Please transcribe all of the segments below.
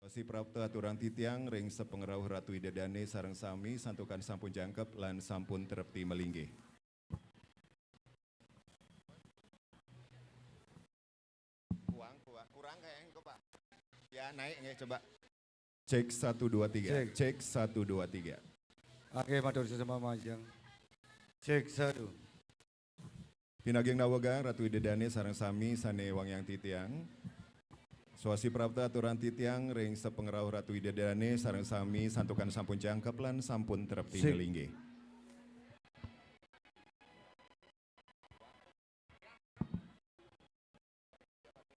Si prapta aturan titiang ring sepengerau ratu idedane sareng sami santukan sampun jangkep lan sampun trepti melinggih. Kurang kayaknya kok Pak. Ya naik nggak coba. Cek 1 2 3. Cek 1 2 3. Oke, matur sesama majang. Cek 1. Pinageng nawaga ratu idedane sareng sami sane wangyang titiang. Swasi prapta aturan titiang ring sepengerau ratu idedane sareng sami santukan sampun jangkep lan sampun trepti melinggih.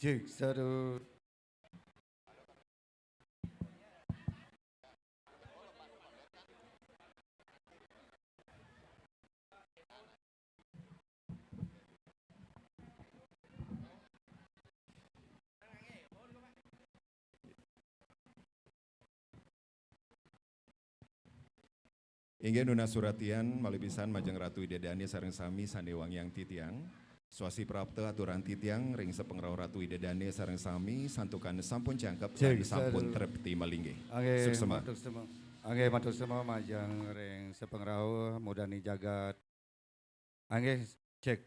Cek 1. Inggih nuna suratian malipisan majeng ratu idedane sareng sami sane wangyang titiang. Swasi prapta aturan titiang ring sepengerau ratu idedane sareng sami santukan sampun jangkep lan sampun trepti melinggih. Suksema. Angge matur sesama majang ring sepengrau mudani jagat. Angge cek.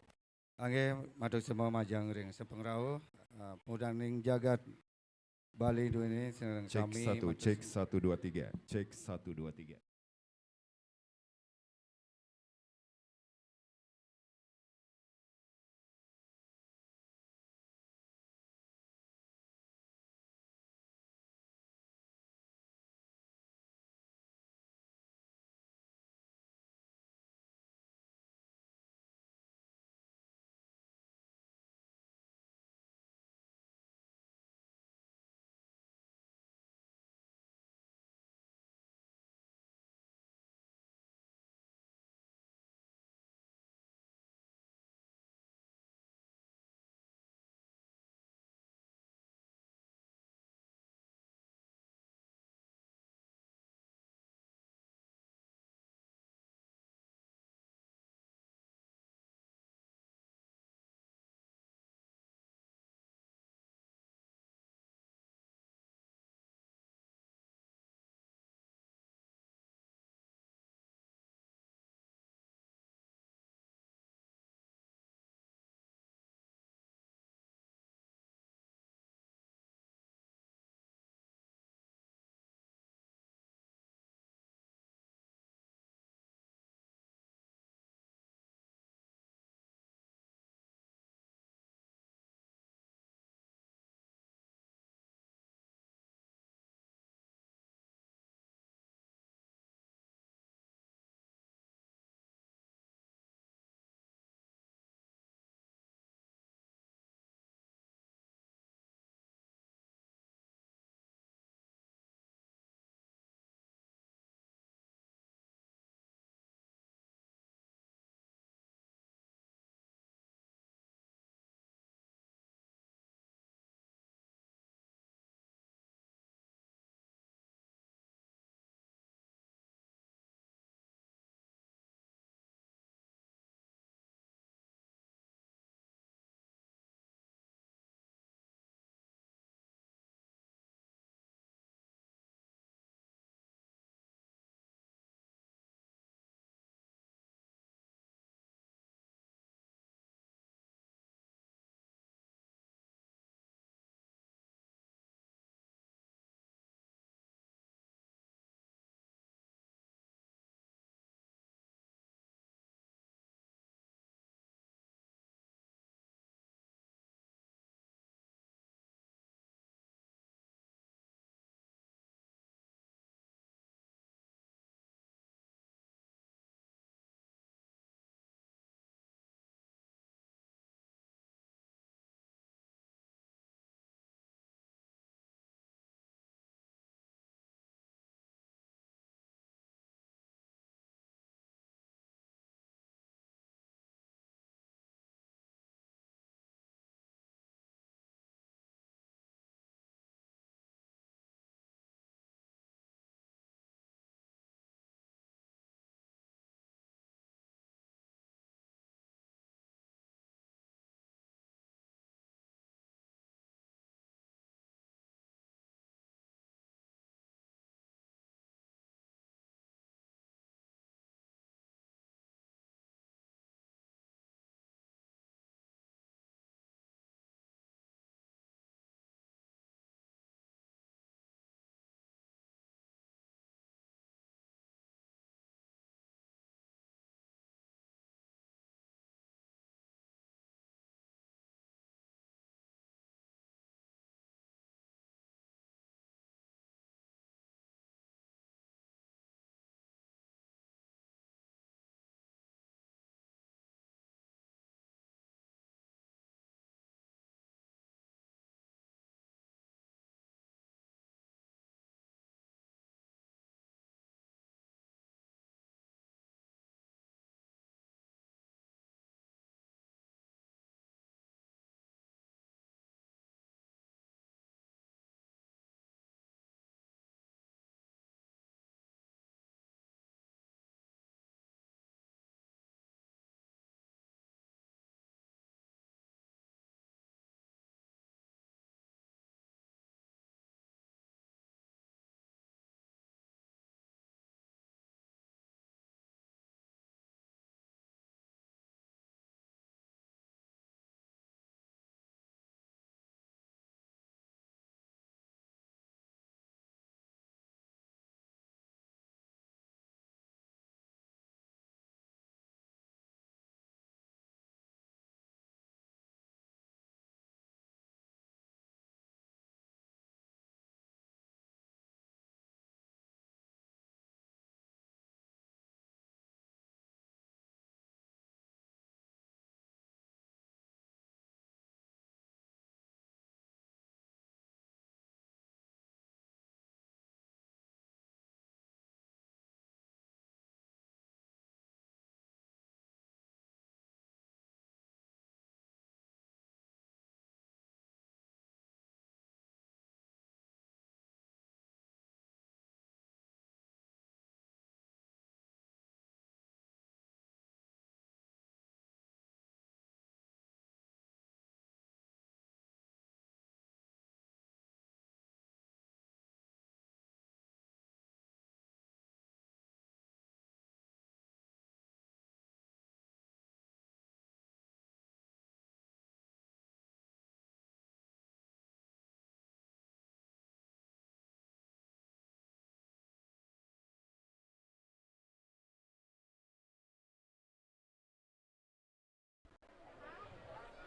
Angge matur sesama majang ring sepengrau mudani jagat Bali duweni sareng Cek kami. cek 1 2 3. Cek 1 2 3.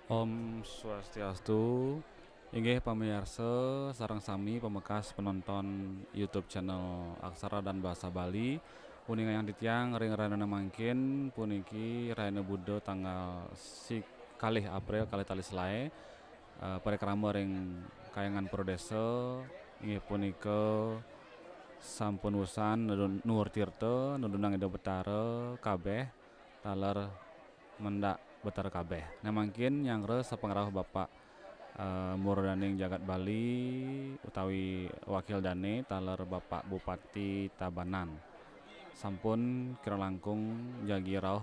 Om Swastiastu, inggih pamirsa sareng sami pemekas penonton YouTube channel Aksara dan Bahasa Bali. Punika yang ditiang ring raina mangkin puniki raina Buddha tanggal kalih April kalih tali selae parikrama ring kayangan Prodesa inggih punika sampun wusan Nuwur Tirta nundunang Ida Betara kabeh taler mendak Betara kabeh. Nah mangkin yang sapengrauh Bapak Murdaning Jagat Bali utawi wakil dane taler Bapak Bupati Tabanan. Sampun kira langkung jagi rauh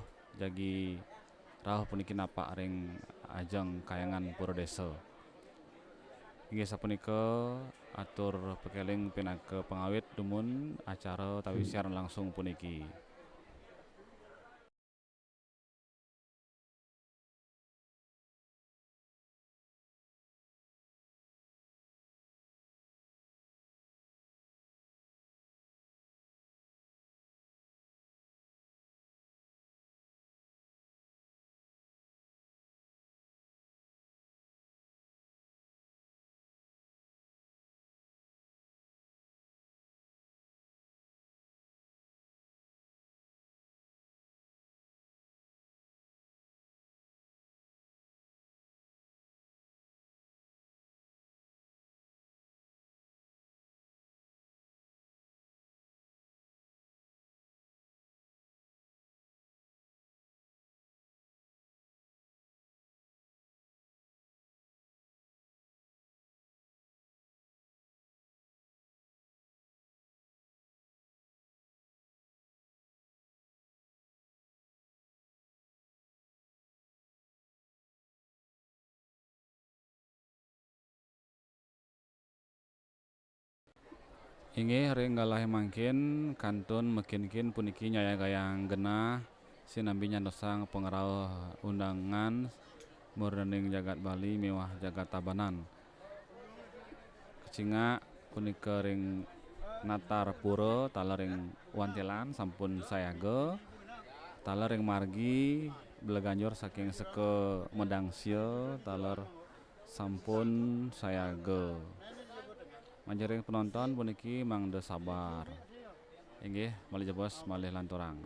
puniki napak ring ajeng kayangan pura desa. Inggih sapunika atur pekeling pinake pengawit dumun acara utawi siaran langsung puniki. Inggih ring galah mangkin kantun mekinkin puniki nyaya gayang genah sinambi nyandosang pengrauh undangan Murdaning Jagat Bali mewah Jagat Tabanan. Kecinga punika ring natar pura taler ring wantilan sampun sayaga taler ring margi beleganjur saking seke Medangsia taler sampun sayaga. Manjering penonton puniki mangda sabar. Inggih malih jebos malih lanturang.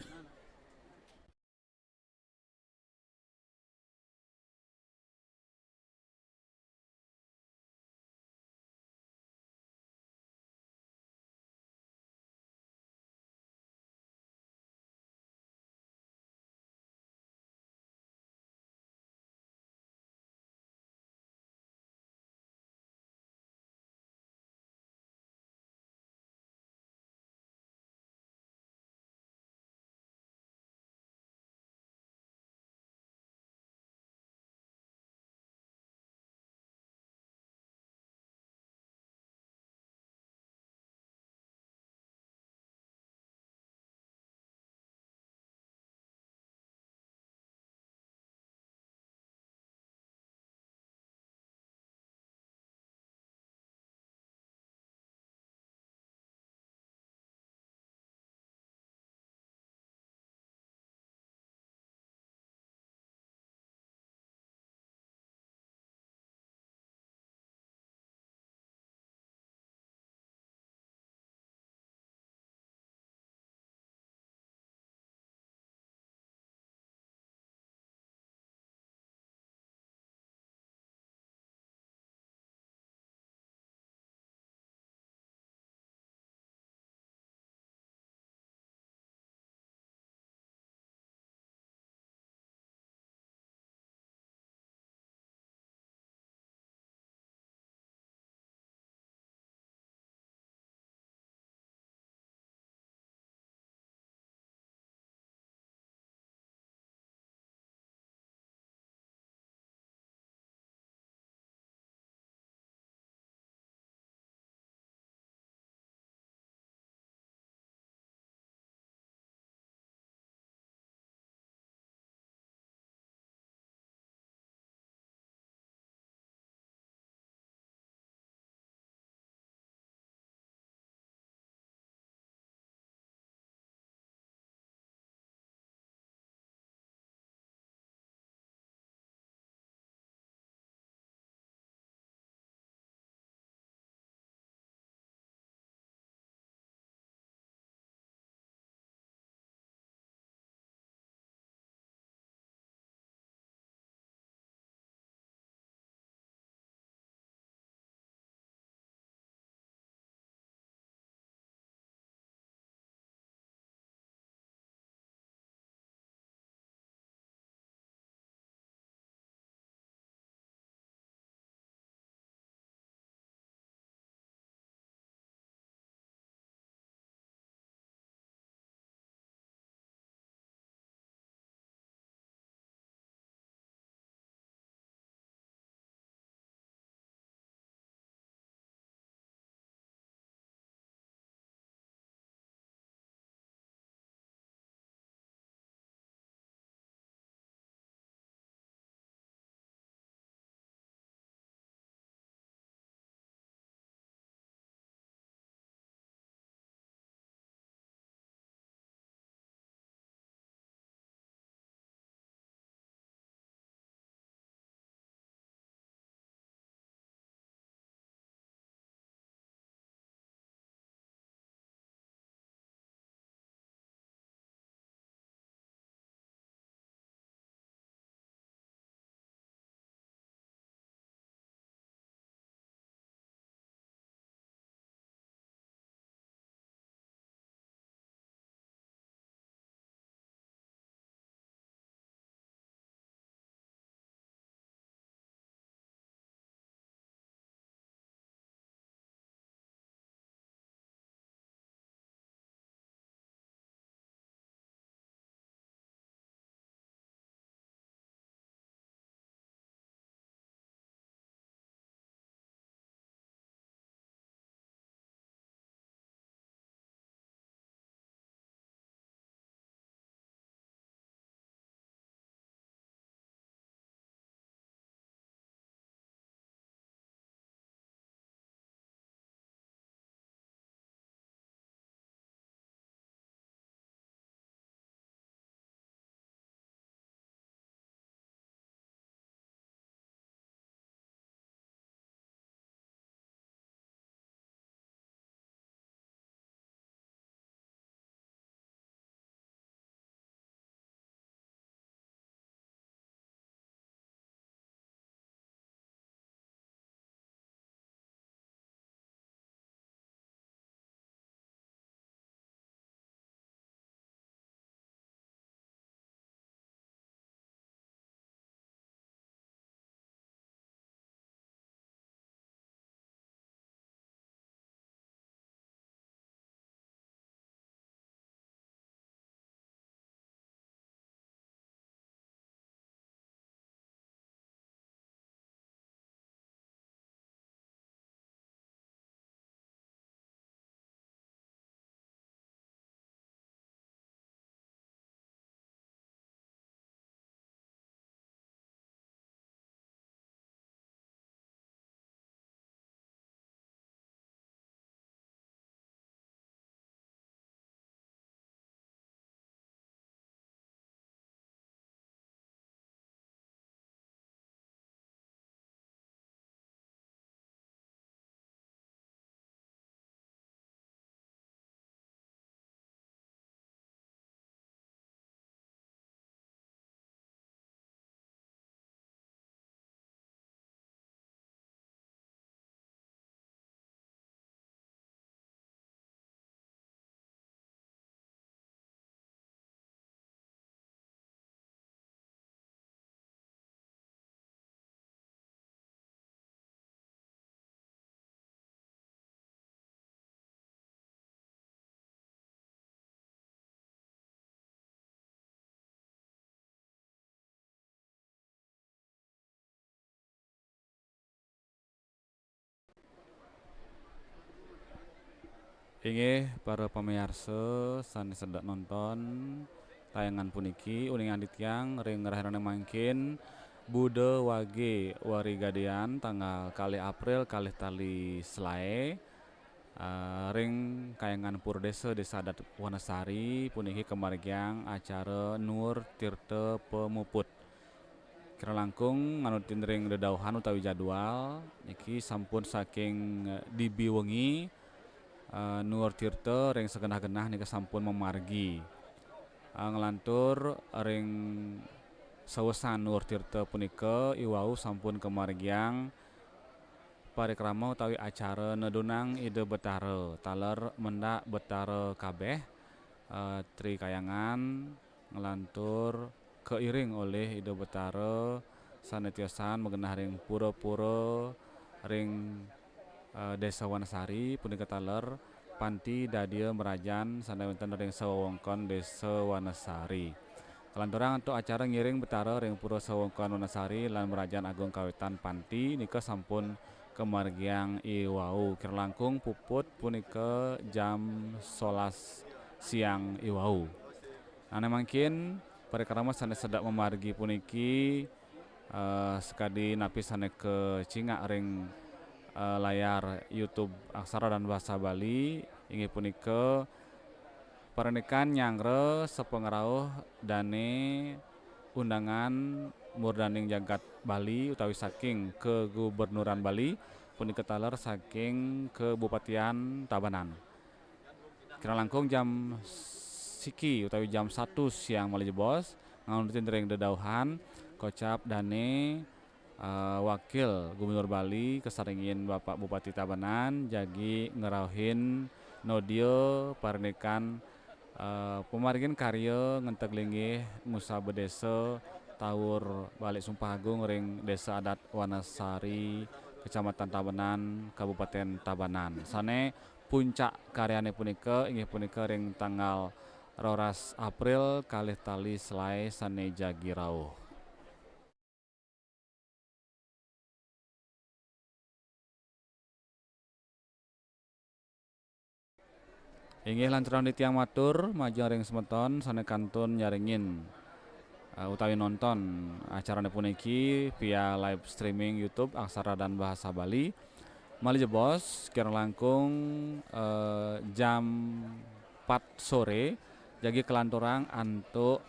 Inggih para pamirsa sanes sedek nonton tayangan puniki uningan ditiang ring ngerahana mangkin Bude Wage Warigadian tanggal kali April kali tali Selae ring kayangan Purdesa Desa Adat Wanasari puniki kemargiang acara Nur Tirta Pemuput. Kira langkung nganutin ring dedauhan utawi jadwal niki sampun saking Dibi wengi Nur Tirta ring segenah-genah nika sampun memargi ngelantur ring sawesan Nur Tirta punika iwau sampun kemargiang parikrama utawi acara nedunang ide betara taler mendak betara kabeh tri kayangan ngelantur keiring oleh ide betara sanetiosan mengenah ring pura-pura ring Desa Wanasari punika taler panti dadia merajan sanewenten ring sawewengkon Desa Wanasari. Kelanturang untuk acara ngiring betara ring pura sawewengkon Wanasari lan merajan agung kawitan panti nika sampun kemargiang iwau kira langkung puput punika jam 11 siang iwau. Nah mungkin parikrama sanes sedak memargi puniki sekadi napi sanes ke cingak ring layar YouTube Aksara dan Bahasa Bali inggih punika pernikahan nyangre sepengerauh dane undangan murdaning jagat Bali utawi saking kegubernuran Bali punika taler saking Kebupatian Tabanan. Kira langkung jam siki utawi jam 1 siang malih bos nganutin ring dedauhan kocap dane Wakil Gubernur Bali kesaringin Bapak Bupati Tabanan jagi ngerauhin nodio pernikahan pemargin karya ngentek linggih Musa Bedesa Tawur Balik Sumpah Agung ring Desa Adat Wanasari Kecamatan Tabanan Kabupaten Tabanan sane puncak karyane punika inggih punika ring tanggal 12 April kalih tali Selae sane jagi rawuh. Inggih lantaran di tiang matur maju ring semeton sane kantun nyaringin utawi nonton acara puniki via live streaming YouTube Aksara dan Bahasa Bali. Malih bos kira langkung jam 4 sore jagi kelanturang antuk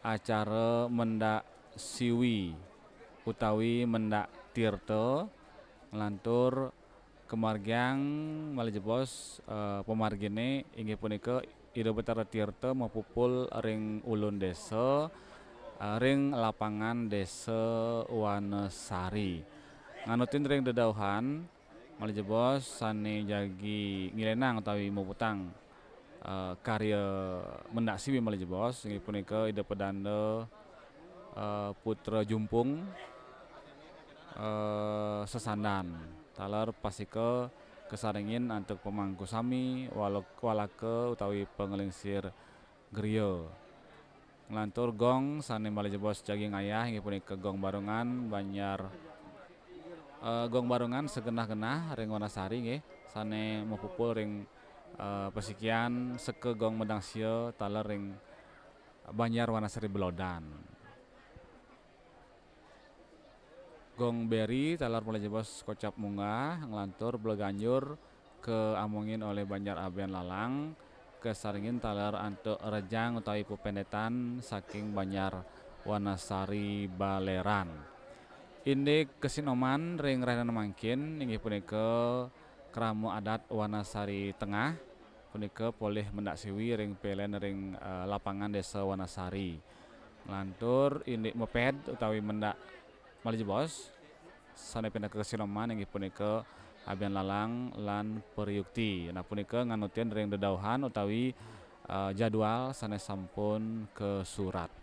acara mendak siwi utawi mendak tirta ngelantur kemargiang malih bos pemargine inggih punika ide betara tirta mapupul ring ulun desa ring lapangan Desa Wanasari nganutin ring dedauhan malih bos sane jagi ngilenang utawi muputang karya mendak siwi malih bos inggih punika ide pedanda Putra Jumpung sesandan taler pasika kesaringin antuk pemangku sami walake utawi pengelingsir griya ngelantur gong sane malih bos jagi ngayah inggih punika gong barungan Banyar gong barungan segenah-genah ring Wanasari nggih sane mapupul ring pesikian seke gong medang sia taler ring Banyar Wanasari Belodan. Gong beri talar mulai bos kocap munggah ngelantur beleganjur ke amongin oleh Banjar Aben Lalang kesaringin talar antuk rejang utawi pupendetan saking Banjar Wanasari Baleran. Indik kesinoman ring rainan mangkin inggih punika keramu adat Wanasari Tengah punika polih mendak siwi ring pelen ring lapangan Desa Wanasari. Ngelantur indik meped utawi mendak malih bos sane pindah ke Sinoman inggih punika Aben Lalang lan Periukti. Nah punika nganutin ring dedauhan utawi jadwal sane sampun ke surat.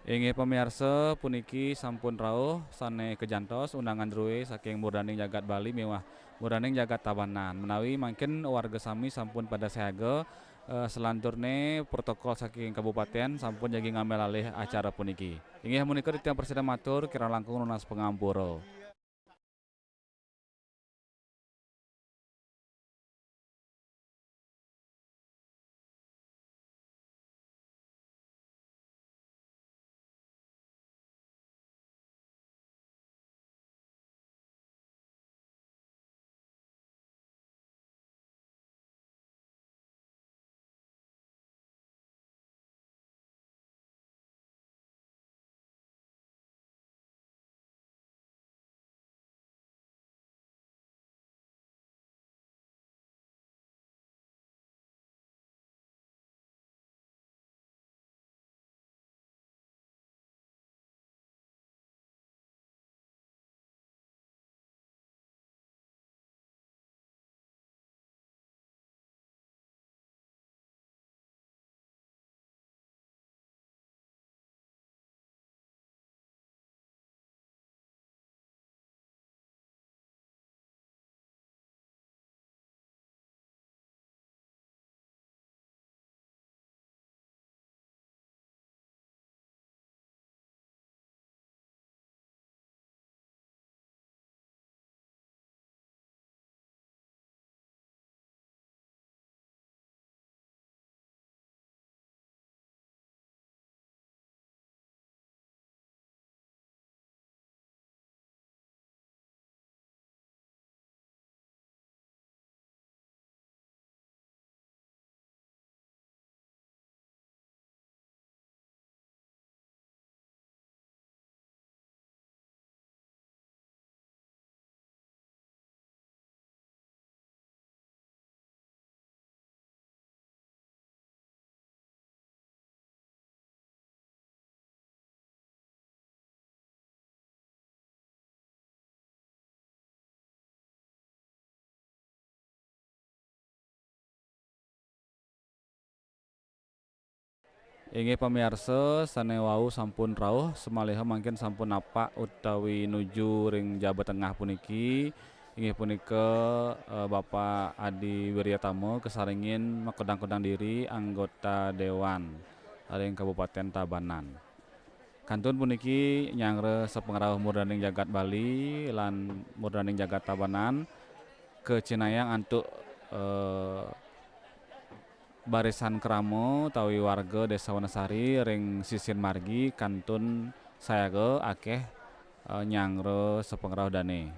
Inggih pamirsa puniki sampun rawuh sane kejantos undangan druwe saking Murdaning Jagat Bali miwah Murdaning Jagat Tabanan. Menawi mangkin warga sami sampun pada siaga selanturne protokol saking kabupaten sampun jagi ngambil alih acara puniki. Inggih menika tiyang presiden matur kira langkung lunas pengampura. Inggih pamirsa sane wau sampun rawuh semaliha mangkin sampun napak utawi nuju ring Jawa Tengah puniki. Inggih punika Bapak Adi Wiryatamo kesaringin makodang-kodang diri anggota Dewan ring Kabupaten Tabanan. Kantun puniki nyangre sepengrawuh Murdaning Jagat Bali lan Murdaning Jagat Tabanan kecinayang antuk eh, barisan kramo tawi warga Desa Wonosari ring Sisin Margi kantun sayaga akeh nyangre sepengrawuh dane.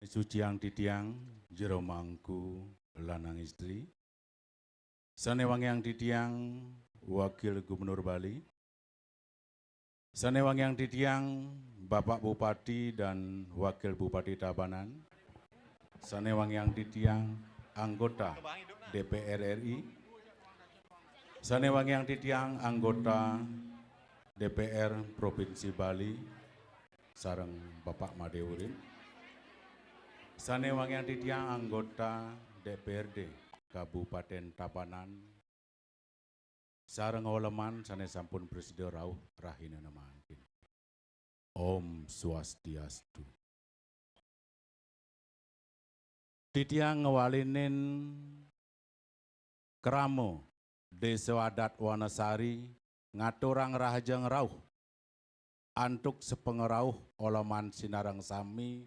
Suciang titiang jero mangku lanang istri. Sanewangiang titiang Wakil Gubernur Bali. Sanewangiang titiang Bapak Bupati dan Wakil Bupati Tabanan. Sanewangiang titiang anggota DPR RI. Sanewangiang titiang anggota DPR Provinsi Bali sareng Bapak Made Urip. Sanewangiang titiang anggota DPRD Kabupaten Tabanan sareng oleman sanes sampun Presiden rawuh rahinana mangkin. Om Swastiastu. Titiang ngewalinin Kramo Desa Adat Wanasari ngaturang rahajeng rauh antuk sepengerauh oleman sinarang sami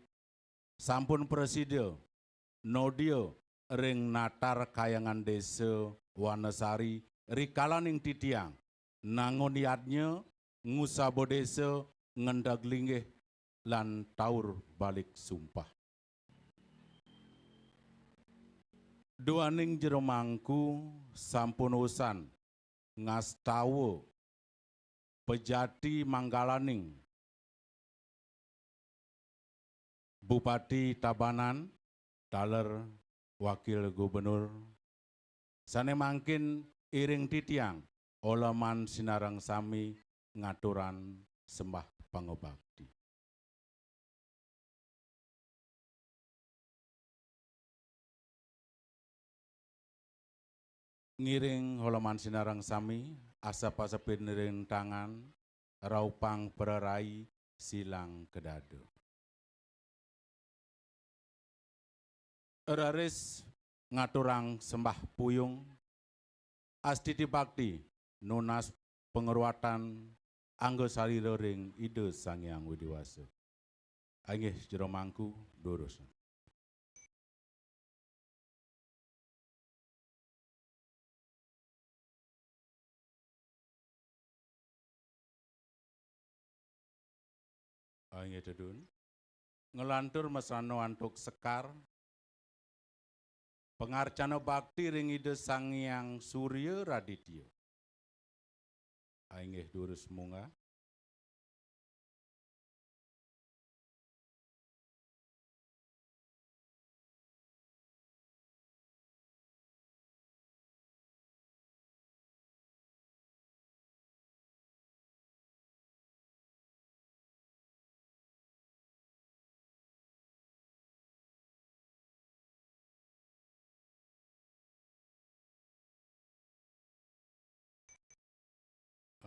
sampun Presiden nodio ring natar kayangan desa Wanasari rikalaning titiang nangon niatnya ngusabo desa ngendag linggih lan taur balik sumpah. Duaning jero mangku sampun usan ngastawa pejati manggalaning Bupati Tabanan daler Wakil Gubernur sane mangkin iring titiang oleman sinarang sami ngaturan sembah pangobakti. Ngiring holaman sinarang sami asap-asapin ring tangan raupang pererai silang kedado. Eraris ngaturang sembah puyung astiti bakti nunas pengeruatan anggo salira ring ide Sang Hyang Widiwasa. Inggih jero mangku durus. Inggih dedun ngelantur mesrano antuk sekar pengarcana bakti ring ide Sang Hyang Surya Raditya. Inggih durus munga.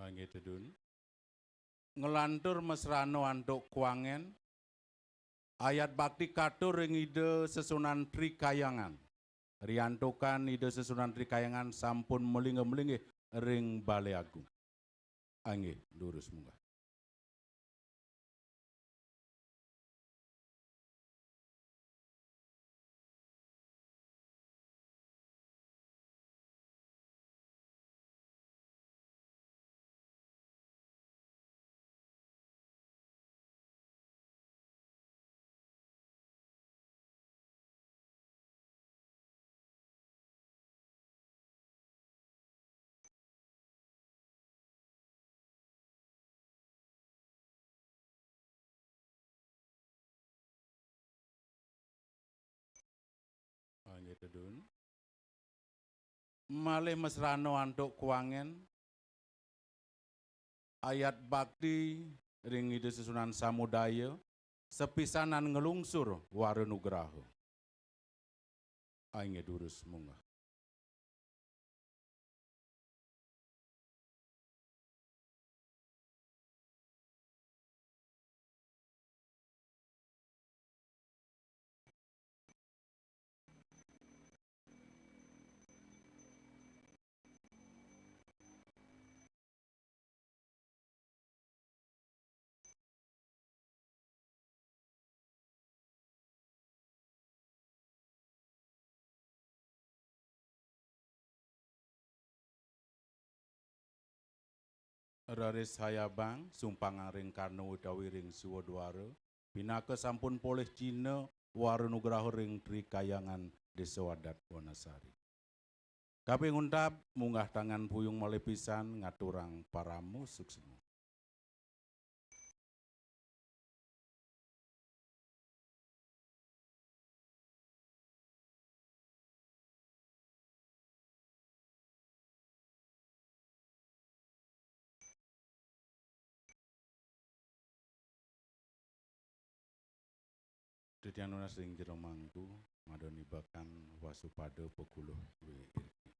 Inggih dedun ngelantur mesrano antuk kuangen ayat bakti katur ring ide Sesunan Trikayangan. Riantukan ide Sesunan Trikayangan sampun melinggih-melinggih ring Balai Agung. Inggih durus munggah. Inggih dedun malih mesrano antuk kuangen ayat bakti ring ide Sesunan Samudaya sepisanan ngelungsur Warunugraha. Inggih durus munggah. Raris Hayabang sumpang ring Karno Udawi ring Suwodwara pinaka sampun poleh Cina warunugraha ring Tri Kayangan Desa Wadat Wanasari. Kaping undhap munggah tangan puyung malih pisan ngaturang paramu suksema. Titiang nunas ring jero mangku madonibakan wasupada pekuluh luwih irgi.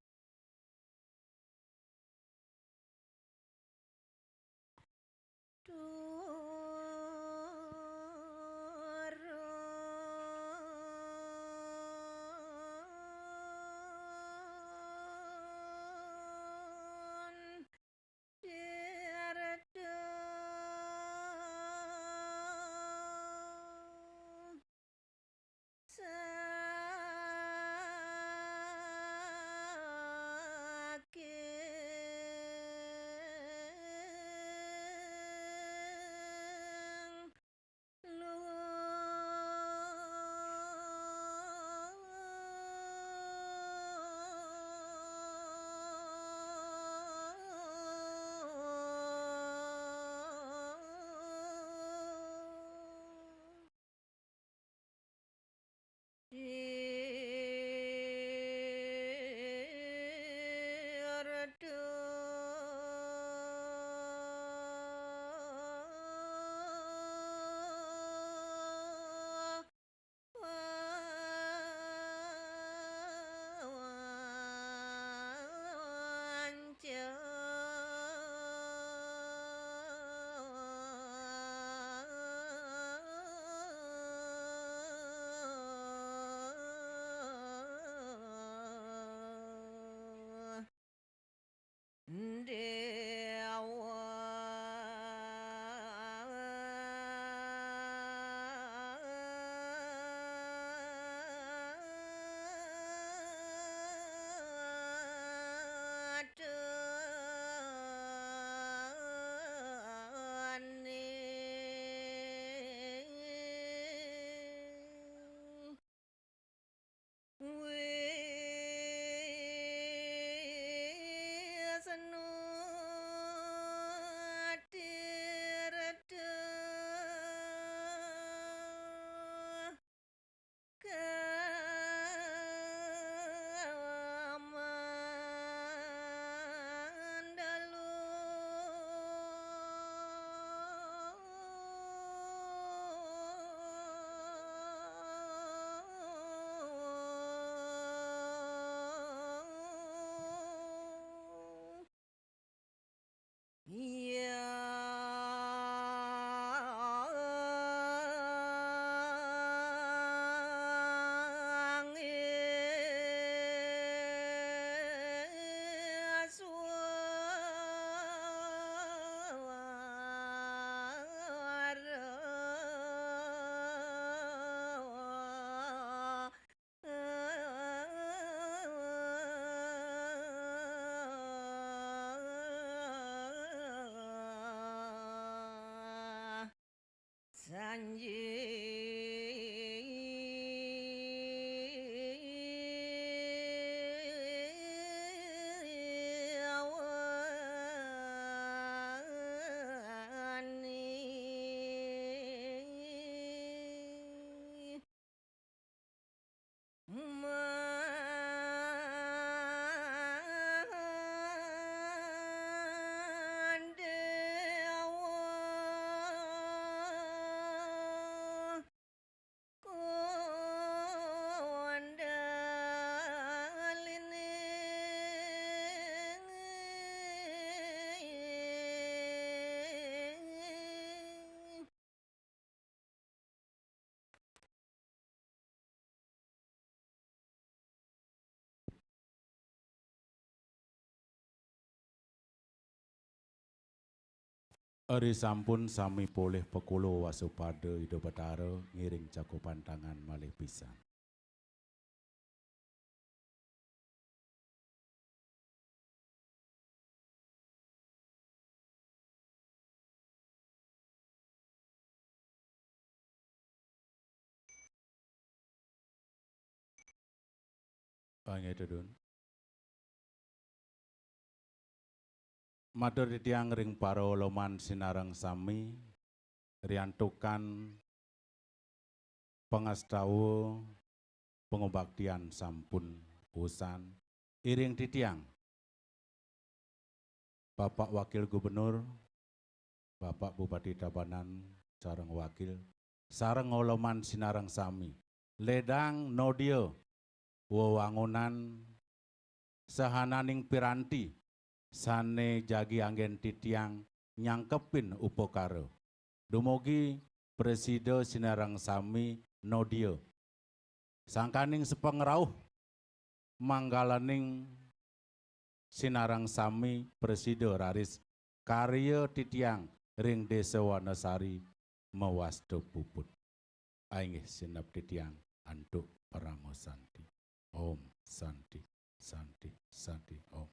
Ari sampun sami polih pekulo wasupada Ida Betara ngiring cakupan tangan malih pisan. Pangedudun. Matur titiang ring para oloman sinareng sami riantukan pengastawu pengobaktian sampun usan iring titiang Bapak Wakil Gubernur, Bapak Bupati Tabanan, sareng wakil, sareng oloman sinareng sami, ledang nodio, wewangunan sahananing piranti, sane jagi anggen titiang nyangkepin upokaro. Dumugi Presida sinareng sami nodio, sangkaning sepengrauh manggalaning sinarang sami Presida raris karya titiang ring Desa Wanasari mewasta puput. Ainggih sinap titiang antuk paramo santi. Om santi, santi, santi, om.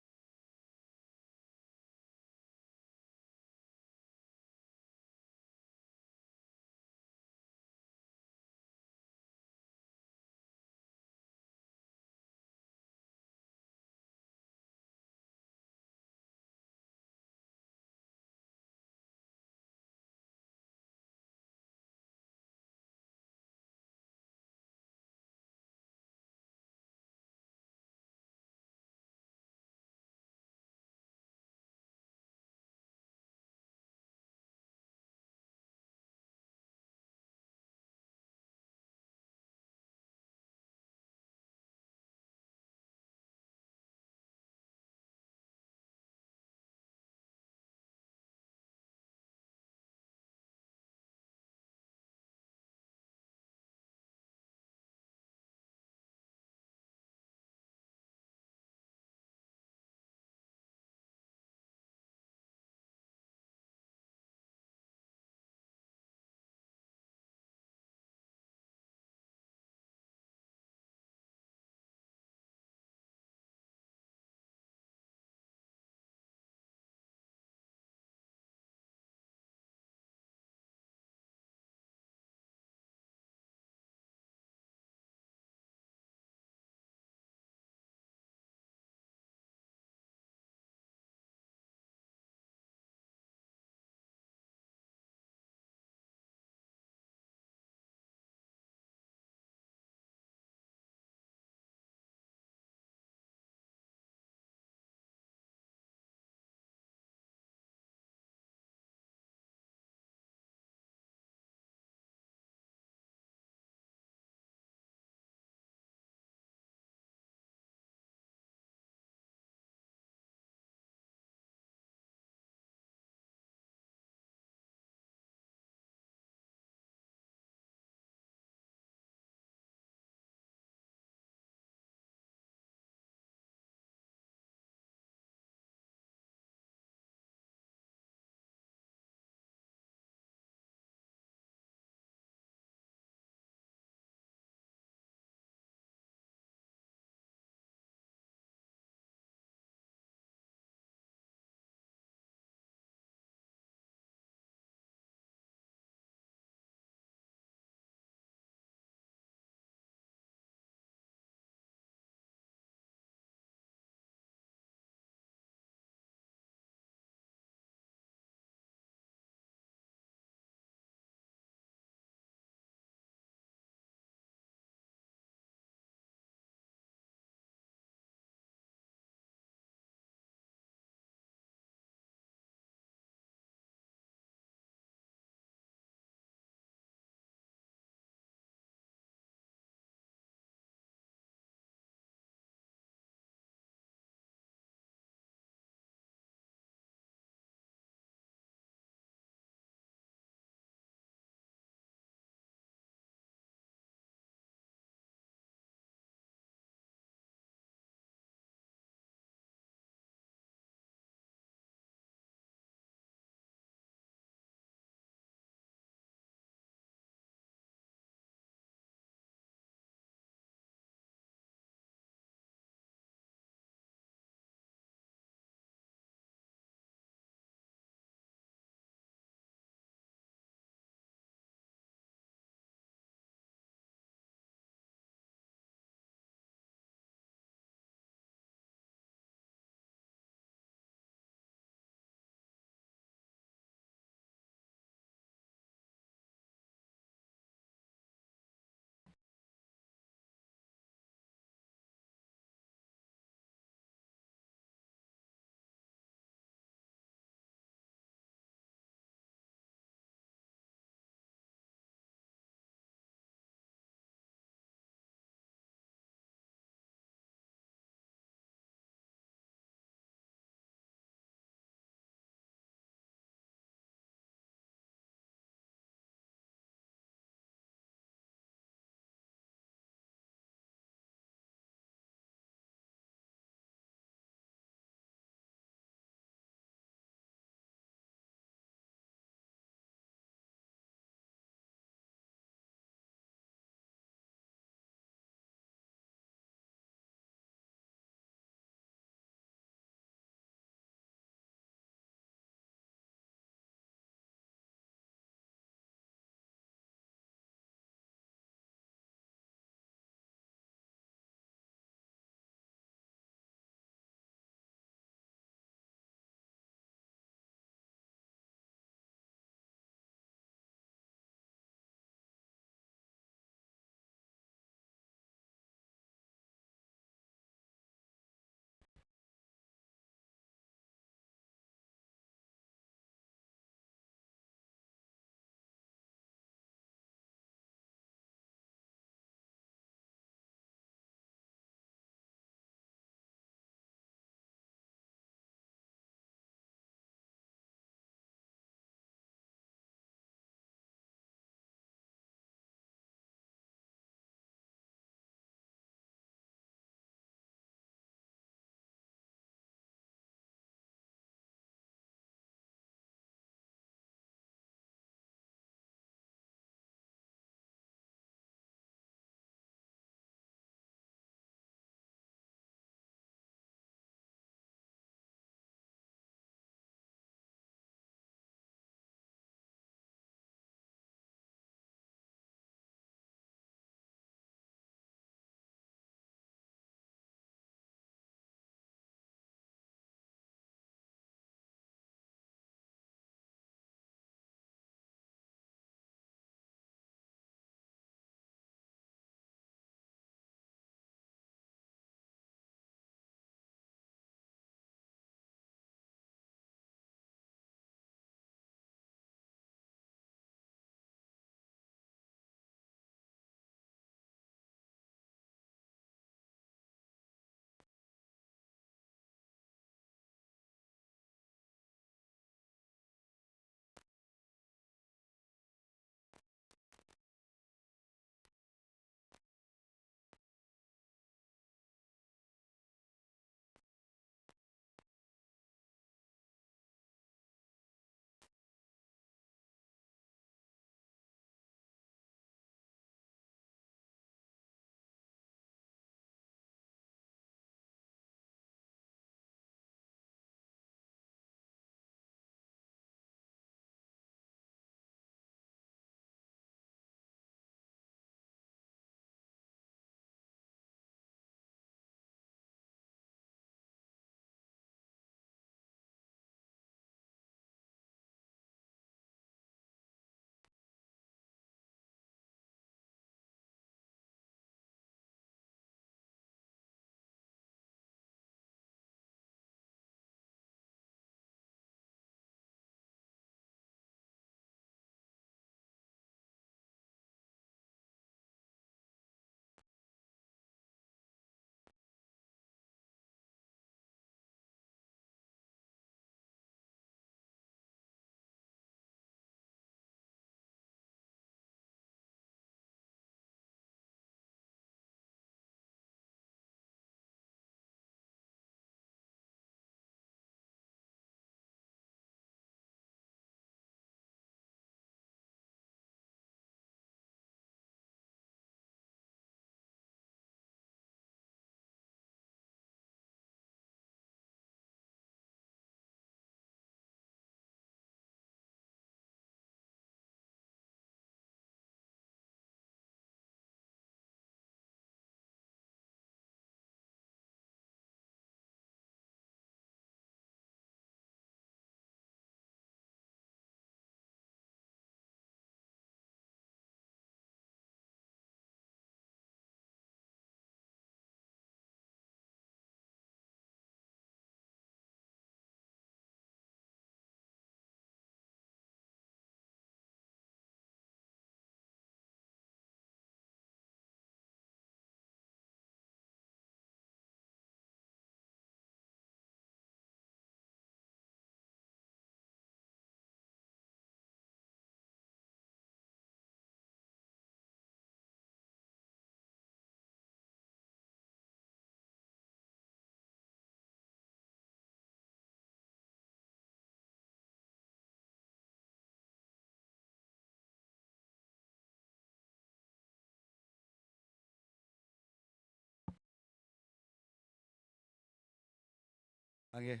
Angge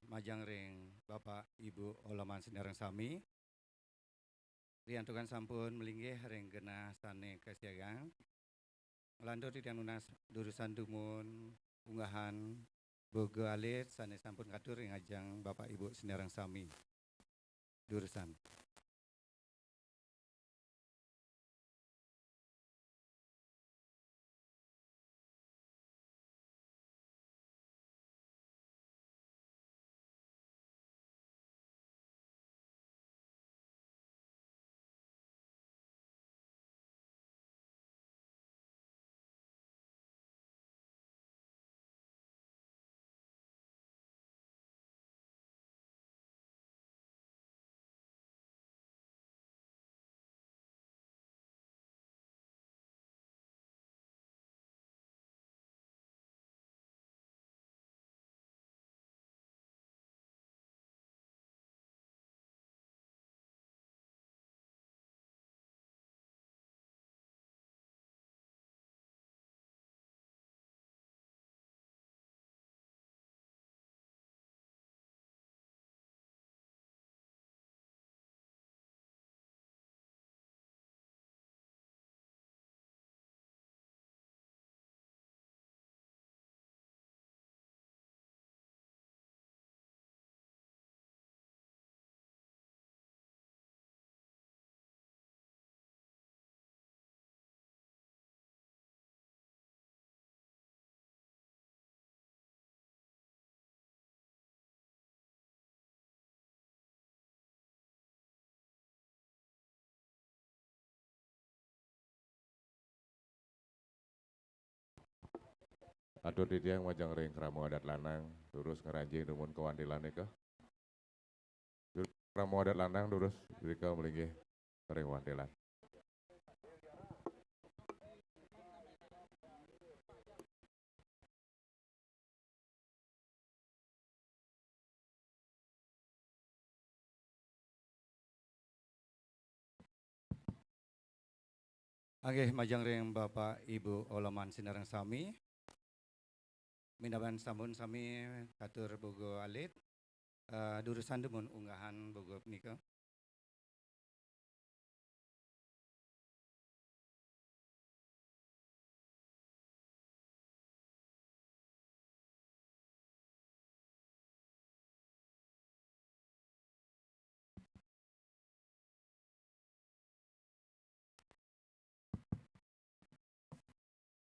majang ring Bapak Ibu Olaman Sinarang Sami. Riantukan sampun melinggih ring genah sane kasiagang. Landur titiang nunas durusan dumun unggahan boga alit sane sampun katur ring ajang Bapak Ibu Sinarang Sami. Durusan. Atur titiang majang ring kramo adat lanang terus ngeranjing dumun kewandilan ke. Kramo adat lanang terus dirika melinggih ring wandilan. Angge majang ring Bapak Ibu Olaman Sinarang Sami. Minaban sampun sami katur boga alit. Durusan dumun unggahan boga punika.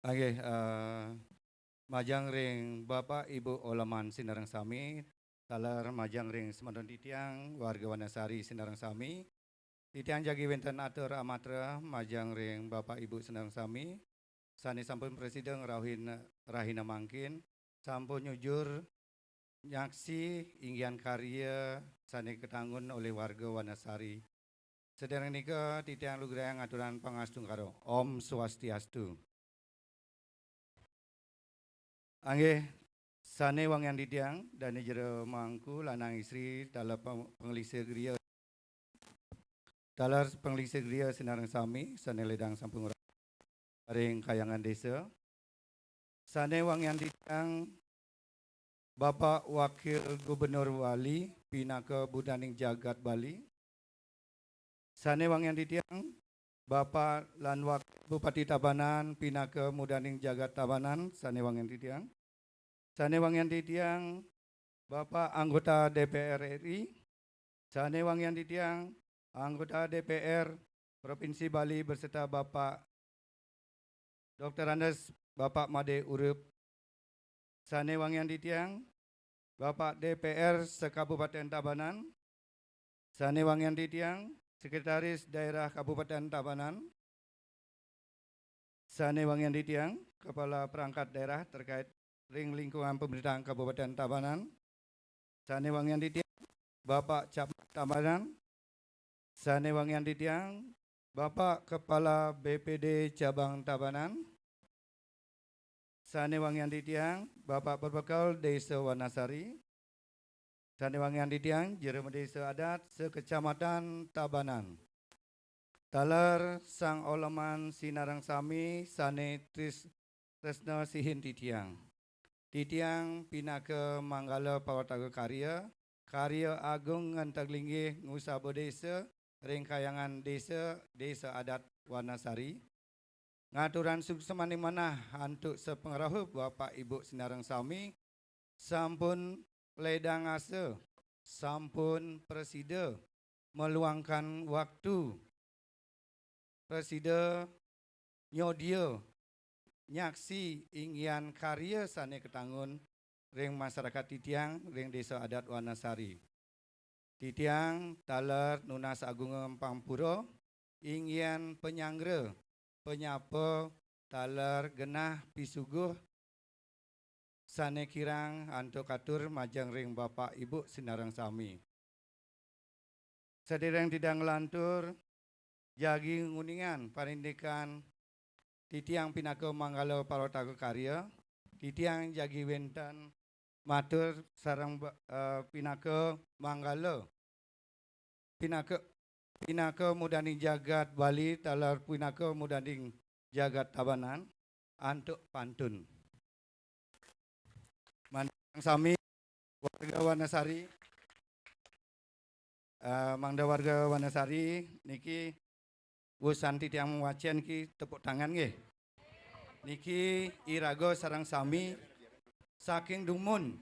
Angge majang ring Bapak Ibu Olaman Sinarang Sami. Talar majang ring semandon titiang warga Wanasari Sinarang Sami. Titiang jagi wenten atur amatra majang ring Bapak Ibu Sinarang Sami. Sani sampun presiden rahina mangkin. Sampun nyujur nyaksi inggian karya sani ketanggun oleh warga Wanasari. Sedereng nika titiang lugrayang aturan pangastung karo Om Swastiastu. Angge sane wang yang ditiang dan jero mangku lanang istri dalam pengelisir geria dalam pengelisir geria Sinarang Sami sane ledang sampung ring kayangan desa. Sane wang yang ditiang Bapak Wakil Gubernur Wali Pinaka Budaning Jagat Bali. Sane wang yang ditiang Bapak Lanwak Bupati Tabanan Pinaka Mudaning Jagat Tabanan sane wang yang ditiang. Sane wang yang ditiang Bapak anggota DPR RI. Sane wang yang ditiang anggota DPR Provinsi Bali beserta Bapak Dr. Andes Bapak Made Urup. Sane wang yang ditiang Bapak DPR Sekabupaten Tabanan. Sane wang yang ditiang Sekretaris Daerah Kabupaten Tabanan. Sane wang yang ditiang Kepala Perangkat Daerah terkait ring lingkungan pemerintahan Kabupaten Tabanan. Sane wang yang ditiang Bapak Camat Tabanan. Sane wang yang ditiang Bapak Kepala BPD Cabang Tabanan. Sane wang yang ditiang Bapak Berbekal Desa Wanasari. Sane wang yang ditiang Jero Desa Adat Sekecamatan Tabanan. Talar Sang Olaman Sinarang Sami sane Tresna Sihin titiang. Titiang Pinaka Manggala Pawataga Karya, Karya Agung Ngantaglingih Ngusaba Desa, Ringkayangan Desa, Desa Adat Wanasari. Ngaturan suksemani manah antuk sepengerahu Bapak Ibu Sinarang Sami, sampun ledang asa, sampun presida meluangkan waktu. Presida nyodia nyaksi inggian karya sane ketangun ring masyarakat Titiang ring Desa Adat Wanasari. Titiang taler Nunas Agung Pampuro inggian penyangra penyapa taler genah pisuguh sane kirang antuk katur majang ring Bapak Ibu Sinarang Sami. Sedereng tidak ngelantur jagi nguningan parindikan Titiang Pinaka Manggala Pawataga Karya, Titiang jagi wenten matur sarang Pinaka Manggala. Pinaka Mudani Jagat Bali talar Pinaka Mudani Jagat Tabanan antuk pantun. Mandang sami warga Wanasari, mangda warga Wanasari niki wusan Titiang wacian ki tepuk tangan nggih. Niki iraga sarang sami saking Dumun.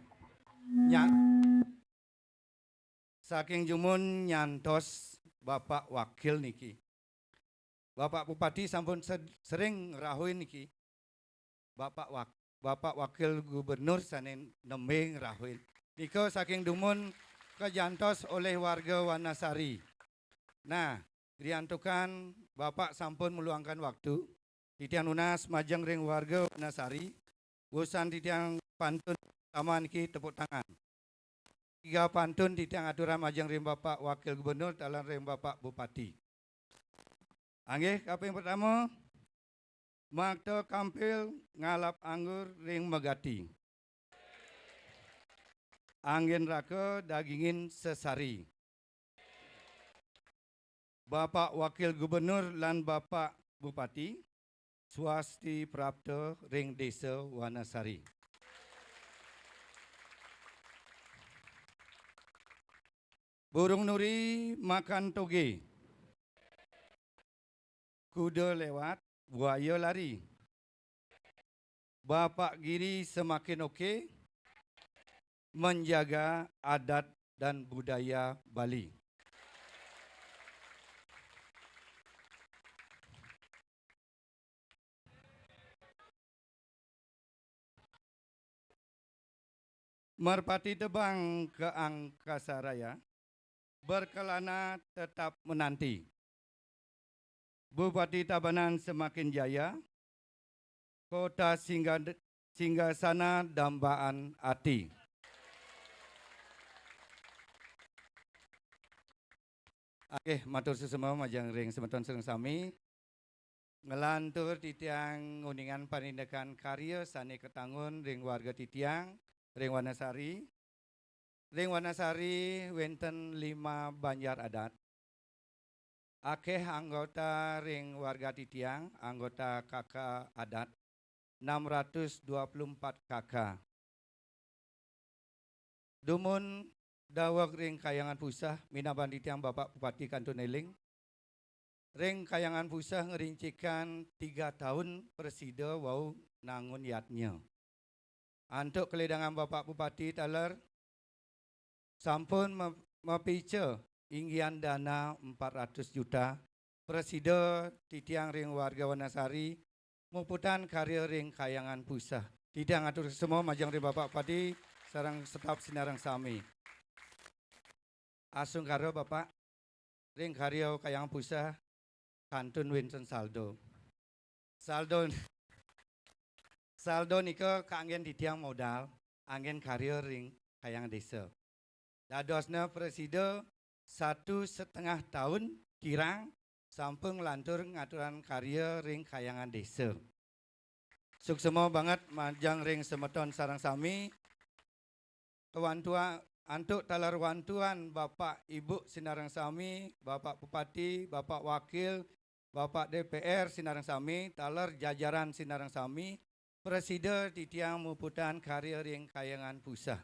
Saking Jumun nyantos Bapak Wakil niki. Bapak Bupati sampun sering ngerahuin niki. Bapak Wakil Gubernur sane nembe ngerahuin. Nika saking Dumun kejantos oleh warga Wanasari. Nah, diantukan Bapak sampun meluangkan waktu. Titiang Nunas majang ring warga Wanasari. Wusan Titiang pantun taman ki tepuk tangan. 3 pantun Titiang aturan majang ring Bapak Wakil Gubernur dalam ring Bapak Bupati. Anggih kaping pertama Makta Kampil ngalap anggur ring Megati. Angin raka dagingin sesari. Bapak Wakil Gubernur lan Bapak Bupati swasti prapta ring Desa Wanasari. Burung nuri makan toge. Kuda lewat, buaya lari. Bapak Giri semakin oke menjaga adat dan budaya Bali. Merpati terbang ke angkasa raya, berkelana tetap menanti. Bupati Tabanan semakin jaya, kota singgasana dambaan ati. Oke, matur sesama majang ring semeton sereng sami. Ngelantur Titiang nguningan panindakan karya sane ketangun ring warga Titiang, ring Wanasari. Ring Wanasari wenten 5 banjar adat. Akeh anggota ring warga Titiang, anggota kakak adat 624 kakak. Dumun dawak ring kayangan pusah minaban Titiang Bapak Bupati Kantun Eling. Ring kayangan pusah ngerincikan 3 tahun presida wau nangun yatnya. Antuk keledangan Bapak Bupati taler sampun mepice inggian dana 400 juta. Presida Titiang ring warga Wanasari muputan karya ring kayangan pusah. Titiang atur semua majang ring Bapak Bupati sarang staf Sinarang Sami. Asung karo Bapak ring karya kayangan pusah kantun Winston saldo. Saldo nika kaanggen Titiang modal, anggen karya ring kayangan desa. Dadosna presida 1,5 tahun kirang sampung lantur ngaturan karya ring kayangan desa. Suksema banget majang ring semeton sarang sami. Kewantua antuk talar wantuan Bapak Ibu Sinarang Sami, Bapak Bupati, Bapak Wakil, Bapak DPR Sinarang Sami, talar jajaran Sinarang Sami, Presida titiang muputan karya ring kayangan pusah.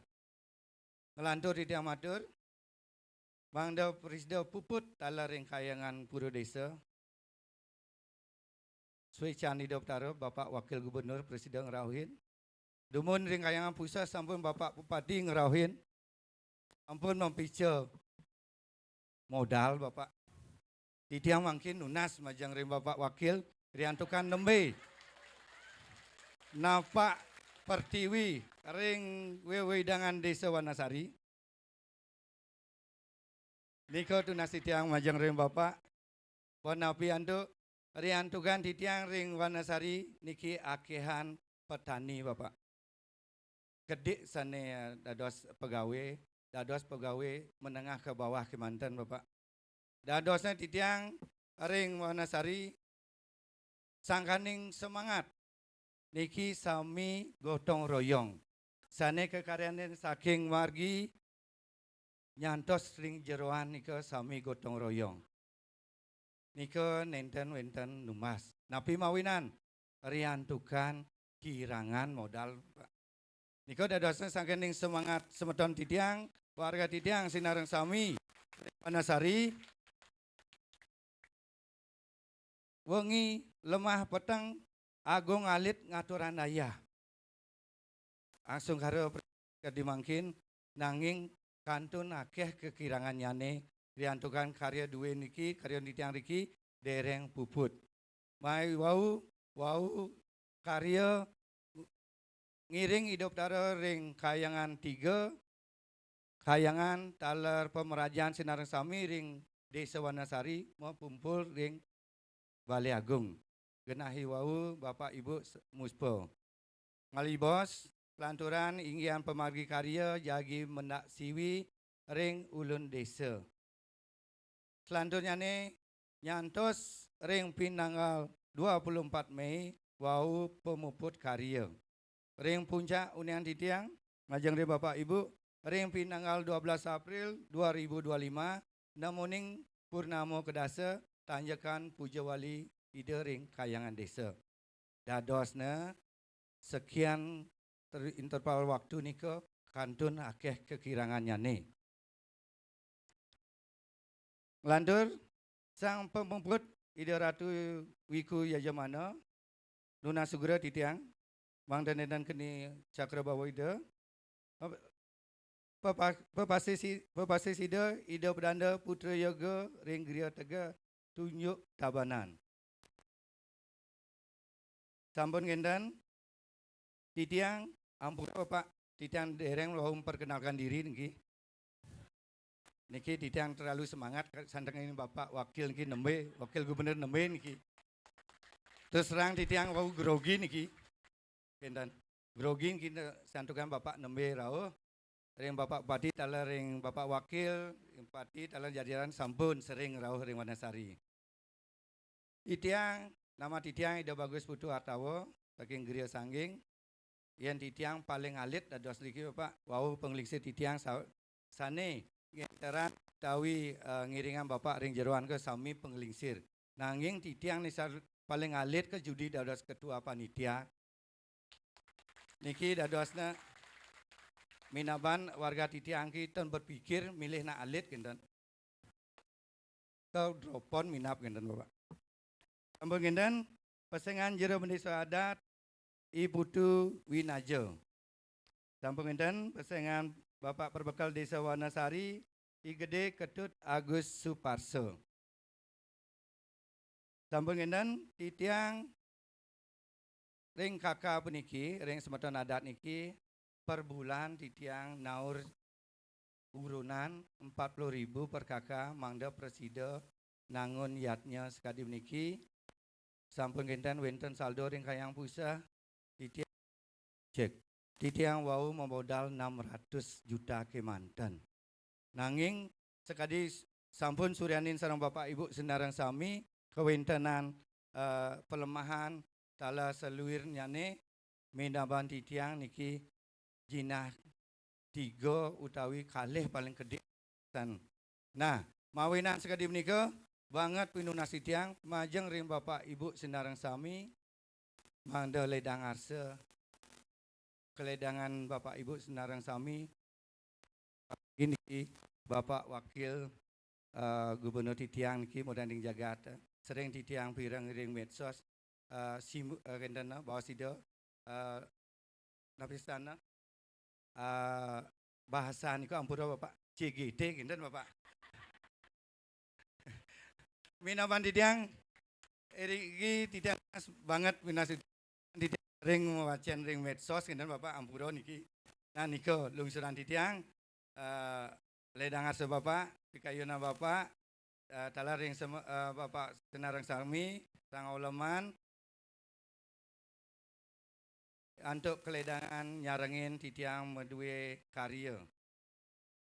Ngelantur titiang matur, Bangda Presida puput tala ring kayangan pura desa. Suican hidup taro Bapak Wakil Gubernur Presida ngerauhin. Dumun ring kayangan pusah sampun Bapak Bupati ngerauhin. Ampun mempicu modal Bapak. Titiang mangkin nunas majang ring Bapak Wakil riantukan nembe. Napak pertiwi ring wewedangan desa Wanasari. Niko tunas titiang majang ring Bapak. Wanapi antuk riantukan titiang ring Wanasari niki akehan petani Bapak. Kedik sana dados pegawai menengah ke bawah Kemanten Bapak. Dadosnya titiang ring Wanasari sangkaning semangat niki sami gotong royong. Sane kekaryanan saking margi nyantos ring jeroan nika sami gotong royong. Nika nenten wenten numas. Napi mawinan riantukan kirangan modal Pak. Nika dadosnya sangkening semangat semeton titiang, warga titiang sinareng sami Wanasari. Wengi lemah peteng agung alit ngaturan daya. Langsung karo dimangkin nanging kantun akeh kekirangan nyane riantukan karya duwe niki karya titiang riki dereng puput. Mai wau karya ngiring hidup taro ring kayangan 3 kayangan taler pemerajaan sinareng sami ring Desa Wanasari mau kumpul ring Balai Agung. Genahi wau Bapak Ibu Muspo. Ngalibos lanturan inggian pemargi karya jagi mendak siwi ring ulun desa. Selanjutnya nih nyantos ring pinanggal 24 Mei wau pemuput karya. Ring puncak unian titiang majeng ring Bapak Ibu ring pinanggal 12 April 2025 namuning purnamo kedasa tanjakan puja wali ide ring kayangan desa. Dadosna sekian interval waktu niko kantun akeh kekirangannya nih. Lantur sang pemuput ide Ratu Wiku Yajamana Nuna Sugera titiang Bang dan kini Cakrabawa ide Pepasih sida ide pedanda putra yoga ring Gria Tega tunjuk tabanan. Sampun ngendan titiang ampun Bapak titiang dereng mau memperkenalkan diri niki. Niki titiang terlalu semangat sandeng ini Bapak wakil niki nembe, wakil gubernur nembe niki. Terus terang titiang wau grogi niki. Kendan grogi niki santukan Bapak nembe rawuh. Ring Bapak Bupati tala ring Bapak Wakil, Bupati tala jajaran sampun sering rawuh ring Wanasari. Titiang nama titiang ida bagus putu hartawa saking Gria Sangging. Yen titiang paling alit dados niki Bapak wau penglingsir titiang sane ngeteran tawi ngiringan Bapak ring jeroan ke sami penglingsir. Nanging titiang nisar paling alit ke judi dados ketua panitia. Niki dadosna minaban warga titiang kita berpikir milih nak alit kinten. Kau dropon minap kinten Bapak. Ampun kinten pesengan jero desa adat Iputu Winajo. Sampun kinten pesengan Bapak Perbekal Desa Wanasari I Gede Ketut Agus Suparso. Sampun kinten titiang ring kakak puniki ring semeton adat niki per bulan titiang naur urunan 40.000 per kakak mangda presida nangun yatnya sekadi niki sampun kinten wenten saldo ring kayang pusah titiang cek titiang wau memodal 600 juta Kemanten. Nanging sekadi sampun suryanin sareng Bapak Ibu senarang sami kewentenan pelemahan tala seluir nyane minaban titiang niki jinah 3 utawi kalih paling gede. Nah, mawinan sekadi menika banget pinunas titiang majeng ring Bapak Ibu sinareng sami Mangda ledang arsa, keledangan Bapak Ibu Senarang Sami, ini Bapak Wakil Gubernur Titiang niki Modaning Jagat, sering Titiang pirang ring medsos, simu rendana bawa sida, napisana, bahasa niku ampura Bapak CGT kinten Bapak. Minaban Titiang, iki Titiang banget minas Titiang ring wacan ring medsos kinten Bapak ampura niki. Nah niko lungsuran Titiang, ledang arsa Bapak, pikayuna Bapak, tala ring Bapak Senarang Sami, sang uleman, untuk keledangan nyarengin Titiang medue karya.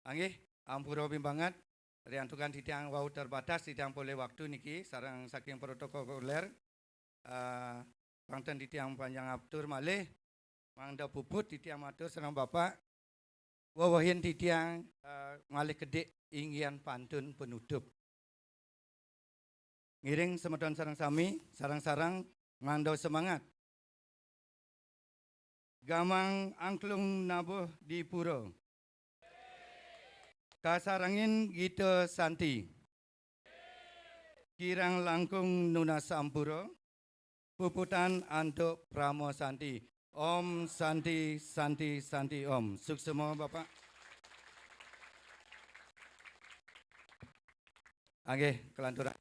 Anggih, ampura banget, riantukan Titiang wau terbatas, Titiang boleh waktu niki, sarang saking protokoler, pangten Titiang panjang abtur malih, mangda puput Titiang matur sarang Bapak, wawahin Titiang malih kedik inggian pantun penutup. Ngiring semeton sarang sami, sarang-sarang ngandau semangat. Gamang angklung nabuh di pura. Kasarangin gita santi. Kirang langkung nuna sampura. Puputan antuk pramo santi. Om santi santi santi om. Suksema Bapak. Oke, kelanturan.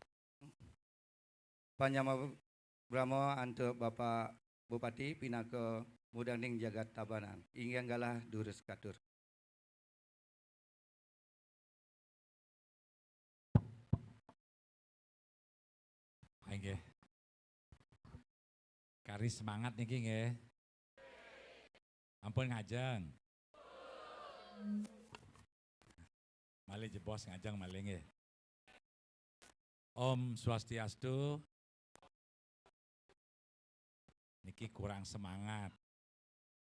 Panyama Brahmo antuk Bapak Bupati Pinaka Mudaning Jagat Tabanan. Ingin galah durus katur. Nggih. Kari semangat niki nggih. Ampun ngajeng. Malih jebos ngajeng malih nggih. Om Swastiastu. Niki kurang semangat.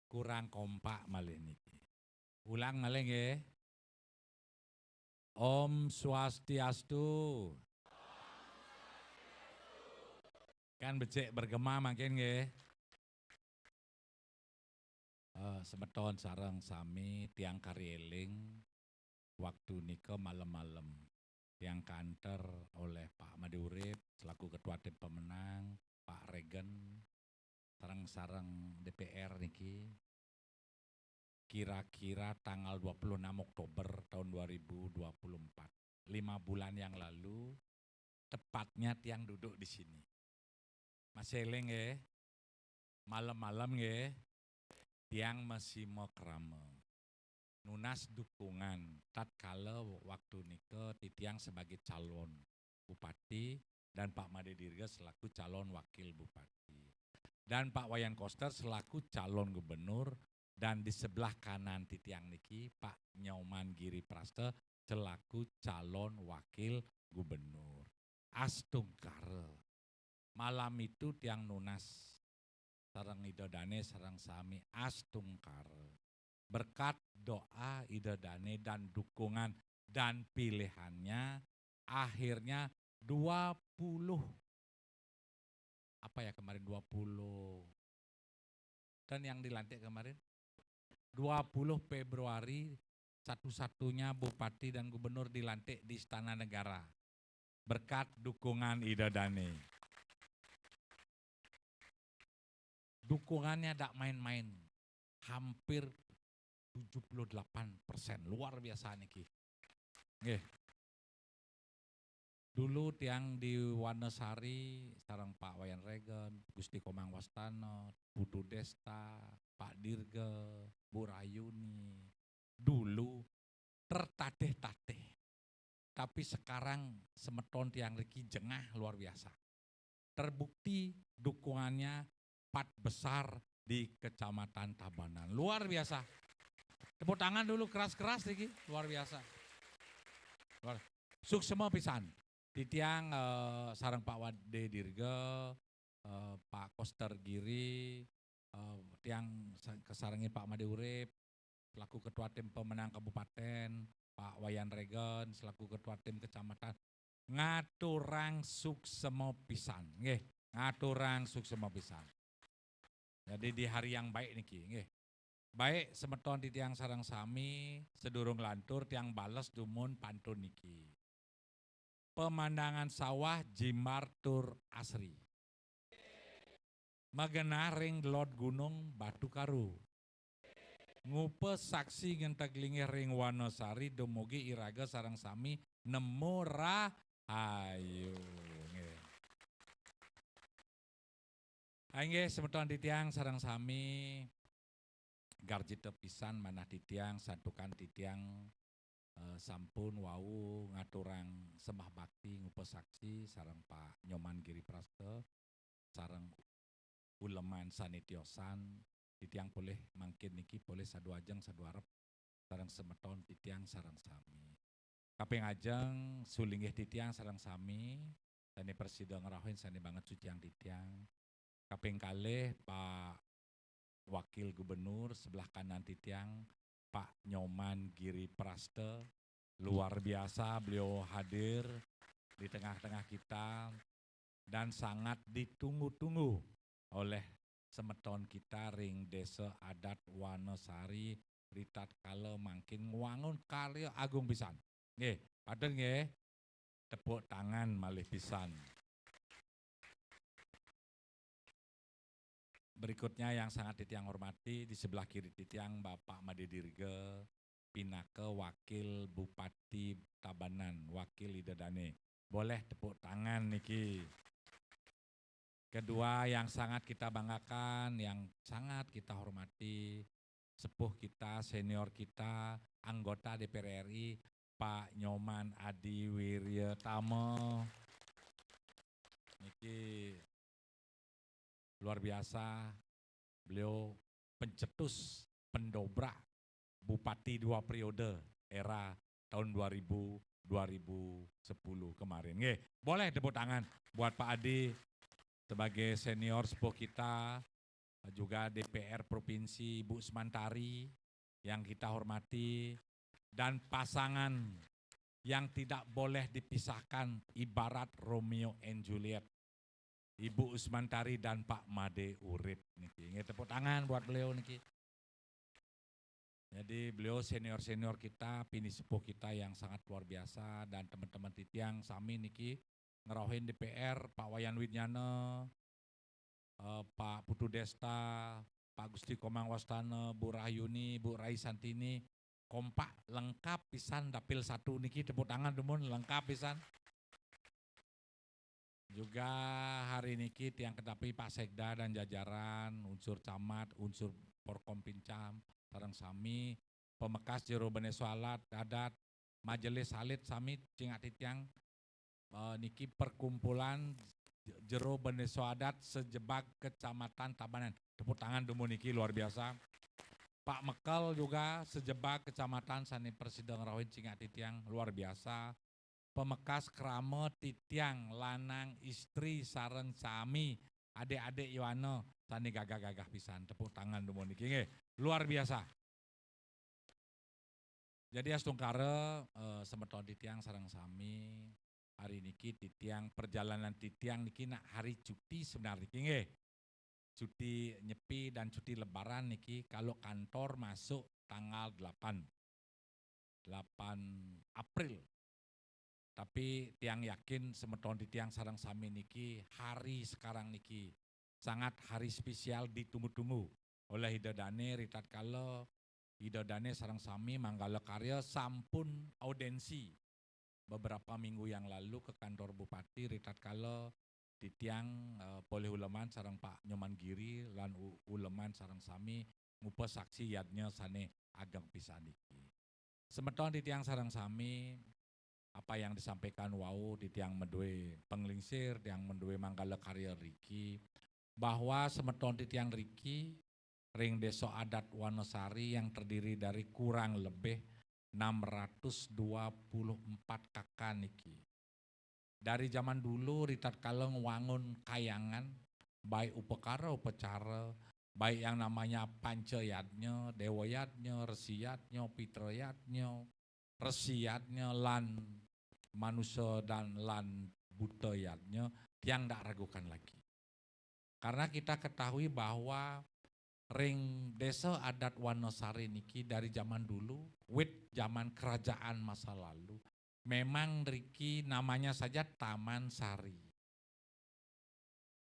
Kurang kompak malih niki. Ulang malih nggih. Om Swastiastu. Kan becek bergema makin nggih. Semeton sareng sami tiang karieling waktu nika malam-malam tiang kantor oleh Pak Made Urip selaku ketua tim pemenang, Pak Regen sareng DPR niki kira-kira tanggal 26 Oktober tahun 2024. 5 bulan yang lalu tepatnya tiang duduk di sini. Mas eling nggih. Malam-malam nggih. Tiang masih mau kerama. Nunas dukungan tatkala waktu nika Titiang sebagai calon bupati dan Pak Made Dirga selaku calon wakil bupati. Dan Pak Wayan Koster selaku calon gubernur dan di sebelah kanan Titiang niki Pak Nyoman Giri Praste selaku calon wakil gubernur. Astungkare. Malam itu tiang nunas sareng idodane sareng sami astungkare. Berkat doa idodane dan dukungan dan pilihannya akhirnya 20 apa ya kemarin 20 dan yang dilantik kemarin 20 Februari satu-satunya bupati dan gubernur dilantik di Istana Negara berkat dukungan idodane. Dukungannya tidak main-main, hampir 78%, luar biasa niki. Nggih. Dulu tiang di Wanesari, sareng Pak Wayan Regen, Gusti Komang Wastana, Putu Desta, Pak Dirga, Bu Rayuni, dulu tertateh-tateh. Tapi sekarang semeton tiang riki jengah luar biasa. Terbukti dukungannya 4 besar di Kecamatan Tabanan. Luar biasa. Tepuk tangan dulu keras-keras niki, luar biasa. Suksema pisan. Titiang sareng Pak Wade Dirga, Pak Koster Giri, tiang kesarengin Pak Made Urip, selaku ketua tim pemenang kabupaten, Pak Wayan Regen, selaku ketua tim kecamatan, ngaturang suksema pisan. Nggih, ngaturang suksema pisan. Jadi di hari yang baik niki, nggih. Baik semeton di tiang sareng sami, sedurung lantur tiang bales dumun pantun niki. Pemandangan sawah jimar tur asri. Magenah ring lot gunung Batu Karu. Ngupe saksi ngenteglingi ring Wanosari dumugi iraga sareng sami nemu rahayu. Nggih semeton titiang sareng sami garji tepisan manah titiang santukan titiang sampun wau ngaturang sembah bakti ngupe saksi sareng Pak Nyoman Giri Praste sareng uleman sanitiosan titiang boleh mangkin niki boleh sadu ajeng sadu arep sareng semeton titiang sareng sami. Kaping ajeng sulinggih titiang sareng sami sani presiden ngerahuin sani banget suciang titiang. Kaping kalih Pak Wakil Gubernur sebelah kanan titiang Pak Nyoman Giri Praste, luar biasa beliau hadir di tengah-tengah kita dan sangat ditunggu-tunggu oleh semeton kita ring desa adat Wanosari Ritat Kale mangkin ngwangun karya agung pisan. Nggih, padahal nggih tepuk tangan malih pisan. Berikutnya yang sangat titiang hormati di sebelah kiri titiang Bapak Made Dirge Pinake Wakil Bupati Tabanan, Wakil Idedane. Boleh tepuk tangan niki. Kedua yang sangat kita banggakan, yang sangat kita hormati, sepuh kita, senior kita, anggota DPR RI, Pak Nyoman Adi Wiryatamo. Niki luar biasa, beliau pencetus, pendobrak Bupati 2 periode era tahun 2000-2010 kemarin. Nggih, boleh tepuk tangan buat Pak Adi sebagai senior sepuh kita, juga DPR Provinsi Ibu Semantari yang kita hormati, dan pasangan yang tidak boleh dipisahkan ibarat Romeo and Juliet. Ibu Usmantari dan Pak Made Urip niki. Tepuk tangan buat beliau niki. Jadi beliau senior-senior kita, pini sepuh kita yang sangat luar biasa dan teman-teman titiang sami niki ngerohin DPR Pak Wayan Widjana, Pak Putu Desta, Pak Gusti Komang Wastana, Bu Rahyuni, Bu Rai Santini, kompak lengkap pisan dapil 1 niki, tepuk tangan demun lengkap pisan. Juga hari niki tiang kedapi Pak Sekda dan jajaran, unsur camat, unsur Porkom Pincam, sareng sami, pemekas jero Beneso Alat, adat, majelis salit sami cingat titiang niki perkumpulan jero Beneso Adat sejebak Kecamatan Tabanan. Tepuk tangan demo niki luar biasa. Pak Mekel juga sejebak Kecamatan Sani Presiden Rawin cingat titiang luar biasa. Pemekas Krama titiang lanang istri sareng sami adik-adik Yohana sani gagah-gagah pisan. Tepuk tangan demo niki nggih. Luar biasa. Jadi astungkare semeton titiang sareng sami hari niki titiang perjalanan titiang niki nak hari cuti sebenarnya niki nggih. Cuti nyepi dan cuti lebaran niki kalau kantor masuk tanggal 8 April. Tapi tiang yakin semeton di tiang sarang sami niki hari sekarang niki sangat hari spesial ditunggu-tunggu oleh Idedane Ritat Kale, Idedane sarang sami Manggala Karya sampun audensi beberapa minggu yang lalu ke kantor Bupati Ritat Kale di tiang Poleh Uleman sarang Pak Nyoman Giri lan Uleman sarang sami ngupe saksi yadnya sane ageng pisan niki. Semeton di tiang sarang sami apa yang disampaikan wau di tiang mendue penglingsir, tiang mendue Manggala Karya Riki, bahwa semeton di tiang Riki, ring desa adat Wanosari yang terdiri dari kurang lebih 624 kakak niki. Dari zaman dulu Ritat Kale wangun kayangan, baik upekara upacara, baik yang namanya pancayatnya, dewayatnya, resiyatnya, pitrayatnya, resiyatnya, lan manusia dan lan budayanya yang tidak ragukan lagi. Karena kita ketahui bahwa ring desa adat Wonosari niki dari zaman dulu, wit zaman kerajaan masa lalu. Memang Riki namanya saja Taman Sari.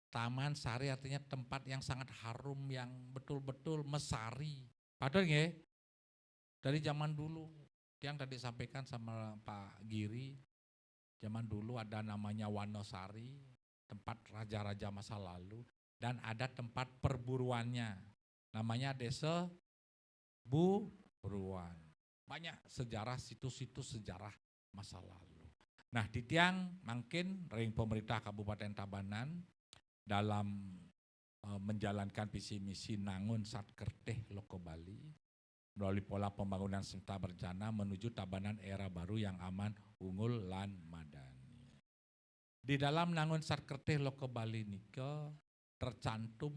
Taman Sari artinya tempat yang sangat harum, yang betul-betul mesari. Padahal nggih, dari zaman dulu, yang tadi sampaikan sama Pak Giri, zaman dulu ada namanya Wonosari, tempat raja-raja masa lalu, dan ada tempat perburuannya, namanya Desa Buruan. Banyak sejarah, situs-situs sejarah masa lalu. Nah, di tiang mungkin ring pemerintah Kabupaten Tabanan dalam menjalankan visi misi Nangun Satkerteh Loko Bali melalui pola pembangunan serta berencana menuju Tabanan era baru yang aman, unggul, lan madani. Di dalam Nangun Satkerteh Loko Bali nike tercantum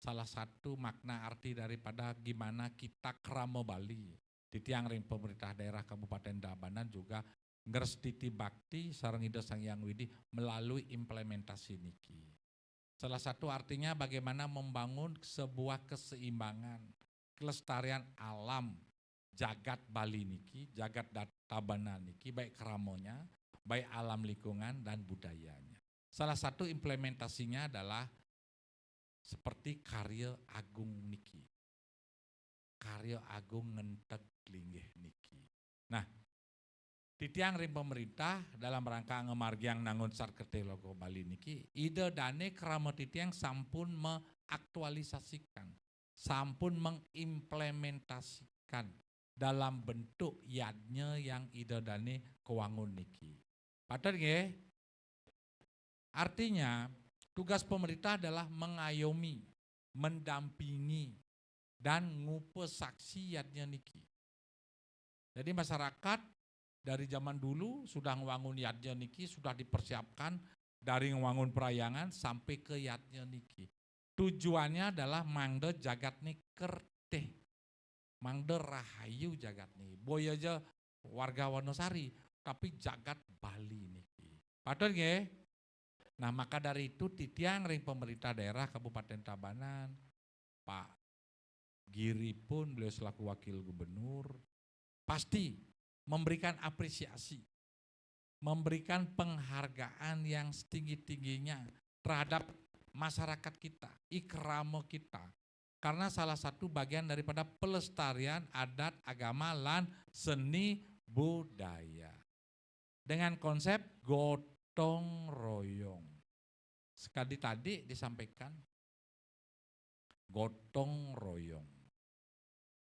salah satu makna arti daripada gimana kita keramo Bali. Di tiang ring pemerintah daerah Kabupaten Tabanan juga ngerstiti bakti sareng Ida Sang Hyang Widi melalui implementasi niki. Salah satu artinya bagaimana membangun sebuah keseimbangan, kelestarian alam jagat Bali niki, jagat Tabanan niki, baik keramonya, baik alam lingkungan dan budayanya. Salah satu implementasinya adalah seperti karya agung niki. Karya agung ngenteg linggih niki. Nah, di tiang ring pemerintah dalam rangka ngemargiang Nangun Satkerteh Loko Bali niki, ide dane kerama titiang sampun mengaktualisasikan, sampun mengimplementasikan dalam bentuk yadnya yang ide dane kewangun niki. Padahal nggih, artinya tugas pemerintah adalah mengayomi, mendampingi, dan ngupe saksi yadnya niki. Jadi masyarakat dari zaman dulu sudah ngewangun yadnya niki, sudah dipersiapkan dari ngewangun perayangan sampai ke yadnya niki. Tujuannya adalah mangde jagat nih kerteh, mangde rahayu jagat nih. Boy aja warga Wonosari, tapi jagat Bali niki. Padahal nggih. Nah, maka dari itu titiang ring pemerintah daerah Kabupaten Tabanan, Pak Giri pun beliau selaku wakil gubernur pasti memberikan apresiasi, memberikan penghargaan yang setinggi-tingginya terhadap masyarakat kita, ikramo kita. Karena salah satu bagian daripada pelestarian adat, agama, lan seni budaya. Dengan konsep gotong royong. Sekali tadi disampaikan gotong royong.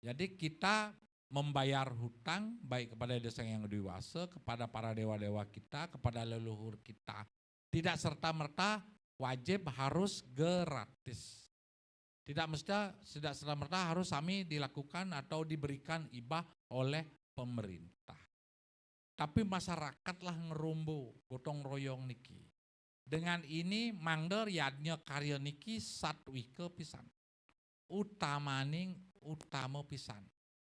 Jadi kita membayar hutang baik kepada desa yang dewasa, kepada para dewa-dewa kita, kepada leluhur kita. Tidak serta-merta wajib harus gratis. Tidak serta-merta harus kami dilakukan atau diberikan hibah oleh pemerintah. Tapi masyarakatlah ngerumbu gotong royong niki. Dengan ini mangder yadnya karya niki satwike pisan. Utamaning utama pisan.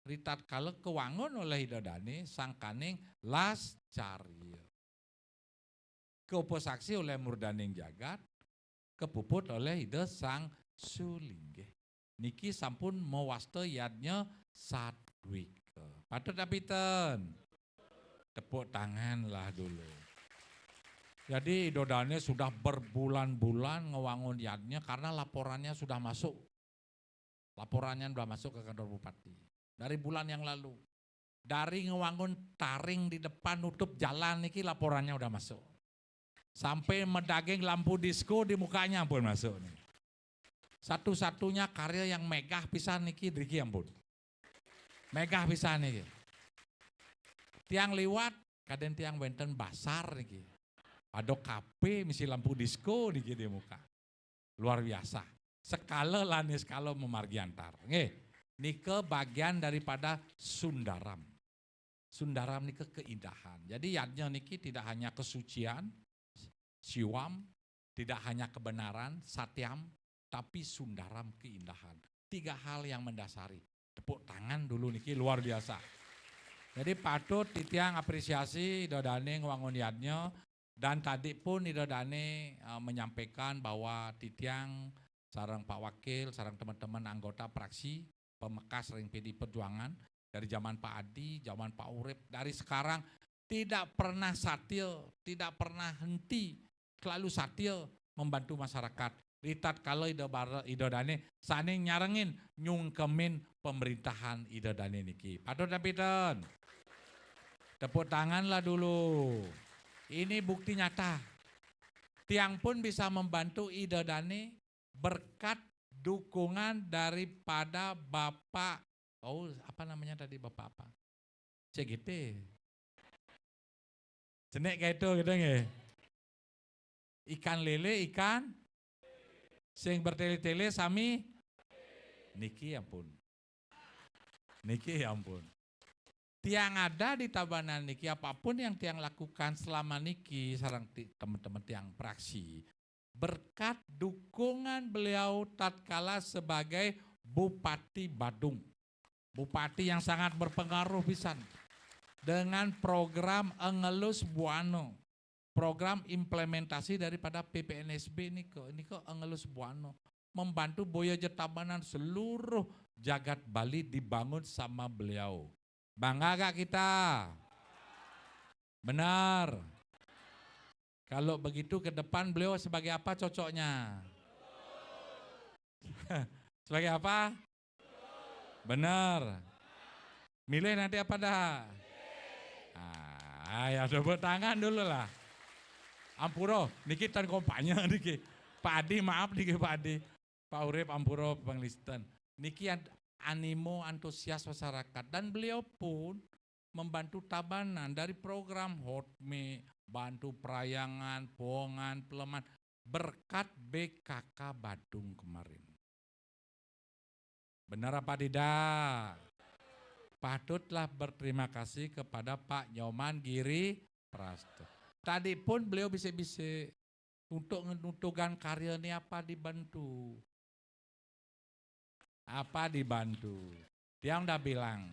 Ritat kala kewangun oleh idadane sangkaning las carya. Keposaksi oleh murdaning jagat, kepuput oleh ide sang sulinggih. Niki sampun mewaste yadnya satwike. Patut apiten. Tepuk tangan lah dulu. Jadi idodane sudah berbulan-bulan ngewangun yadnya karena laporannya sudah masuk. Laporannya sudah masuk ke kantor bupati. Dari bulan yang lalu. Dari ngewangun taring di depan nutup jalan niki laporannya udah masuk. Sampai medaging lampu disko di mukanya pun masuk nih. Satu-satunya karya yang megah pisan niki driki ampun. Megah pisan niki. Tiang liwat kadang tiang benten basar niki. Ada kafe misi lampu disko niki di muka. Luar biasa. Skala lanis skala memargiantar. Nggih. Nike bagian daripada Sundaram. Sundaram nike keindahan. Jadi yadnya niki tidak hanya kesucian, siwam, tidak hanya kebenaran, satyam, tapi Sundaram keindahan. 3 hal yang mendasari. Tepuk tangan dulu niki luar biasa. Jadi patut titiang apresiasi idodane ngwangun yadnya. Dan tadi pun idodane menyampaikan bahwa titiang sarang Pak Wakil, sarang teman-teman anggota praksi, pemekas ring PD Perjuangan, dari zaman Pak Adi, zaman Pak Urip, dari sekarang tidak pernah satil, tidak pernah henti, selalu satil membantu masyarakat. Lihat kalau idodane sane nyarengin nyungkemin pemerintahan idodane niki. Patut napiten. Tepuk tanganlah dulu. Ini bukti nyata. Tiang pun bisa membantu idodane berkat dukungan daripada Bapak, apa namanya tadi Bapak apa? CGT. Cenek kayak itu gitu nggih. Ikan lele, ikan sing bertele-tele sami niki ampun. Niki ampun. Tiang ada di Tabanan niki, apapun yang tiang lakukan selama niki sarang teman-teman tiang praksi berkat dukungan beliau tatkala sebagai Bupati Badung. Bupati yang sangat berpengaruh pisan dengan program Engelus Buano. Program implementasi daripada PPNSB ini kok Engelus Buano. Membantu Boyo Tabanan seluruh jagat Bali dibangun sama beliau. Bangga gak kita? Benar. Kalau begitu ke depan beliau sebagai apa cocoknya? Sebagai apa? Benar. Milih nanti apa dah? Ya tepuk tangan dulu lah. Ampuro, niki tan kompanya niki. Pak Adi maaf niki Pak Adi. Pak Urip ampuro penglisten. Niki animo antusias masyarakat dan beliau pun membantu Tabanan dari program Hotme, bantu perayangan, Pongan, Peleman berkat BKK Badung kemarin. Benar apa tidak? Patutlah berterima kasih kepada Pak Nyoman Giri Prasto. Tadi pun beliau bisa-bisa untuk menutugan karya ini apa dibantu. Apa dibantu. Tiang udah bilang,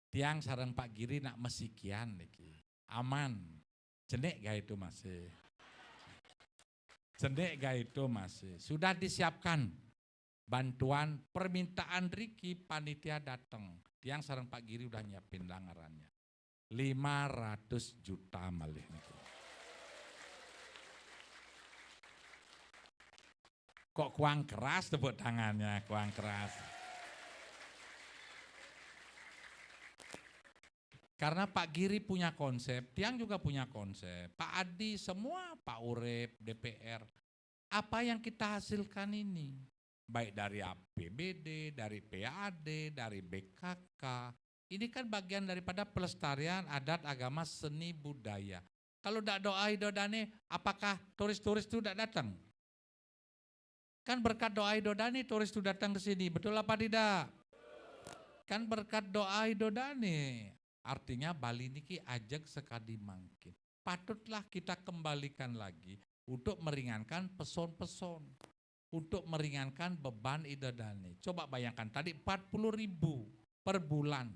tiang sarang Pak Giri nak mesikian niki. Aman. Cenek gak itu masih. Cenek gak itu masih. Sudah disiapkan bantuan permintaan Riki panitia datang. Tiang sarang Pak Giri udah nyiapin anggarannya. 500 juta malih niki. Kok kuang keras tepuk tangannya, kuang keras. Karena Pak Giri punya konsep, Tiang juga punya konsep. Pak Adi, semua Pak Urip, DPR. Apa yang kita hasilkan ini? Baik dari APBD, dari PAD, dari BKK. Ini kan bagian daripada pelestarian adat, agama, seni, budaya. Kalau tidak doa idodane, apakah turis-turis itu tidak datang? Kan berkat doa idodane turis itu datang ke sini, betul apa tidak? Kan berkat doa idodane. Artinya Bali niki ajak sekali mungkin. Patutlah kita kembalikan lagi untuk meringankan peson-peson. Untuk meringankan beban idodane. Coba bayangkan tadi 40.000 per bulan.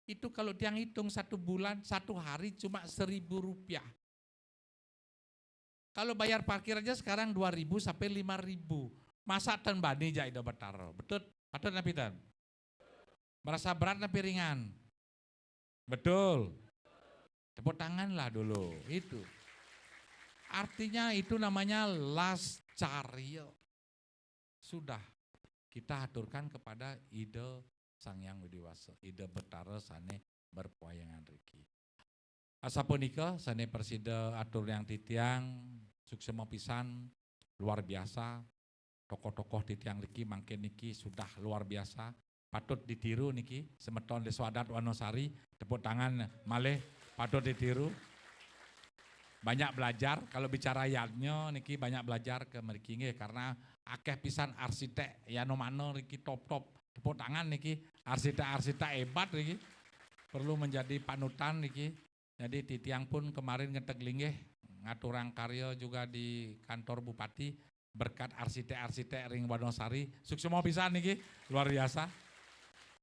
Itu kalau tiang hitung 1 bulan, 1 hari cuma 1.000 rupiah. Kalau bayar parkir aja sekarang 2.000 sampai 5.000. Masa tan bani ja ida betaro. Betul? Patut napi tan? Merasa berat napi ringan? Betul. Tepuk tangan lah dulu. Itu. Artinya itu namanya last cario. Sudah kita aturkan kepada ide Sang Yang Widiwasa. Ide betara sane berpoyangan Riki. Asapunika sane persida atur yang titiang suksema pisan luar biasa. Tokoh-tokoh titiang Riki mangken niki sudah luar biasa. Patut ditiru niki semeton Deswadat Wanosari. Tepuk tangan malih patut ditiru. Banyak belajar kalau bicara yadnya niki banyak belajar ke mriki nggih karena akeh pisan arsitek ya nomano niki top-top. Tepuk tangan niki arsitek-arsitek hebat niki. Perlu menjadi panutan niki. Jadi titiang pun kemarin ngetegling nggih ngaturang karya juga di kantor Bupati berkat arsitek-arsitek ring Wanosari. Suksema pisan niki luar biasa.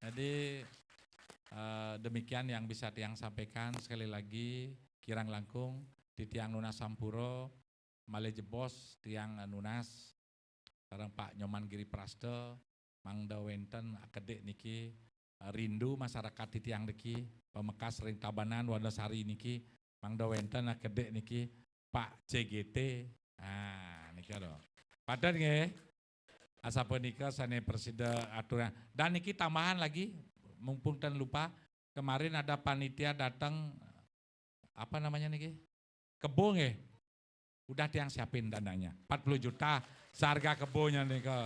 Jadi demikian yang bisa tiang sampaikan sekali lagi kirang langkung di tiang Nunas Sampuro, Malih Jebos, tiang Nunas sareng Pak Nyoman Giri Praste, mangda wenten akedek niki rindu masyarakat di tiang niki, Pemekas Ring Tabanan Wonosari niki, mangda wenten akedek niki Pak JGT. Nah, niki lho. Padan nggih. Asapunika sane presida aturan. Dan niki tambahan lagi, mumpung dan lupa, kemarin ada panitia datang apa namanya niki? Kebo nggih. Udah tiang siapin dananya. 40 juta seharga kebonya nih ke.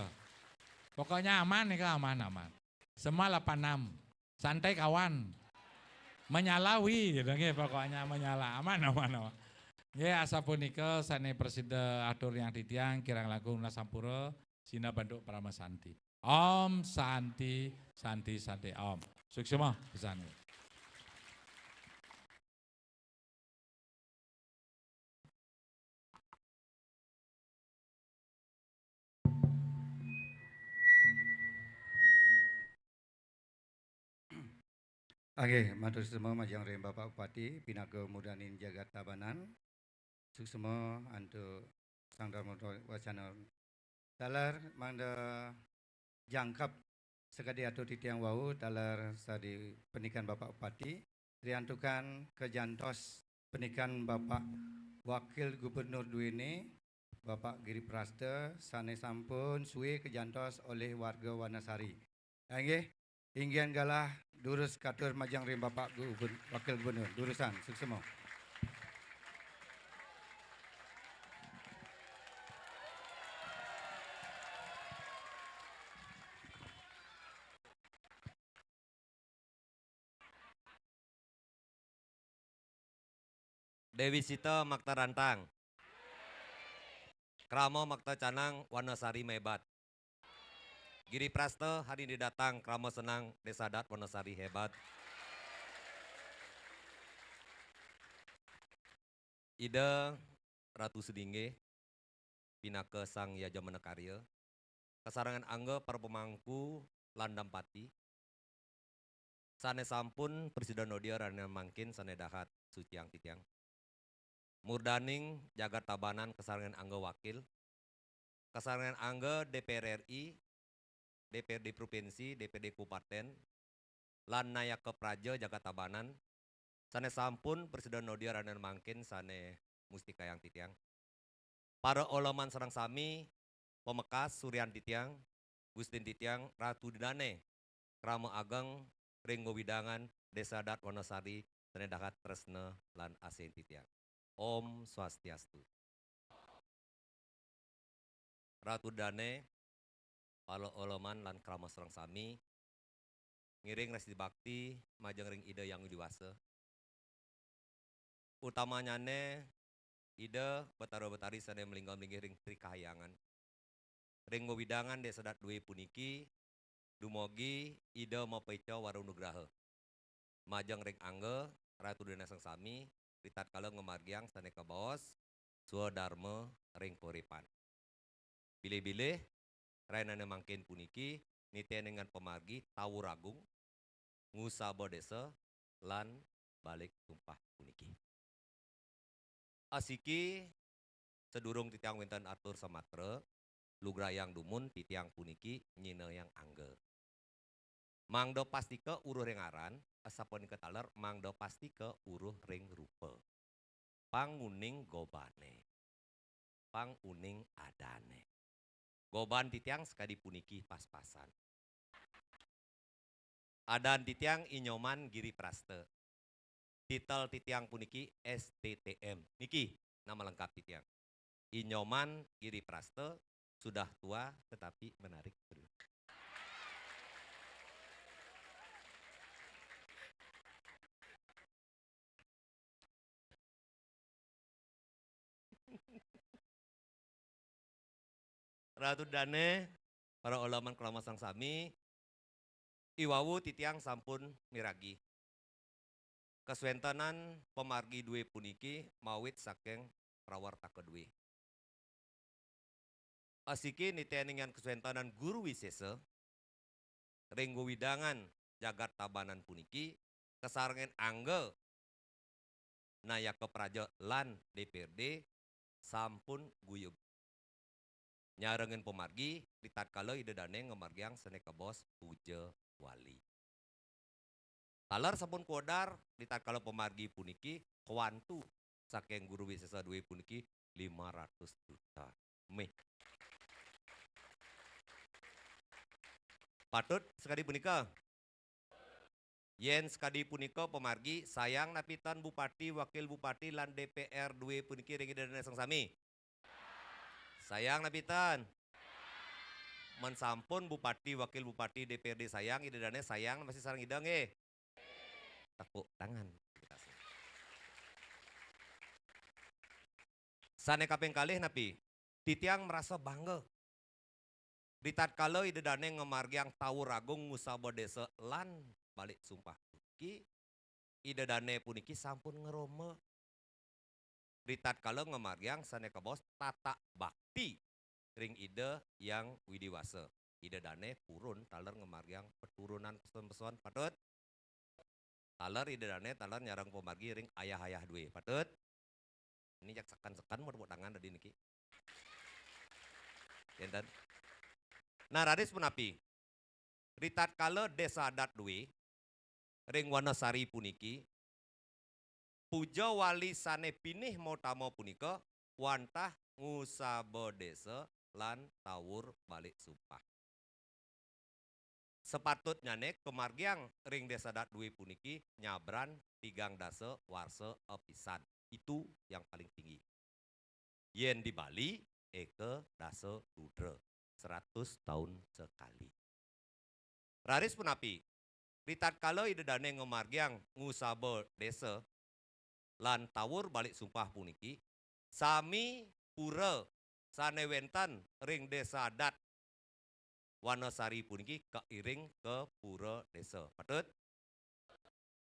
Pokoknya aman nih ke, aman. Semua 86. Santai kawan. Menyalawi gitu nggih, pokoknya menyala. Aman. Ya asapunika sane presida atur yang titiang kirang langkung sampura sina banduk pramasanti. Om Santi Om. Suksema pisan. Oke, matur semua majang rem Bapak Bupati, Pinaka Mudanin Jagat Tabanan, suksema antu sang dharma wacana talar mangda jangkap sekadi atau titiang wau talar sadi penikan Bapak Bupati, triantukan kejantos penikan Bapak Wakil Gubernur Duwene, Bapak Giri Praste, sane sampun suwe kejantos oleh warga Wanasari. Nggih, inggian galah durus katur majang rim Bapak Wakil Gubernur, durusan suksema. Dewi Sita Makta Rantang, Kramo Makta Canang Wanasari Mebat, Giri Praste hari ini datang Kramo Senang Desa Adat Wanasari Hebat, Ida Ratu Sedingge, Pinaka Sang Yaja Menekarya, Kesarangan Angga para pemangku Landam Pati, Sane Sampun Presiden Nodia Rana Mangkin Sane Dahat Suciang Titiang, Murdaning Jagat Tabanan Kesarangan Angga Wakil, Kesarangan Angga DPR RI, DPRD Provinsi, DPD Kabupaten, lan Nayak Kepraja Jagat Tabanan, Sane Sampun Presiden Nodia Rana Mangkin Sane Mustika Yang Titiang, para oloman sareng sami, Pemekas Suryan Titiang, Gustin Titiang, Ratu Dane, Krama Ageng, Ringgo Widangan, Desa Adat Wonosari, Sane Dahat Tresna lan Asen Titiang. Om Swastiastu. Ratu Dane, palo oloman lan krama sareng sami, ngiring resi bakti, majeng ring ide yang diwasa. Utamanya ide betaro-betari sane melingga-melinggih ring trikahayangan. Ringgo Widangan Desa Adat Due puniki, dumogi ide mapeco warung nugraha. Majeng ring angge, Ratu Dane sang sami, ritat kala ngemargiang sane kabaos, Swadharma ring puripan. Bilih-bilih, rainane mangkin puniki, nitian dengan pemargi Tawuragung, Ngusaba Desa, lan balik tumpah puniki. Asiki, sedurung titiang wenten atur Samatra, lugrayang dumun titiang puniki, nyina yang angge. Mangdo pasti ke uruh ring aran, asapun ketaler mangdo pasti ke uruh ring rupa. Panguning gobane, panguning adane. Goban titiang sekadi puniki pas-pasan. Adan titiang Inyoman Giri Praste. Titel titiang puniki STTM. Niki nama lengkap titiang. Inyoman Giri Praste, sudah tua tetapi menarik. Ratu Dane, para ulaman kelama sang sami, iwawu titiang sampun miragi. Keswentanan pemargi due puniki mawit saking prawarta kedue. Asiki nitianingan keswentanan guru wisesa, Ringgo Widangan Jagat Tabanan puniki, kesarengan angge, Nayak Kepraja lan DPRD, sampun guyub. Nyarengen pemargi di tatkala ide dane ngemargiang seneka bos puja wali. Talar sampun kodar di tatkala pemargi puniki kawantu saking guru wisesa duwe puniki 500 juta. Meh. Patut sekali punika. Yen sekadi punika pemargi sayang napitan bupati, wakil bupati lan DPR duwe puniki ring ide dane sangsami. Sayang napitan. Mensampun bupati, wakil bupati, DPRD sayang, ide dane sayang masih sareng ide nggih. Tepuk tangan. Sane kaping kalih napi, titiang merasa bangga. Di tatkala ide dane ngemargiang Tawur Agung Ngusaba Desa lan balik sumpah puniki, ide dane puniki sampun ngerome. Di tatkala ngemargiang saneka bos tata bakti ring ide yang widiwasa. Ide dane purun taler ngemargiang peturunan peson-peson patut. Taler ide dane taler nyarang pemargi ring ayah-ayah duwe patut. Ini jak sekan-sekan mau tepuk tangan tadi niki. Enten. Nah radis punapi. Di tatkala desa adat duwe ring Wanasari puniki puja wali sane pinih mau tamo punika wantah ngusaba desa lan tawur balik sumpah. Sepatutnya nek kemargiang ring desa adat duwe puniki nyabran 3 dasa warsa episan. Itu yang paling tinggi. Yen di Bali eke dasa rudra 100 tahun sekali. Raris punapi di tatkala ide dane ngemargiang ngusaba desa lan tawur balik sumpah puniki sami pura sane wenten ring desa adat Wanasari puniki keiring ke pura desa. Patut?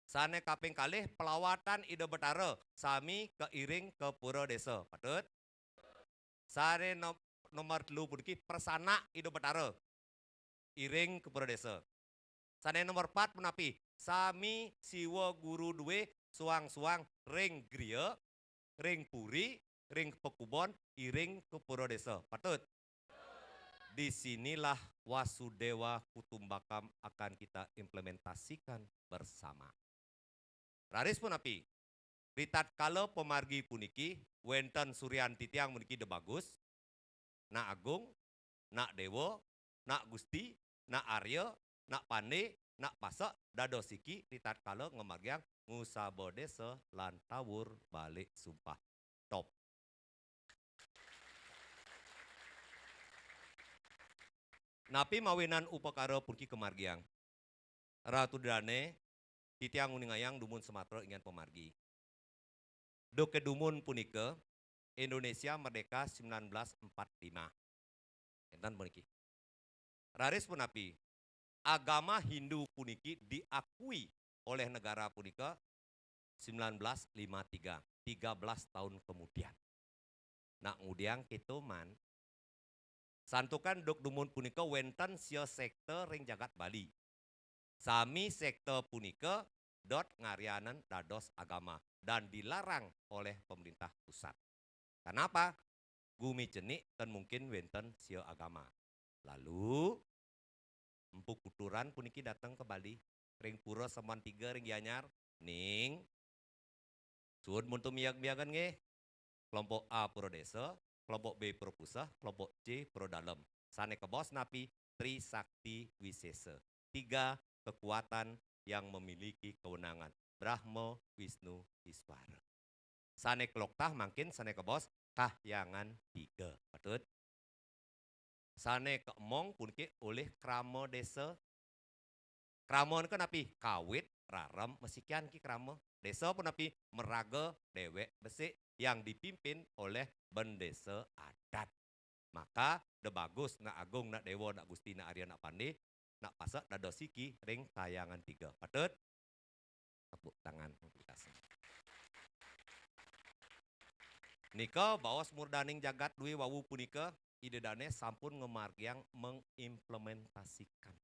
Sane kaping kalih pelawatan ide betara sami keiring ke pura desa. Patut? Sane nomor 3 puniki persana ide betara iring ke pura desa. Sane nomor 4 punapi sami siwa guru duwe suang-suang ring griya, ring puri, ring pekubon, iring ke pura desa. Patut? Disinilah Wasudewa Kutumbakam akan kita implementasikan bersama. Raris punapi, di tatkala pemargi puniki, wenten Suryan titiang puniki de bagus, nak agung, nak dewa, nak gusti, nak arya, nak pande, nak pasak, dadosiki di tatkala ngemargiang ngusaba desa lan tawur balik sumpah. Top. Napi mawinan upakara puniki kemargiang. Ratu dane titiang uningayang dumun Sumatera ingan pemargi. Do kedumun punika Indonesia merdeka 1945. Enten puniki. Raris punapi agama Hindu puniki diakui oleh negara punika 1953, 13 tahun kemudian. Nak ngudiang kitoman santukan dok dumun punika wenten sio sekte ring jagat Bali. Sami sekte punika dot ngarianan dados agama dan dilarang oleh pemerintah pusat. Kenapa? Gumi cenik dan mungkin wenten sio agama. Lalu empuk kuturan puniki datang ke Bali. Ring pura Semuan 3 ring Gianyar. Ning suun muntu miag-miagan nge. Kelompok A pura desa, kelompok B pura pusah, kelompok C pura dalem. Sane ke bos napi Trisakti Wisesa. 3 kekuatan yang memiliki kewenangan. Brahma, Wisnu, Iswara. Sane keloktah makin sane ke bos kahyangan 3. Patut? Sane keemong puniki oleh krama desa. Kramon kan api kawit raram mesikian ki krama. Desa pun api meraga dewek besik yang dipimpin oleh bendesa adat. Maka de bagus nak agung nak dewa nak gusti nak arya nak pandi nak pasak dadosiki ring tayangan 3. Patut? Tepuk tangan. Nika bawas murdaning jagat duwe wawu punika ide dane sampun ngemargiang mengimplementasikan.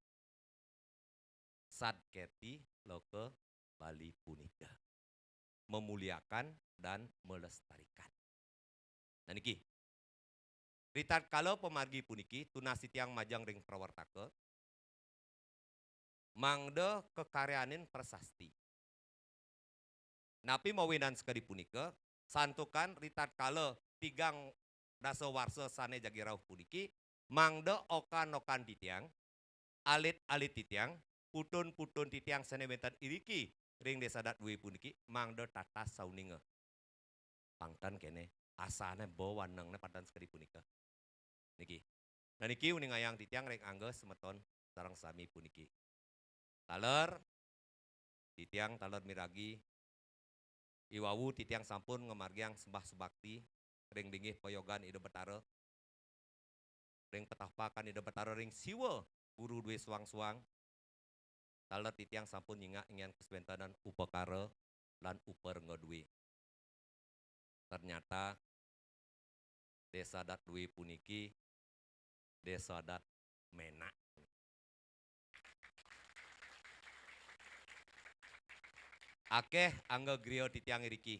Sadketi loke Bali punika. Memuliakan dan melestarikan. Nah niki Ritat kala pemargi puniki tunasi tiang majang ring prawartaka mangde kekaryanin prasasti. Napi mawinan sekali punika santukan ritat kala tigang dasa warsa sane jagi rauh puniki mangde okan-okan titiang alit-alit titiang putun-putun titiang sane wentan iriki ring desa dat due puniki mangde tatas sauninga. Pangtan kene asane bawanangna padan sekali punika. Niki. Nah niki uning ayang titiang ring angge semeton sareng sami puniki. Taler titiang taler miragi iwawu titiang sampun ngemargiang sembah sebakti ring dingih poyogan ida betara ring petahpakan ida betara ring siwa guru due suang-suang taler titiang sampun nyingak ingin kesbentanan upakara lan uper ngodue. Ternyata desa dat due puniki desa dat menak. Akeh angga griya titiang iriki.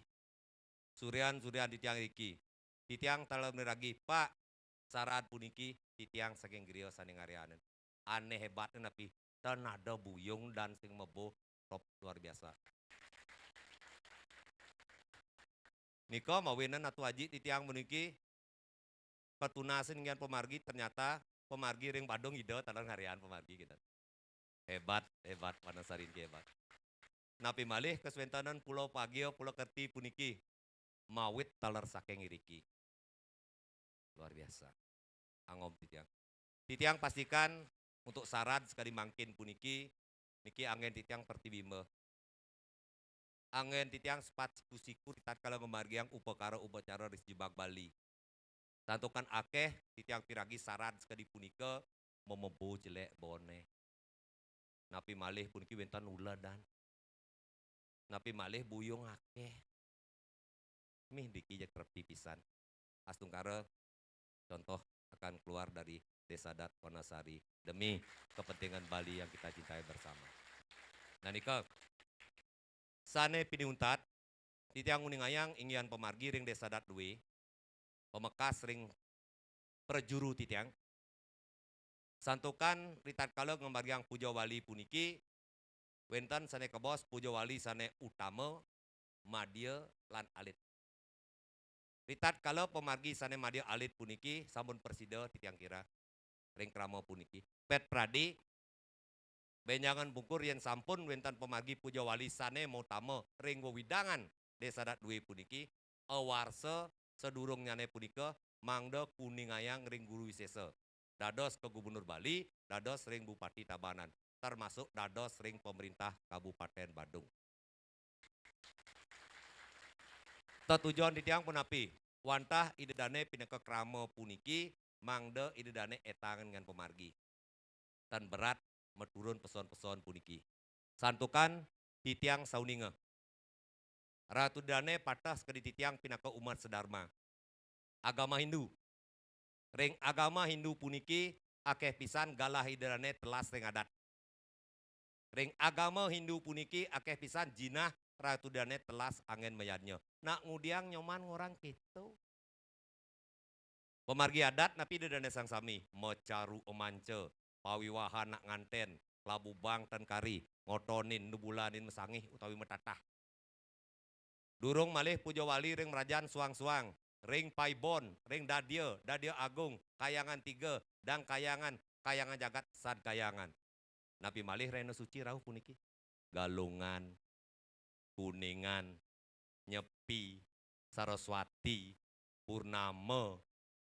Suryan titiang iriki. Titiang talem niragi, Pak, saraan puniki titiang saking griya saning aryanen. Aneh hebatnya napi tenada buyung dan sing mebo top luar biasa. Niko mawinan atu aji titiang puniki petunasin ngian pemargi ternyata pemargi ring Badung ide talang harian pemargi kita. Hebat Wanasarin hebat. Napi malih keswentanan Pulau Pagio, Pulau Kerti puniki mawit taler saking iriki. Luar biasa. Angom titiang. Titiang pastikan untuk saran sekali mangkin puniki niki angin titiang pertibime. Angin titiang sepat siku-siku tatkala ngemargiang upakara upacara ris jebak Bali. Santukan akeh titiang piragi saran sekali punika memebo jelek bone. Napi malih puniki wentan uladan. Napi malih buyung akeh. Mih dikijak terpi pisan. Astungkara contoh akan keluar dari Desa Dat Wanasari demi kepentingan Bali yang kita cintai bersama. Nah nika sane piniuntat titiang uning ayang ingin pemargi ring Desa Dat Due pemekas ring perjuru titiang santukan ritat kala ngemargiang puja wali puniki wenten sane kebos puja wali sane utama madya lan alit. Ritat kala pemargi sane madya alit puniki sampun persida titiang kira ring krama puniki. Pet pradi benjangan bungkur yang sampun wenten pemargi puja wali sane utama ring wewidangan Desa Dat Due puniki awarsa sedurung nyane punika mangda kuningayang ring guru wisesa. Dados ke Gubernur Bali, dados ring Bupati Tabanan, termasuk dados ring pemerintah Kabupaten Badung. Tujuan titiang punapi, wantah idedane pinaka krama puniki, mangda idedane etangan dengan pemargi. Dan berat meturun peson-peson puniki. Santukan titiang sauninga. Ratu dane patas ke titiang pinaka umat sedharma. Agama Hindu. Ring agama Hindu puniki akeh pisan galah idedane telas ring adat. Ring agama Hindu puniki akeh pisan jinah ratu dane telas angin mayadnya. Nak ngudiang nyoman ngorang gitu. Pemargi adat napi dedane sang sami. Mecaru emance, pawiwahan nak nganten, labu bang ten kari, ngotonin, nubulanin mesangih utawi metatah. Durung malih puja wali ring merajaan suang-suang, ring paibon, ring dadia agung, kayangan 3, dan kayangan jagat sad kayangan. Napi malih reno suci rauh puniki. Galungan, Kuningan, Nyepi, Saraswati, Purnama,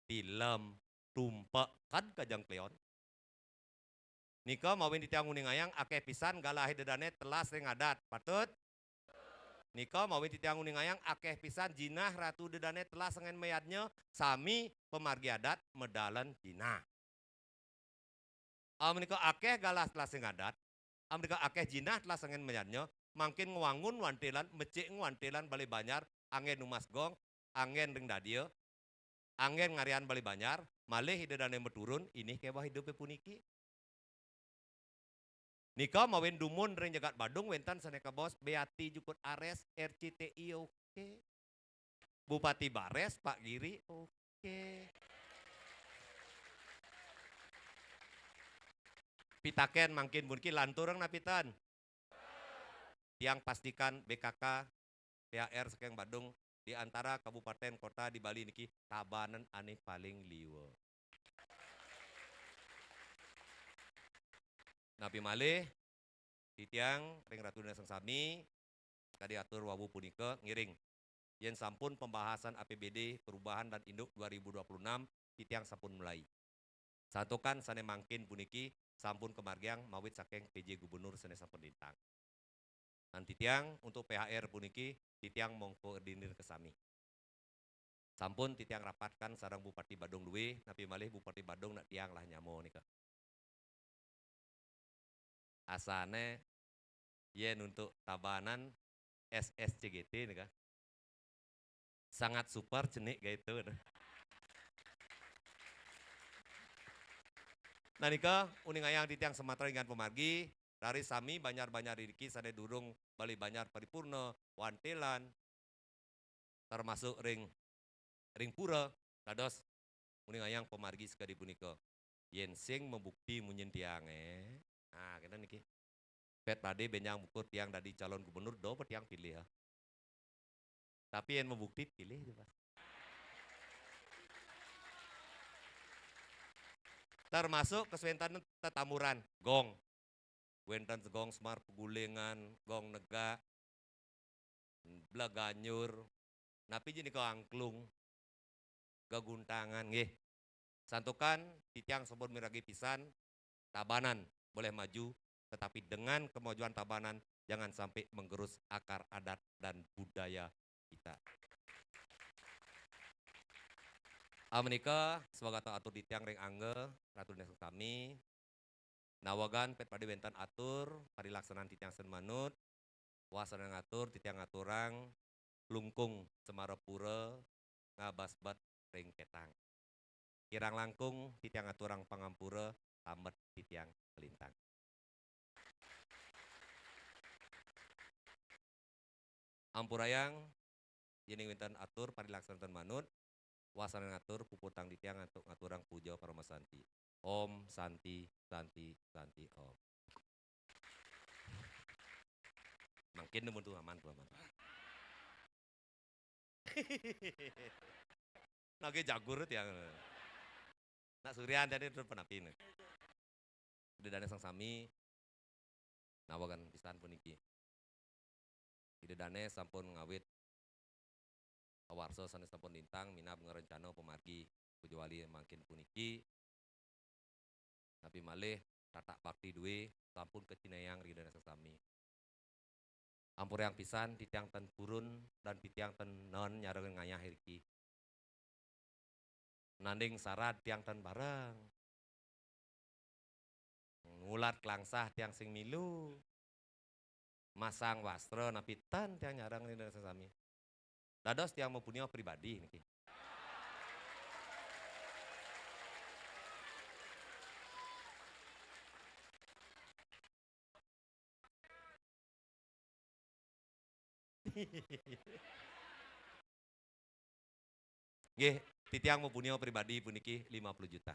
Tilem, Tumpak, kan kajang kleon. Nika mawin ditiang uning ayang akeh pisan galah dedane telas ring adat. Patut? Nika mawin ditiang uning ayang akeh pisan jinah ratu dedane telas ngen mayadnya sami pemargi adat medalan jinah. Nika akeh galah telas ring adat, nika akeh jinah telas ngen mayadnya mangkin ngwangun wantelan mecik ngwantelan Bali Banyar angin Umas Gong, angin ring dadia, angin ngarian Bali Banyar, malih idedane meturun ini kewah hidupe puniki. Nika mawin dumun ring jagat Badung wentan saneka bos Beati Jukut Ares RCTI oke. Bupati Bares Pak Giri oke. pitaken mangkin mungkin lanturang napitan. Tiang pastikan BKK, PHR Sekeng Badung di antara kabupaten kota di Bali niki Tabanan ane paling liwe. Napi malih titiang ring Ratu Nasang Sami kadi atur wawu punika ngiring yen sampun pembahasan APBD perubahan dan induk 2026 titiang sampun mulai. Satukan sane mangkin puniki sampun kemargiang mawit saking PJ Gubernur sane sampun dintang. Nanti tiang untuk PHR puniki titiang mongkoordinir kesami. Sampun titiang rapatkan sarang Bupati Badung Luwe, napi malih Bupati Badung nak tiang lah nyamo nika. Asane yen untuk Tabanan SSCGT nika. Sangat super cenik gitu. Nah nika uning ayang titiang Sumatera dengan pemargi dari sami Banyar-Banyar Riki sade durung Bali Banyar Paripurna, Wantelan, termasuk ring pura, dados uning ayang pemargi sekali punika. Yen sing membukti munyin tiang nah kita niki. Pet tadi benjang bukur tiang dari calon gubernur do tiang pilih ya. Tapi yang membukti pilih juga. Termasuk kesuwentan tetamuran, gong. Wenten gong Semar Pegulingan, gong Nega, Blaganyur, napi jadi ke angklung, keguntangan, nggih. Santukan, titiang sampun miragi pisan, Tabanan boleh maju, tetapi dengan kemajuan Tabanan, jangan sampai menggerus akar adat dan budaya kita. Amenika sebagai atur di tiang ring angge Ratu Nasang Sami nawagan pet pada bentan atur parilaksanaan titiang sen manut wasana ngatur titiang aturang lungkung Semarapura ngabasbat ring petang kirang langkung titiang aturang pangampura tamet titiang kelintang. Ampurayang jening winten atur parilaksanaan manut wasana ngatur puputang di tiang untuk ngaturang puja paramasanti. Om Santi Santi Santi Om. Mungkin nemu tuh aman. Nage jagur tiang. Nak Suryan tadi terus penapin. Di dana sang sami nawagan pisan puniki. Di dana sampun ngawit awarso sanes sampun lintang minab ngarencana pemargi Pujawali mangkin puniki tapi malih tatak bakti duwe sampun kecinayang ridana sesami ampur yang pisan titiang ten purun dan titiang ten non nyareng ngayah hirki nanding sarat tiang ten bareng ngulat klangsah tiang sing milu masang wastra napi tan tiang nyareng ridana sesami dados tiang mempunyai pribadi niki. Nggih, titiang mempunyai pribadi puniki 50 juta.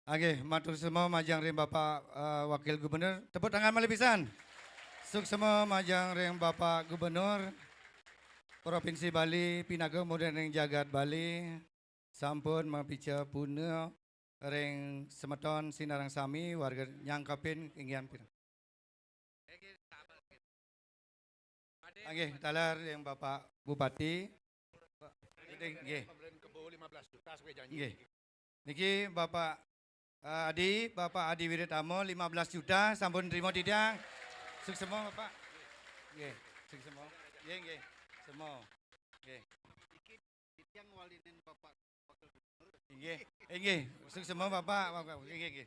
Oke, matur semua majang ring Bapak Wakil Gubernur. Tepuk tangan malih pisan. Suk semua majang ring Bapak Gubernur Provinsi Bali, Pinaga Mudan ring Jagat Bali. Sampun mapica puna ring semeton sinarang sami warga nyangkapin ingin pira. Oke, talar yang Bapak Bupati. Nggih. Nggih. Niki Bapak Bapak Adi Wiritamo 15 juta sampun terima tidak? Suk semua Bapak. Nggih, suk semua. Nggih. Semua. Nggih. Iki titiang walinen Bapak Wakil Gubernur. Nggih. Suk semua Bapak. Nggih.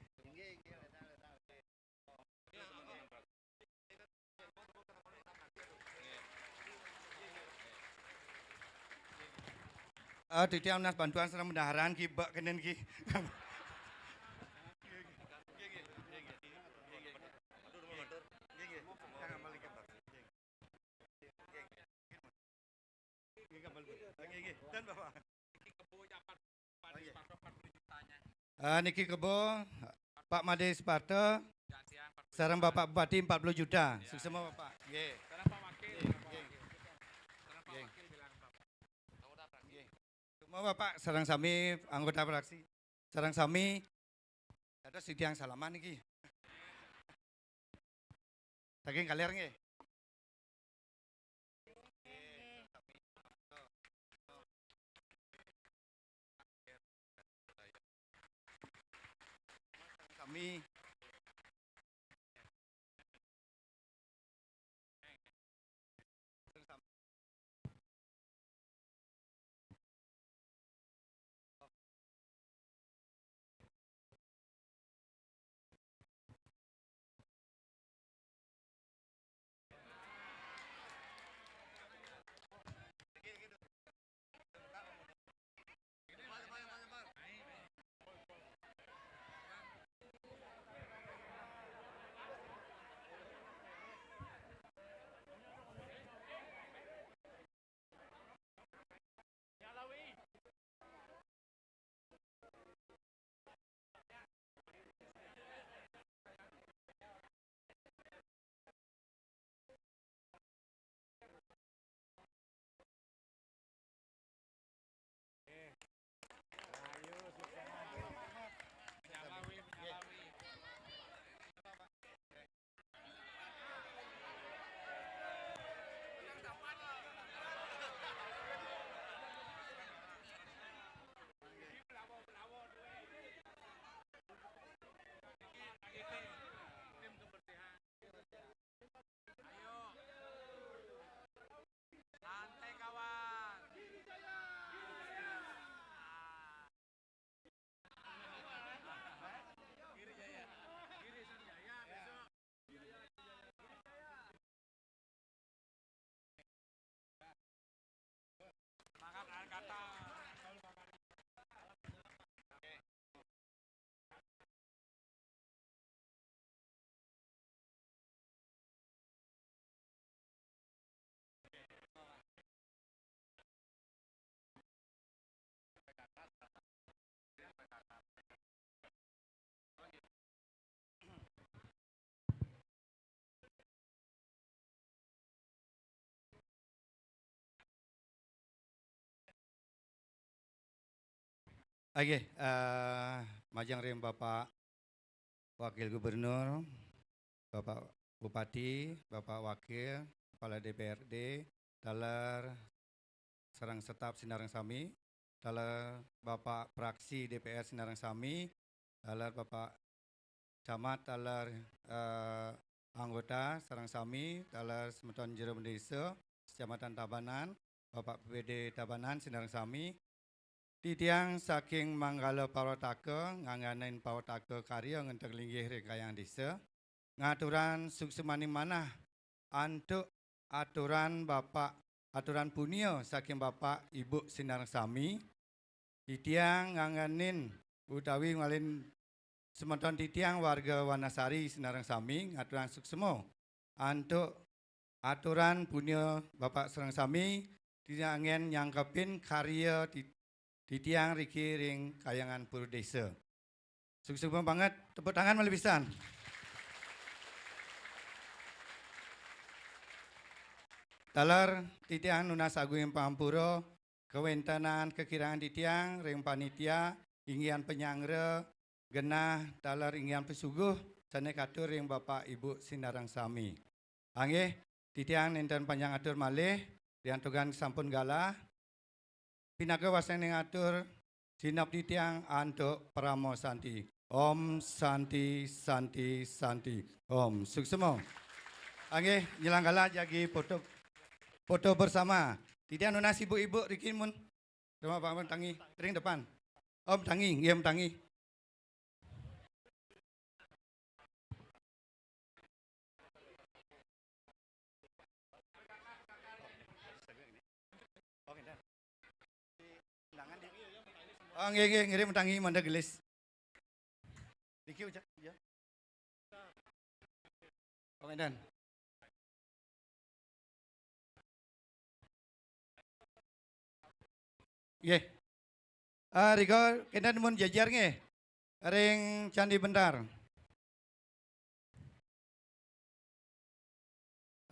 Titiang nas bantuan serang bendaharaan ki bak kenen ki. Dan Bapak. Niki Kebo, Pak Made Sparta, sarang Bapak Bupati 40 juta. Sukses semua Bapak. Nggih. Semua Bapak, sarang sami anggota fraksi. Sarang sami ada sidang salaman niki. Saking kalian nggih. Kami Oke, Majang Rem Bapak Wakil Gubernur, Bapak Bupati, Bapak Wakil, Kepala DPRD, dalar sarang staf Sinarang Sami, dalar Bapak Praksi DPR Sinarang Sami, dalar Bapak Camat, dalar anggota Sarang Sami, dalar Semeton Jero Desa, Kecamatan Tabanan, Bapak PPD Tabanan Sinarang Sami, titiang saking Manggala Pawataka nganganen Pawataka karya ngentek linggih rekayang desa ngaturan suksemani manah antuk aturan punia saking Bapak Ibu Sinarang Sami titiang nganganin utawi ngalin semeton titiang warga Wanasari Sinarang Sami ngaturan suksemo antuk aturan punia Bapak Sarang Sami titiangen nyangkepin karya titiang Riki ring kayangan puru desa. Sukses banget, tepuk tangan malih pisan. Dalar titiang Nunas Agung Pampuro, kewentanan kekirangan titiang ring panitia, inggian penyangre, genah dalar inggian pesuguh, sane katur ring Bapak Ibu Sinarang Sami. Anggih, titiang nenten panjang atur malih, diantugan sampun galah, Pinaka wasan yang atur sinap titiang antuk Pramo Santi. Om Santi Santi Santi. Om suksemo. Angge nyelanggala jagi foto bersama. Titiang nunas ibu-ibu Riki mun. Sama Pak Tangi ring depan. Om Tangi, nggih Om Tangi. Oh, nggih ngirim tangi manda gelis. Diki ucap ya. Komandan. Nggih. Riko kena mun jajar nggih. Ring Candi Bendar.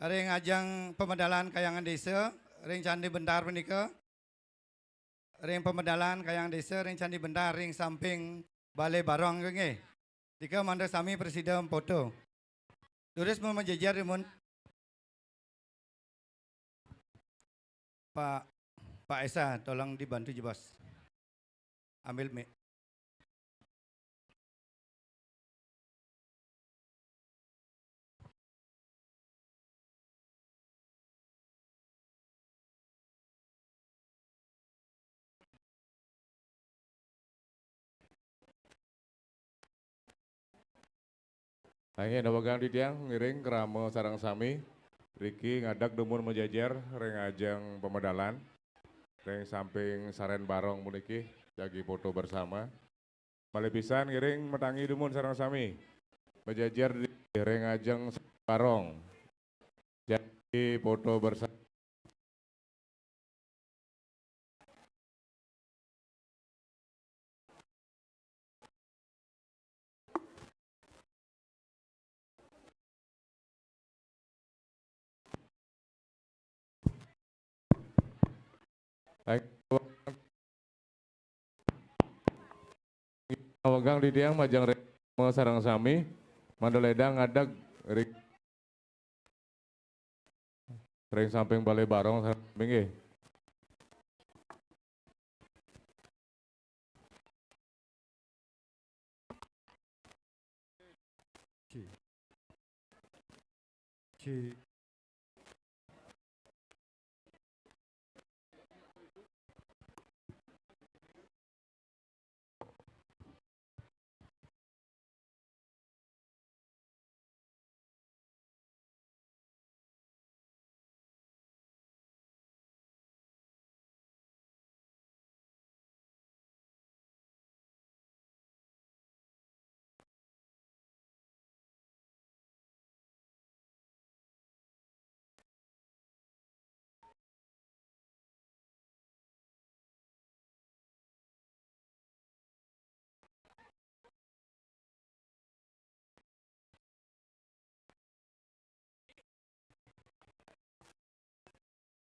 Ring ajang pemedalan kayangan desa, ring Candi Bendar menika. Ring pemedalan kayangan desa, ring Candi Bendar, ring samping Balai Barong nggih. Dika mandek sami presiden foto. Turis mau menjajar mun Pak Esa, tolong dibantu Bos. Ambil mic. Hanya dawagang di tiang ngiring keramo sarang sami. Riki ngadak dumun menjajar reng ajang pemedalan. Reng samping Saren Barong puniki jagi foto bersama. Malepisan ngiring metangi dumun sarang sami. Menjajar di reng ajang Barong. Jadi foto bersama. Awagang di tiang majang sarang sami, mandoledang ngadag ring samping Balai Barong sarang sami nggih. Ci.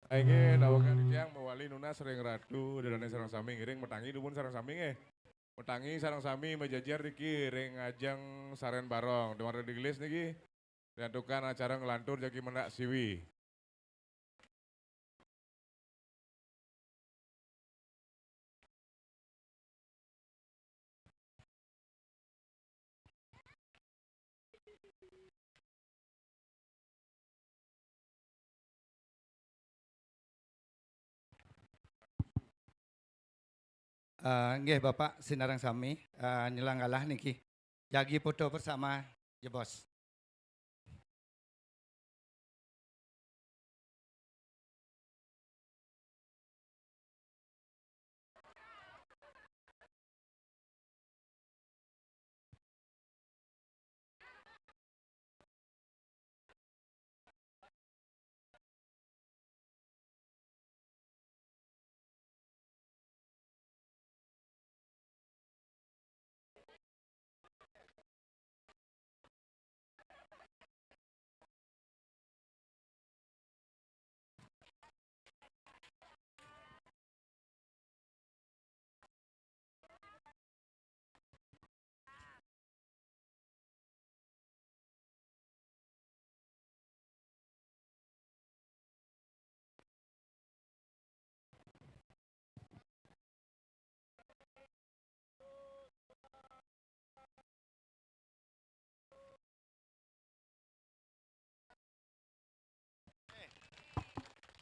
Aige dawagan di tiang mewali nuna sering ratu dan sarang sami ngiring metangi dumun sarang sami nggih. Metangi sarang sami menjajar niki ring ajang Saren Barong. Demar digelis niki diantukan acara ngelantur jagi mendak siwi. Nggih Bapak Sinarang Sami, nyelanggalah niki. Jagi foto bersama ya Bos.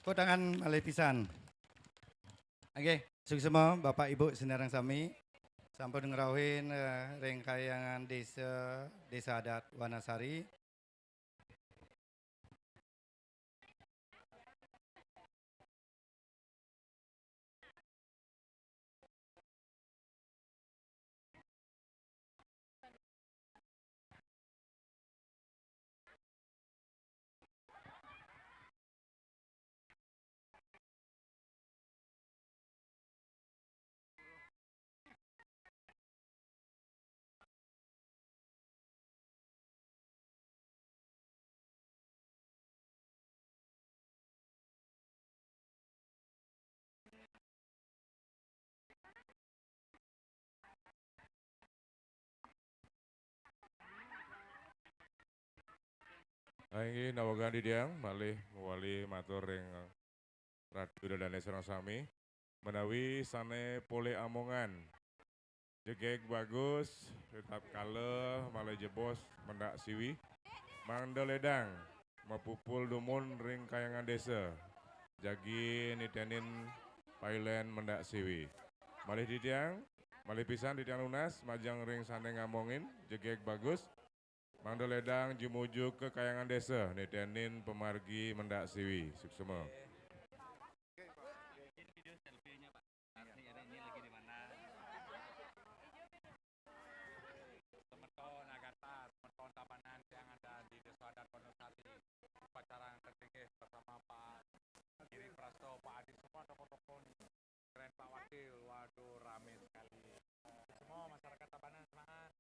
Tangan malih pisan. Oke, sukses semua Bapak Ibu Sinarang Sami. Sampun ngerawin ring kayangan desa adat Wanasari. Aing nawagan di diang malih mewali matur ring Ratu Dadane sareng sami menawi sane pole amongan jegeg bagus tetap kale malih jebos mendak siwi mangdeledang mapupul dumun ring kayangan desa jagi nitenin pailen mendak siwi malih di diang malih pisan di diang lunas majang ring sane ngamongin jegeg bagus Mangdeledang jumujuk ke kayangan desa, nitenin pemargi mendak siwi, suksema. Temeton Agatha, temeton Tabanan yang ada di Desa Adat Wonosari, upacara yang tertinggi bersama Pak Giring Prasto, Pak Adi, semua tokoh-tokoh nih. Keren Pak Wakil, waduh rame sekali. Semua masyarakat Tabanan semangat.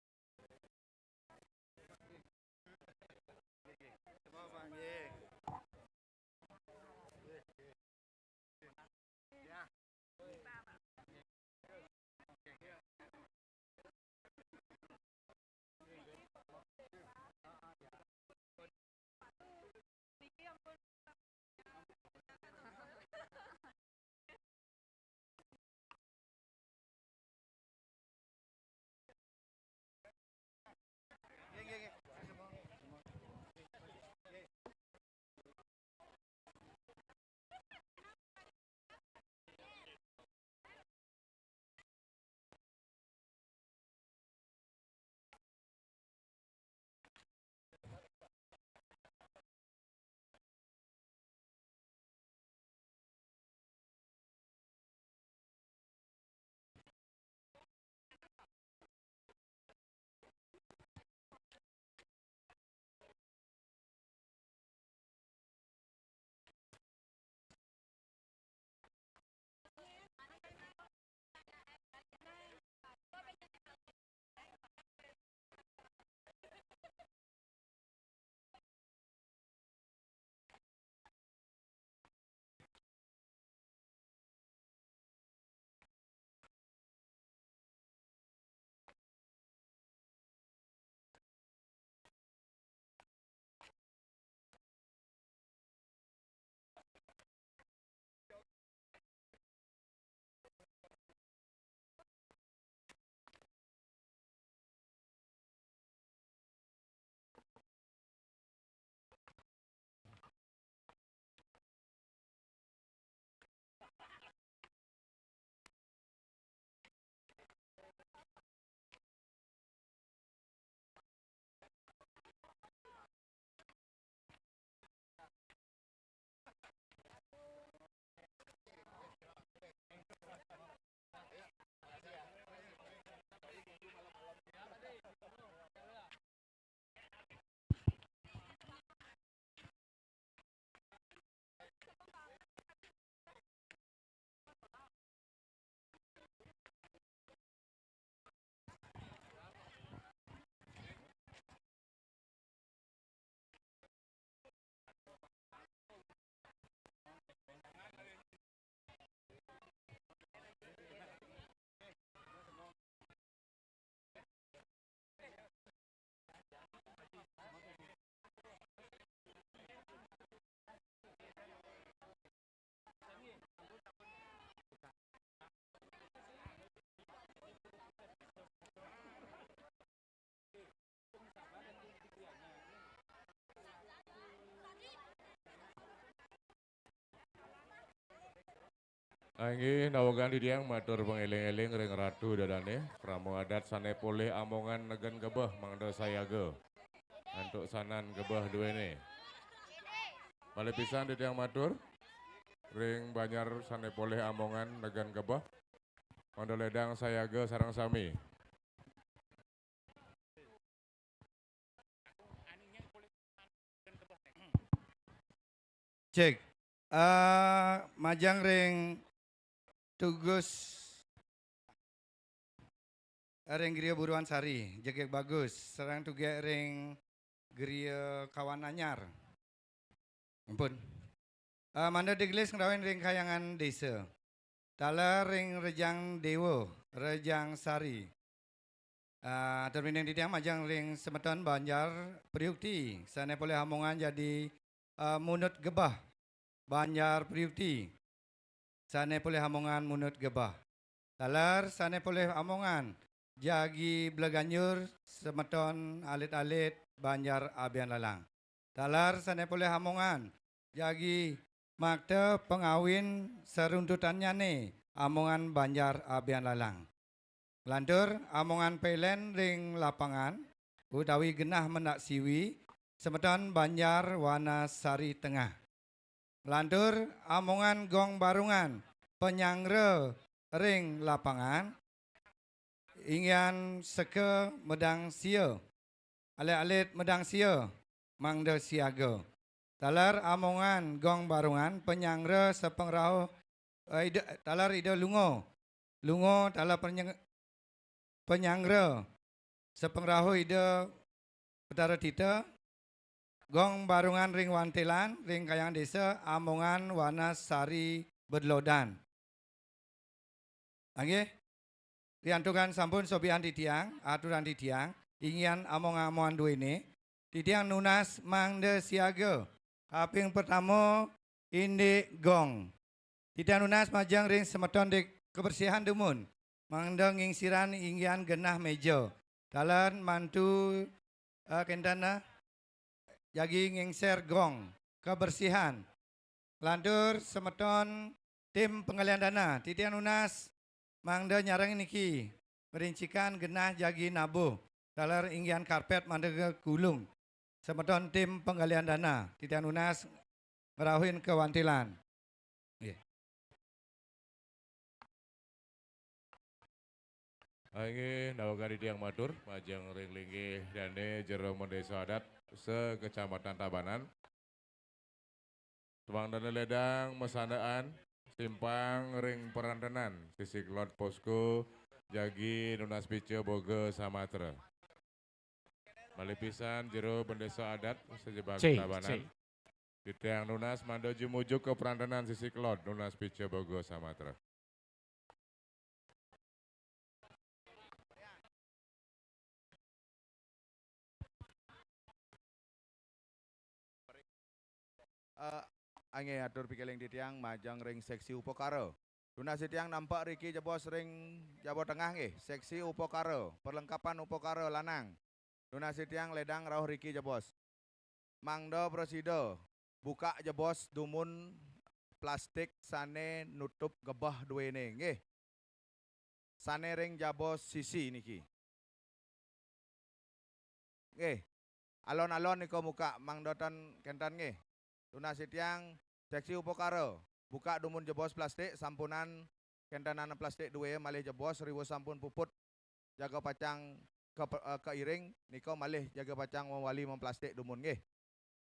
Aing nawagan di diang matur pengeling-eling ring Ratu Dadane kramo adat sane pole amongan negen gebeh mangda sayaga. Antuk sanan gebeh duwene. Malih pisan di diang matur ring Banyar sane pole amongan negen gebeh mangda ledang sayaga sareng sami. Cek. Majang ring tugus ring Geria Buruan Sari, jegek bagus. Serang tugas ring Geria Kawan Anyar. Ampun. Manda degles ngrawin ring kayangan desa. Tala ring Rejang Dewo, Rejang Sari. Termineng di tiang majang ring semeton Banjar Priukti. Sana boleh hamongan jadi munut gebah Banjar Priukti. Sana boleh hamongan munut gebah. Talar sana boleh hamongan jagi Belaganjur semeton alit-alit Banjar Abian Lalang. Talar sana boleh hamongan jagi makte pengawin seruntutannya nih amongan Banjar Abian Lalang. Lantur amongan pelen ring lapangan utawi genah mendak siwi semeton Banjar Wanasari Tengah. Lantur amongan gong barungan penyangre ring lapangan ingin seke medang sia alit-alit medang sia mangde siaga. Talar amongan gong barungan penyangre sepengrau talar ida lungo talar penyangre sepengrahu ide petara tita gong barungan ring wantelan ring kayang desa amongan Wanasari Bedlodan. Angge riantukan sampun sobian di tiang aturan di tiang ingin among-amongan dua ini di tiang nunas mangde siaga aping pertama indi gong di tiang nunas majang ring semeton di kebersihan dumun mangdeng ingsiran inggian genah meja. Talan mantu kendana jagi ngingser gong kebersihan. Lantur semeton tim pengalian dana. Titian unas mangda nyarang niki merincikan genah jagi nabuh. Talar inggian karpet mangda gulung. Semeton tim penggalian dana. Titian unas ngerahuin kewantilan. Angge nawagan di tiang matur, majang ring linggih dane jero desa adat sekecamatan Tabanan. Semang dana ledang mesanaan simpang ring perantenan sisi Klot Posko jagi Nunas Pice Boge Samatra. Malipisan jero bendesa adat sejebak Tabanan. Di tiang Nunas mando jumujuk ke perantenan sisi Klot Nunas Pice Boge Samatra. Ange atur pikeling di tiang majang ring seksi upokaro. Tunas di tiang nampak Riki jebos ring Jawa Tengah nggih, seksi upokaro, perlengkapan upokaro lanang. Tunas di tiang ledang rauh Riki jebos. Mangdo presido, buka jebos dumun plastik sane nutup gebah duwene nggih. Sane ring jabos sisi niki. Nggih. Alon-alon niko muka mangdotan kentan nggih. Tunas tiang seksi upokaro buka dumun jebos plastik sampunan kentanan plastik dua malih jebos ribu sampun puput jaga pacang ke iring niko malih jaga pacang mewali memplastik dumun nggih.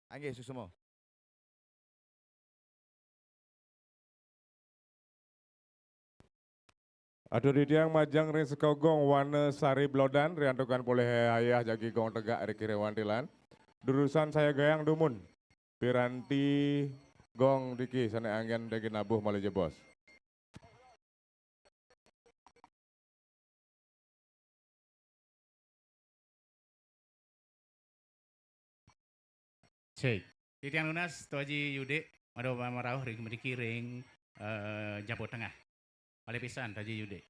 Nggih susumo. Aduh di tiang majang ring sekogong Wanasari Blodan riantukan boleh ayah jagi gong tegak Riki Rewantilan. Durusan saya gayang dumun. Piranti gong diki sana angin dagi nabuh malih jebos. Cek. Di tiang lunas tu aji yude mado marauh ring mriki ring Jawa Tengah. Oleh pisan tu aji yude.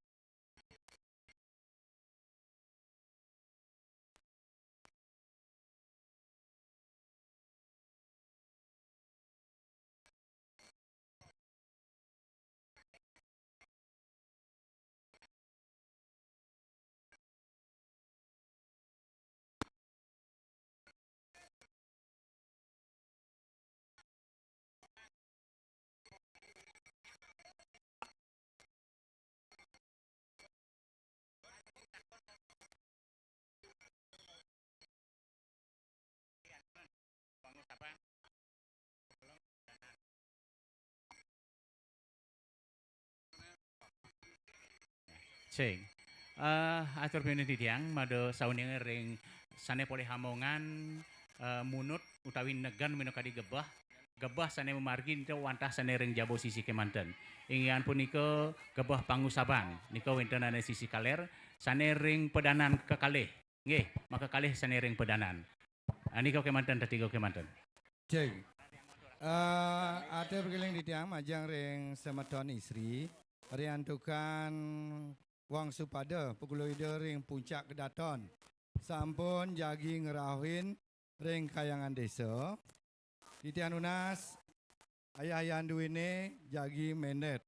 Cek. Atur pini di tiang mado sauning ring sane poleh hamongan munut utawi negan minokadi gebah gebah sane memargi nika wantah sane ring jabo sisi Kemanten. Ingian punika gebah Pangusabang nika wonten ane sisi kaler sane ring pedanan kekalih. Nggih, maka kalih sane ring pedanan. Nika Kemanten tetiga Kemanten. Cek. Ada berkeling di tiang majang ring semeton isri. Riantukan wang supada pukul ring puncak kedaton. Sampun jagi ngerawin ring kayangan desa. Di tiang nunas ayah duwine jagi mendet.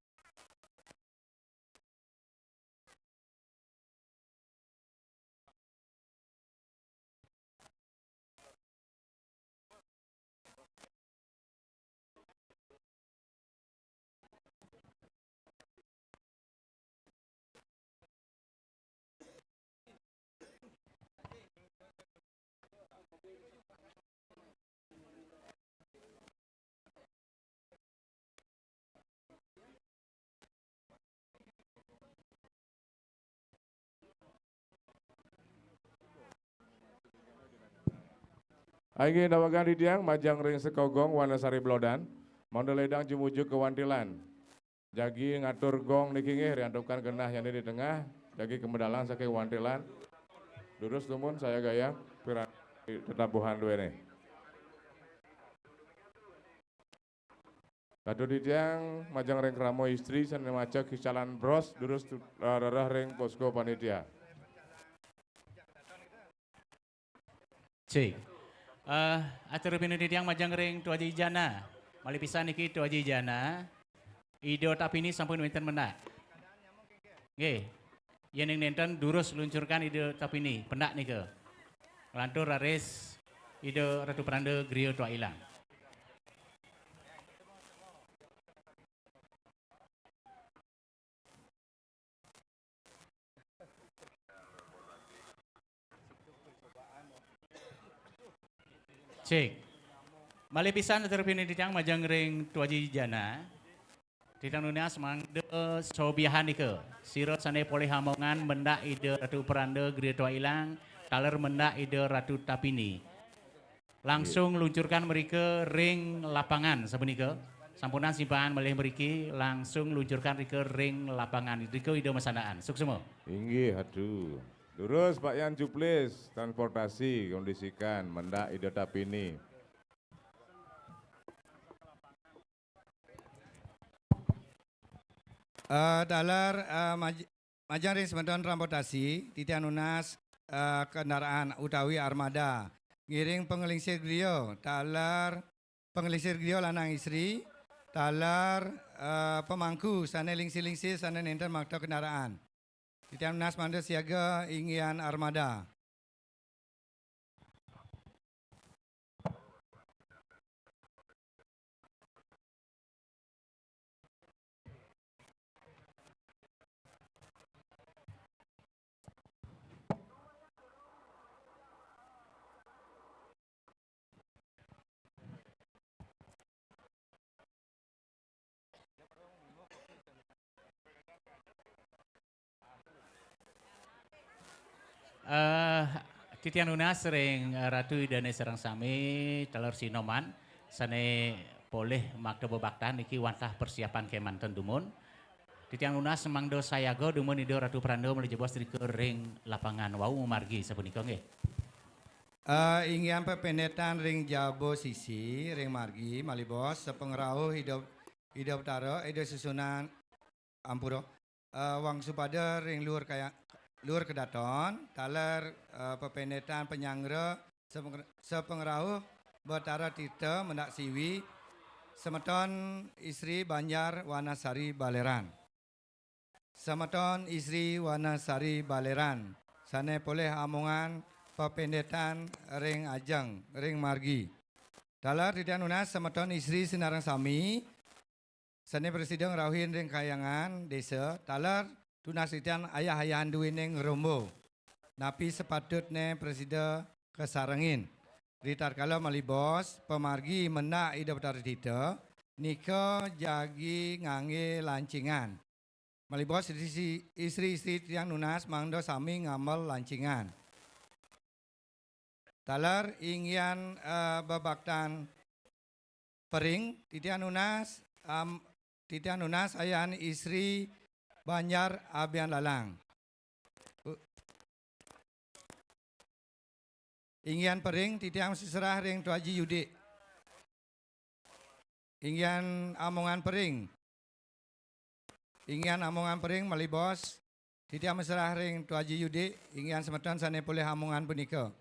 Aige dawagan di tiang majang ring sekogong Wanasari Blodan. Mondeledang jumujuk ke Wantilan. Jagi ngatur gong niki nggih riantukan genah yang di tengah. Jagi kemedalan saking Wantilan. Durus tumun saya gaya piran tetabuhan duene. Kado di tiang majang ring kramo istri sana maca kisalan bros durus rarah ring posko panitia. Cik. Atur pinudi tiang majang ring tuaji jana. Malipisan niki tuaji jana. Ido tapi ini sampun wenten menak. Nggih. Yen ing nenten durus luncurkan ide tapi ini pendak nika. Lantur raris ide Ratu Pranda Griya Tua Ilang. Cek. Malipisan terpini di tiang majang ring tuaji jana. Titang nunas mangde sobiahan ike. Siro sane poleh hamongan mendak ide Ratu Pranda Griya Tua Ilang. Taler mendak ide Ratu Tapini. Langsung luncurkan mereka ring lapangan sabenika. Sampunan simpan melih meriki langsung luncurkan rike ring lapangan. Rike ide masanaan. Suksema. Inggih, aduh. Durus Pak Yan Cuplis, transportasi kondisikan mendak ide tapini. Dalar majang ring semeton transportasi titian nunas kendaraan utawi armada. Ngiring pengelingsir griya, talar pengelingsir griya lanang istri, talar pemangku sana lingsir-lingsir sana nenten makta kendaraan. Titian Nas Manda siaga ingian armada. Titian Unas sering Ratu Idane Serang Sami telur sinoman sane boleh makda bebaktan iki wantah persiapan Kemanten dumun. Titian Unas mangdo sayago dumun ido Ratu Pranda melejebos di ring lapangan wau margi sapunika nggih. Ingian pependetan ring jabo sisi ring margi malibos sepengrauh hidup taro hidup susunan ampuro wang supada ring luar kedaton, talar pependetan penyangre sepengrauh bertara tita mendak siwi semeton istri Banjar Wanasari Baleran. Semeton istri Wanasari Baleran. Sane poleh amongan pependetan ring ajang, ring margi. Talar titian unas semeton istri Sinarang Sami. Sane presiden rauhin ring kayangan desa. Talar tunas titian ayah-ayahan duwine ngerombo. Napi sepatutnya presiden kesarengin. Ritar kalau malibos pemargi menak ida betar tita. Nika jagi ngangge lancingan. Malibos istri-istri yang nunas mangdo sami ngamal lancingan. Talar ingin babaktan Pering, titian nunas ayan istri Banjar Abian Lalang. Ingyan pering titiang siserah ring Tuaji Yudi. Ingyan amongan pering. Ingyan amongan pering malibos. Titiang mesrah ring Tuaji Yudi. Ingyan semeton sane boleh amongan punika.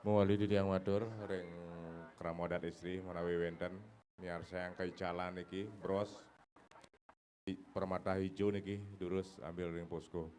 Mewali di tiang matur ring kramodat istri menawi wenten niar sayang keicalan niki bros permata hijau niki durus ambil ring posko.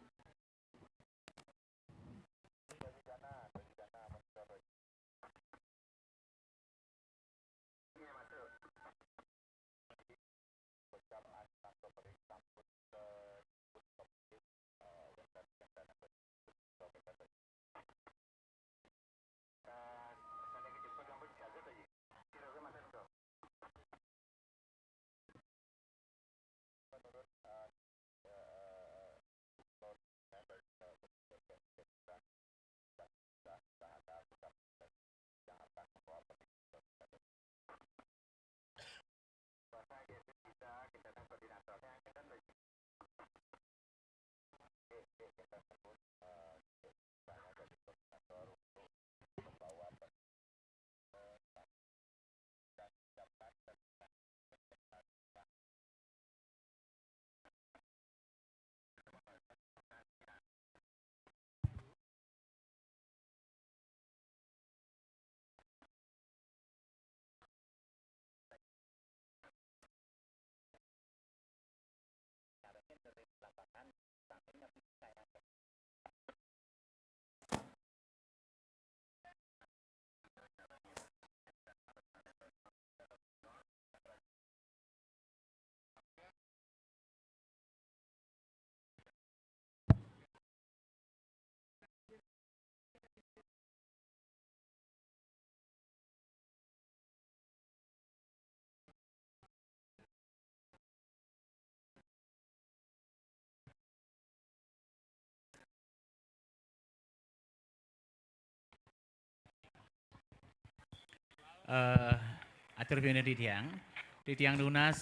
Atur bina di tiang lunas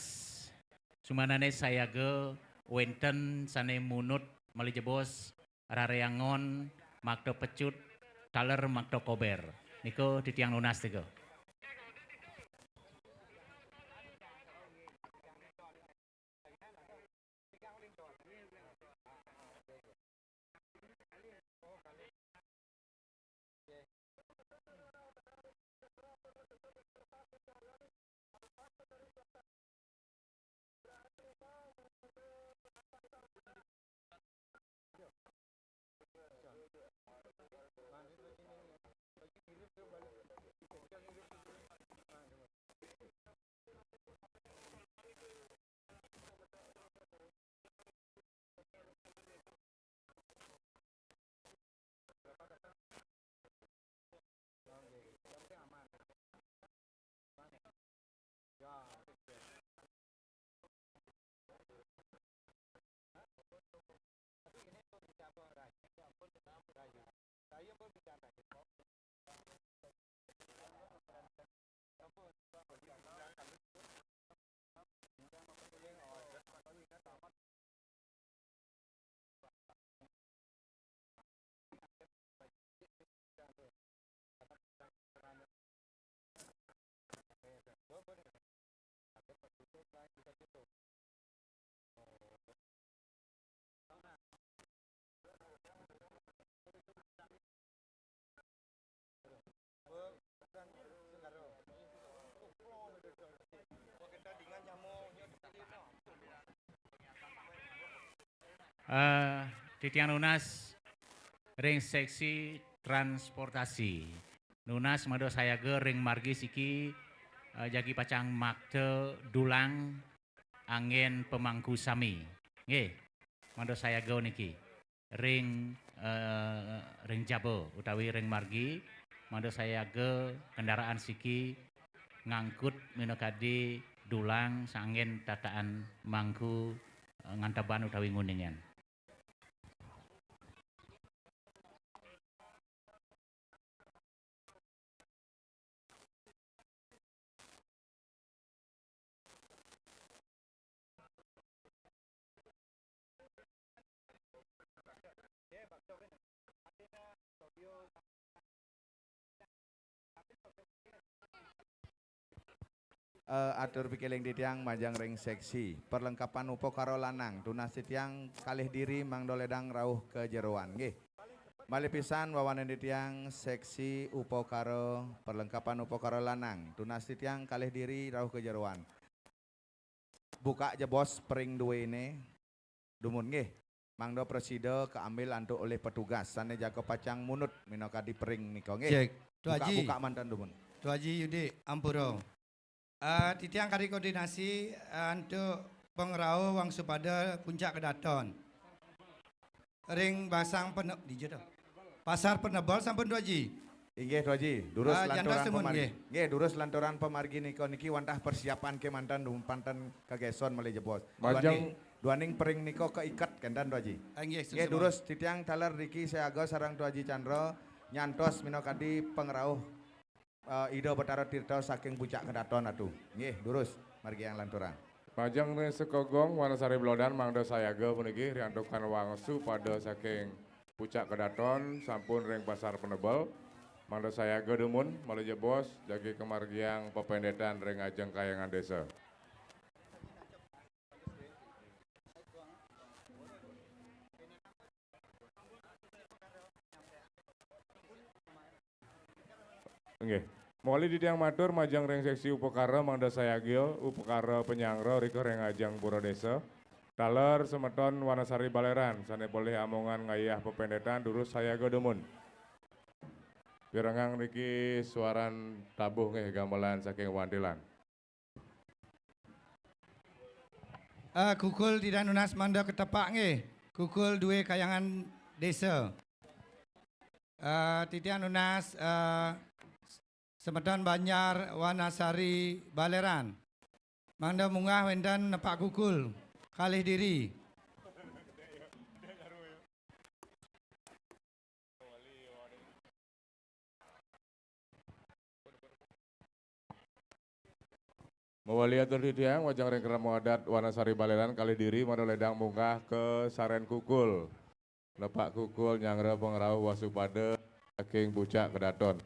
sumanane saya ge wenten sane munut malijebos rareangon makdo pecut taler makdo kober niko di tiang lunas tiga. Titiang Nunas ring seksi transportasi. Nunas mado saya ge ring margi siki jagi pacang makte dulang angin pemangku sami. Nggih. Mado saya ge niki. Ring Jabo utawi ring margi mado saya ge kendaraan siki ngangkut minokadi dulang sangin tataan mangku ngantaban utawi nguningan. Atur pikiling titiang majang ring seksi perlengkapan upokaro lanang tunas titiang kalih diri mangdoledang rauh ke jeroan nggih. Malih pisan wawanen titiang seksi upokaro perlengkapan upokaro lanang tunas titiang kalih diri rauh ke jeroan. Buka aja bos pering dua ini dumun nggih. Mangdo preside keambil antuk oleh petugas sane jaga pacang munut minokadi pering niko nggih. Cek. Tu Haji. Buka mantan dumun. Tu Haji Yudi Ampuro. Titiang kari koordinasi untuk pengrau wang supada puncak kedaton. Ring basang pasar penebol sampun Tu Haji. Inggih Tu Haji, durus lanturan pemargi. nggih. Nggih, durus lanturan pemargi niki wantah persiapan ke mantan pantan kageson malih jebos. Duaning pering niko keikat kendan Tu Haji. Nggih, durus titiang taler Riki Seago sareng Tu Haji Chandra nyantos minokadi pengrauh Ido Betara Tirta saking puncak kedaton atuh. Nggih, durus margi yang lanturan. Majang ring sekogong Wanasari Blodan mangda sayaga puniki riantukan wangsu pada saking puncak kedaton sampun ring pasar penebel. Mangda sayaga demun malih jebos jagi kemargiang pependetan ring ajeng kayangan desa. Nggih. Moli di tiang matur majang ring seksi upekara mangda sayagil upekara penyangro riko ring ajang pura desa. Taler semeton Wanasari Baleran sane boleh amongan ngayah pependetan durus sayaga demun. Pirengang niki suaran tabuh nggih gamelan saking wandilan. Kukul tidak nunas manda ketepak nggih. Kukul dua kayangan desa. Titiang nunas Semeton Banjar Wanasari Baleran. Mangda munggah wendan nepak kukul kalih diri. Mewali atur titiang wajang ring keramo adat Wanasari Baleran kali diri mada ledang munggah ke saren kukul. Nepak kukul nyangre pengrau wasupada saking puncak kedaton.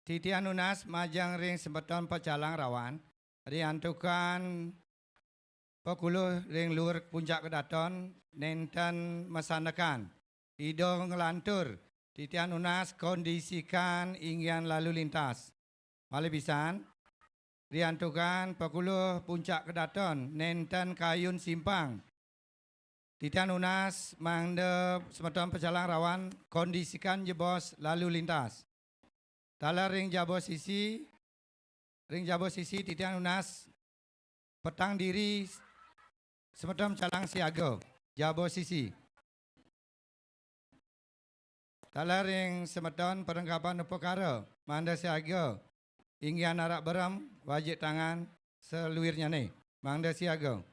Titian Nunas majang ring semeton pecalang rawan riantukan pekuluh ring luar puncak kedaton nenten mesanakan Ido ngelantur Titian Nunas kondisikan ingin lalu lintas malih pisan riantukan pekuluh puncak kedaton nenten kayun simpang Titian Nunas mangde semeton pecalang rawan kondisikan jebos lalu lintas. Talar ring jabo sisi Titian Nunas petang diri semeton pecalang siaga jabo sisi. Talar ring semeton perlengkapan upekara mangde siaga inggian arak berem wajib tangan seluirnya nih mangde siaga.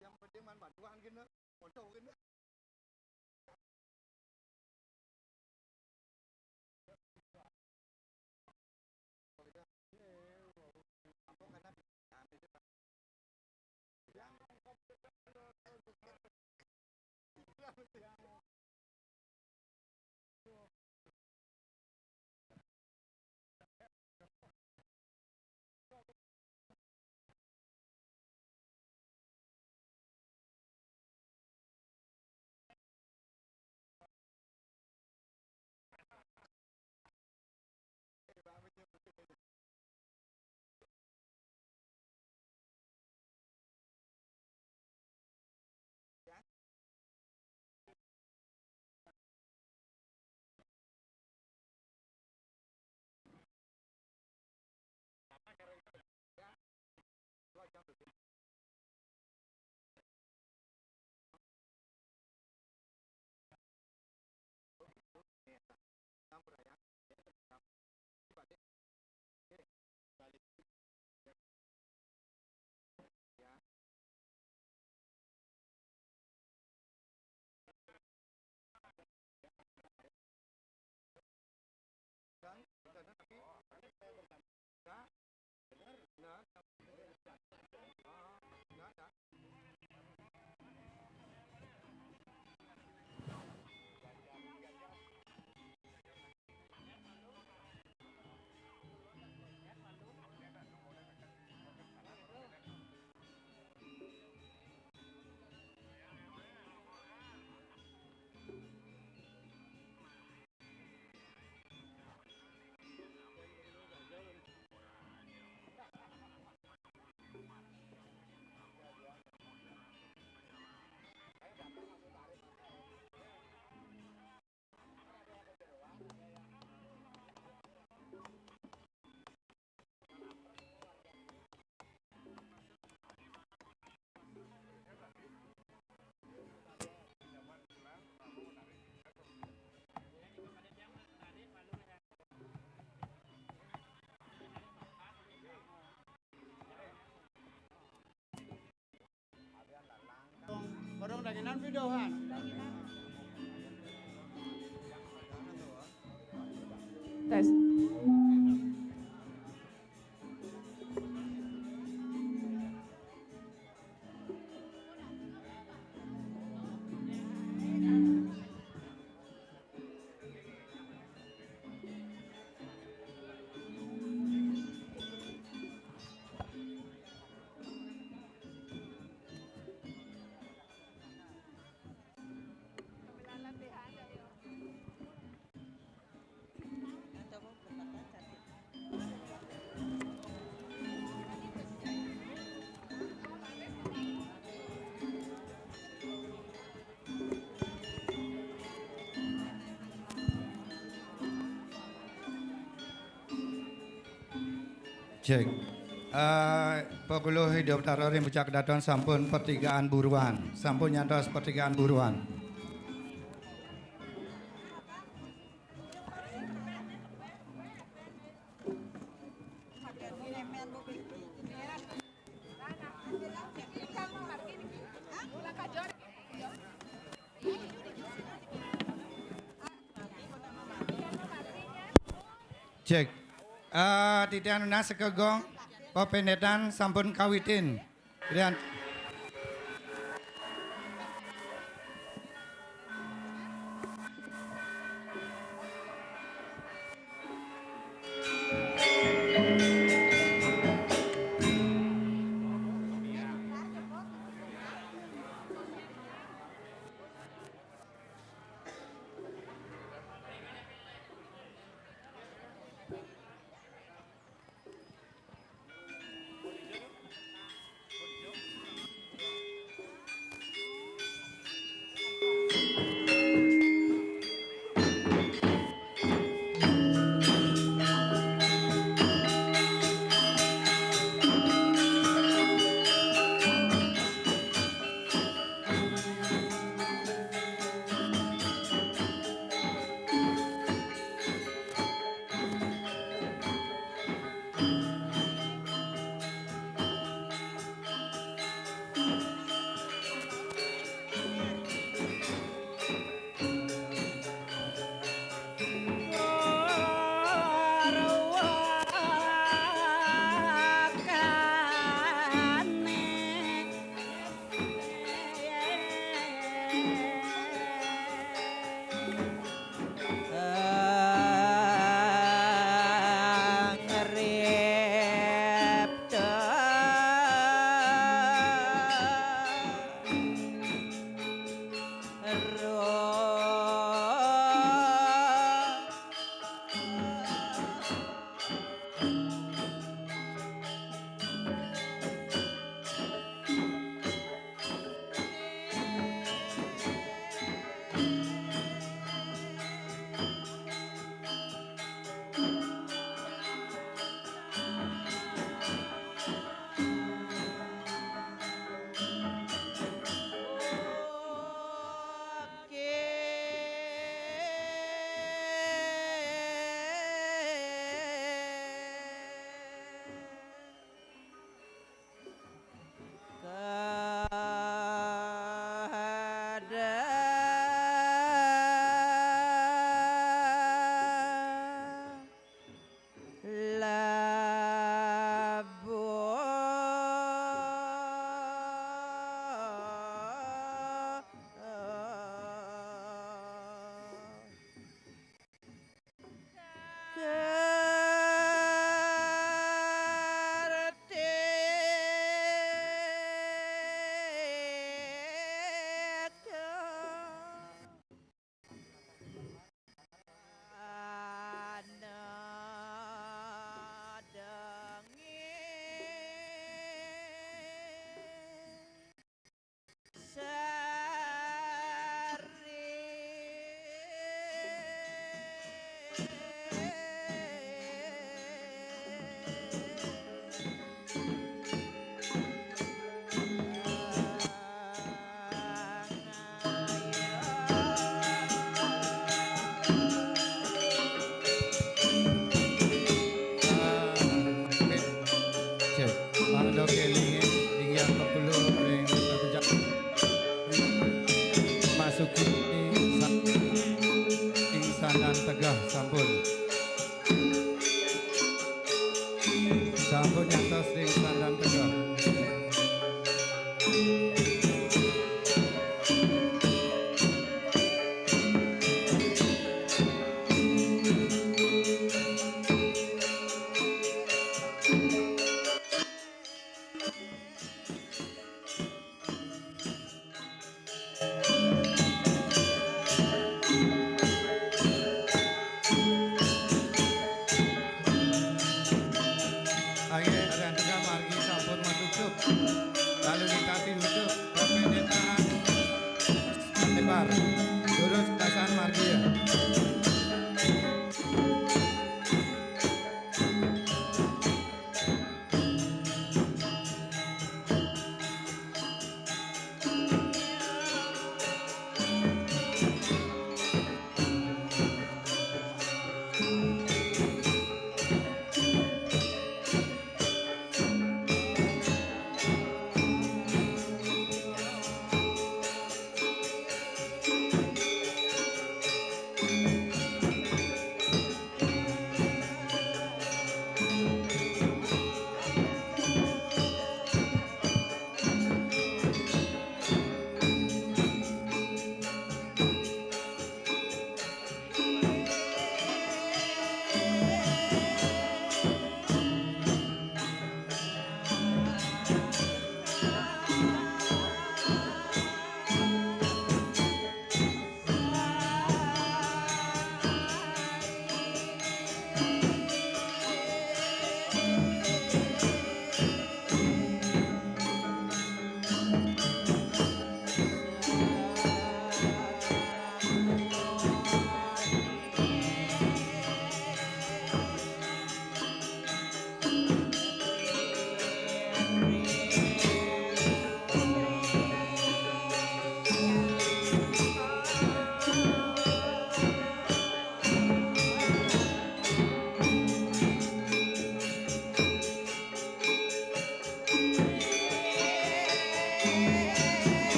Yang penting man bantuan gini, foto gini. Orang dagingan videoan. Tes. Cek. Peguluh hidup tarori mucak daton sampun pertigaan buruan. Sampun nyantos pertigaan buruan. Cek. Titian lunas sekegong pependetan sampun kawitin. Dan Angge rekan tengah margi sampun matucuk. Lalu dikasih ucuk kepedetaan lebar. Lurus kasan margi ya.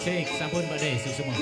Cek sampun badai semua.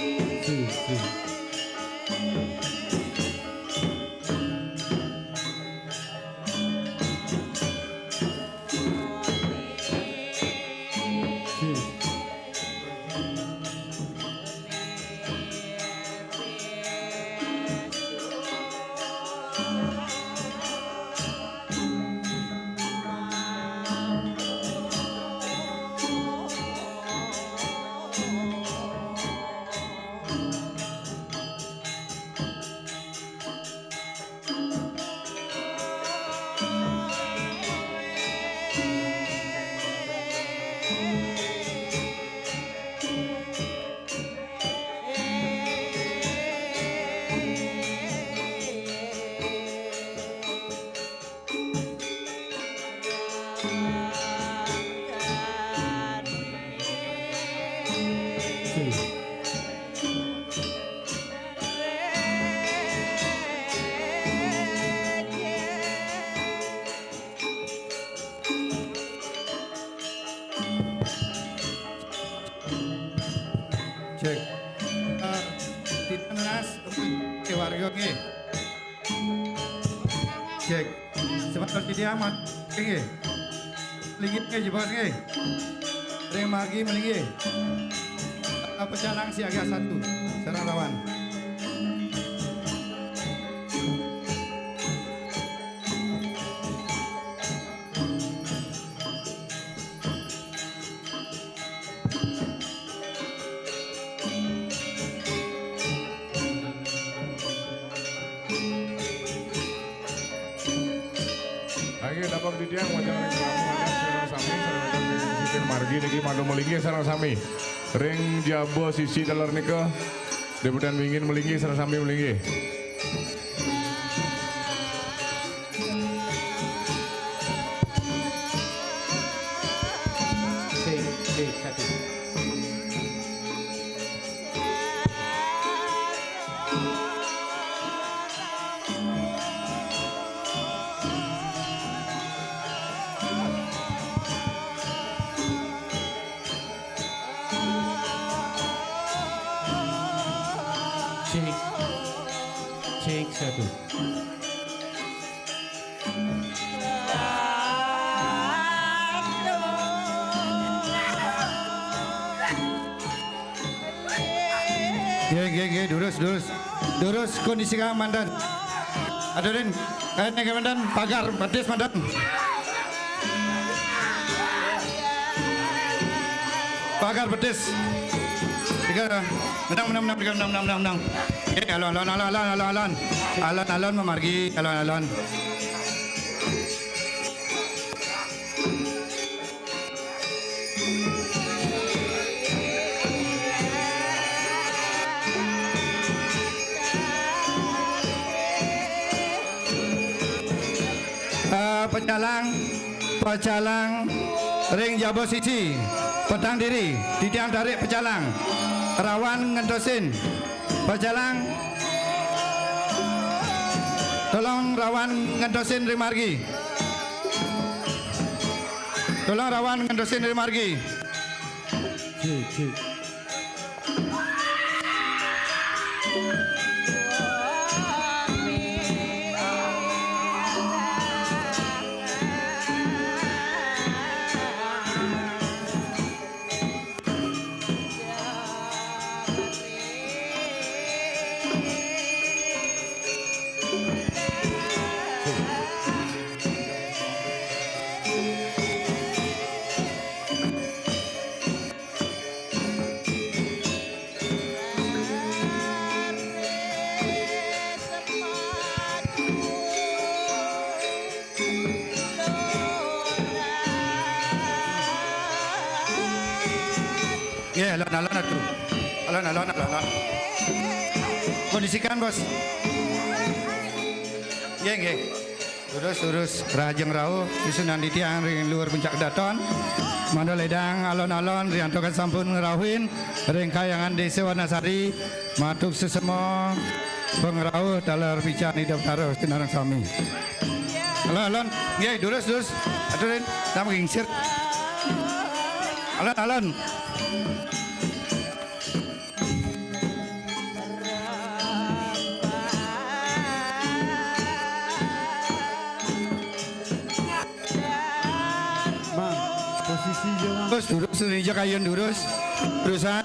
Cek. Tidak nas warga nge. Cek. Sebentar di dia amat nge. Lingit nge jebas nge. Reng margi melinggi. Pecalang siaga 1 serang lawan. Angge dapat didiang wajah ring kamu ada sarang sami sareng sisir margi niki mandu melinggi sarang sami. Ring jabo sisi dalar nika deputan wingin melinggi sarang sami melinggi. Cek satu. Cek satu. Ye, durus kondisikan mandan. Adorin, kayaknya ke mandan, pagar, batis mandan. Pagar betis. Tiga, menang. Oke, alon memargi, alon. Pecalang, ring jabo siji, petang diri, titiang tarik pecalang, rawan ngentosin, pecalang, tolong rawan ngentosin ring margi, tolong rawan ngentosin ring margi. Ya, alon atuh. Alon. Kondisikan, Bos. Nggih. Terus rajeng rauh disunan di tiang ring luar puncak daton. Mandor ledang alon-alon riantokan sampun ngerauhin ring kayangan Desa Wanasari matuk sesemo pengerauh dalar pican hidup taruh tinarang sami. Alon. Nggih, terus. Aturin sama gingsir. Alon. Durus ninja kayun durusan.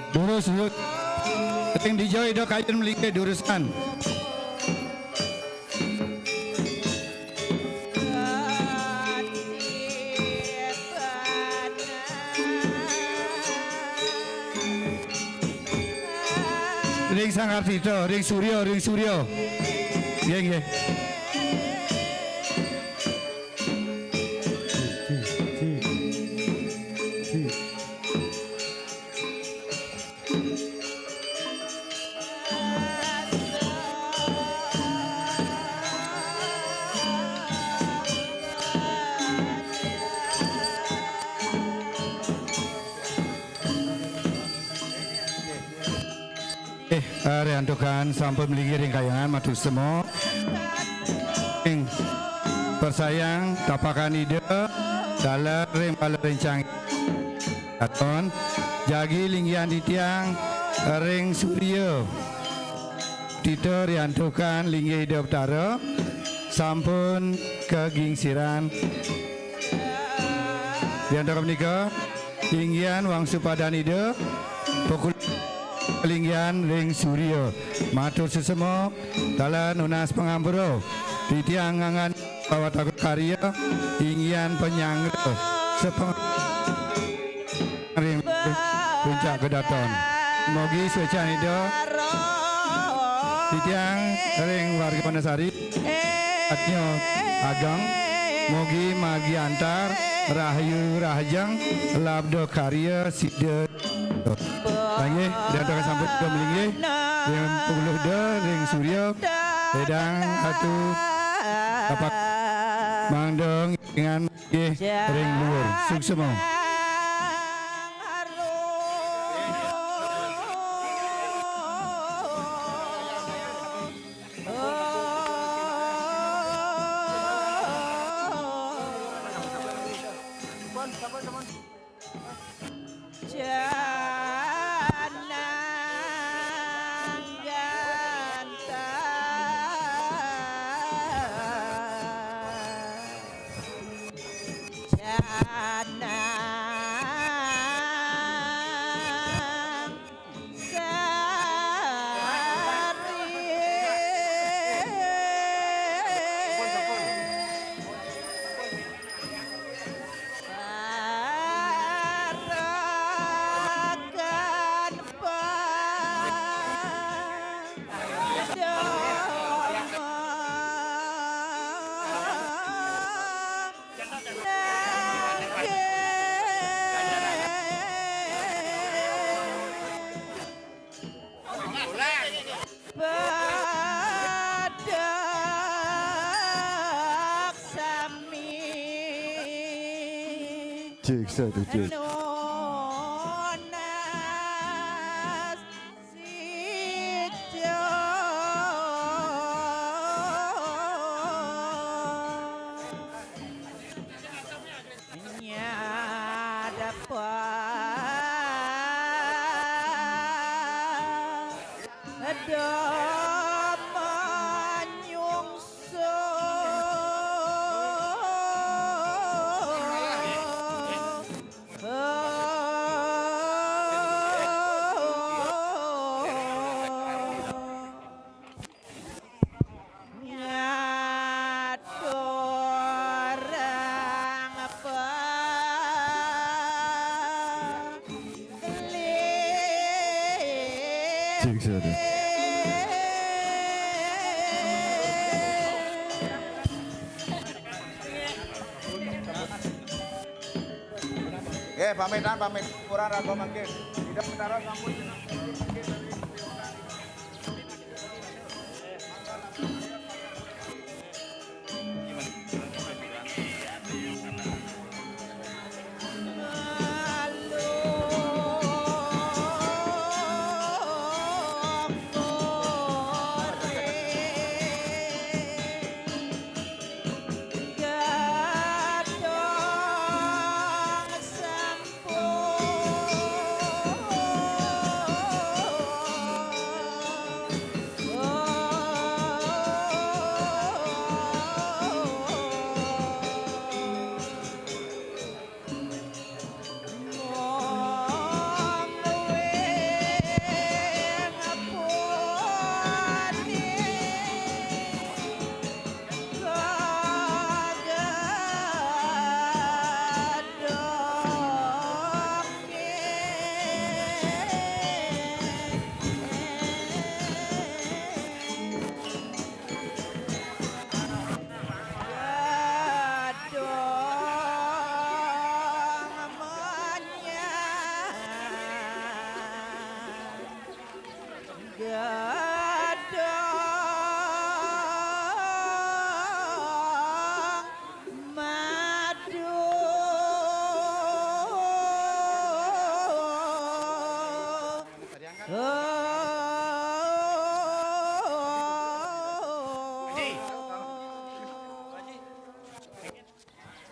Durus. Keting dijauh itu kayun melike durusan. Ring Sangartito, ring Suryo. Nggih. Reantukan sampun meligiring kayangan madu semo ing persayang tapakan ide dalam rencang aton jagi linggian di tiang ring Suryo Tito reantukan linggi ide utara sampun kegingsiran reantukan menika linggian wang supadan ide pukul Kelinggian ring Suryo matur sesemo dalan unas pengampuro titiang ngangan bawa takut karya inggian penyangga sepeng ring puncak kedaton mogi swecaan itu titiang ring warga Wanasari atnyo ageng mogi magi antar rahayu rahajeng labdo karya sida Lagi, dan akan sambut ke melinggi yang puluh ring Suryo sedang satu dapat mangdong dengan ring luar suksemo. Cek satu cek. Cek satu. Pamitan pamit kurang ragu mungkin. Tidak menaruh kampus.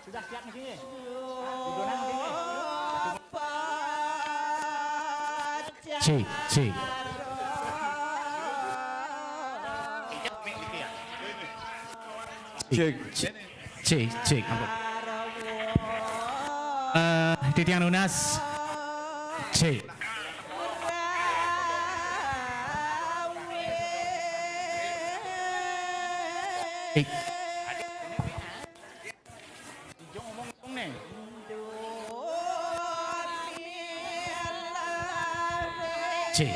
Sudah siap di sini. Cik, cik. Cek. Cik, cik. Titian Lunas. Cik. Cik. Cik.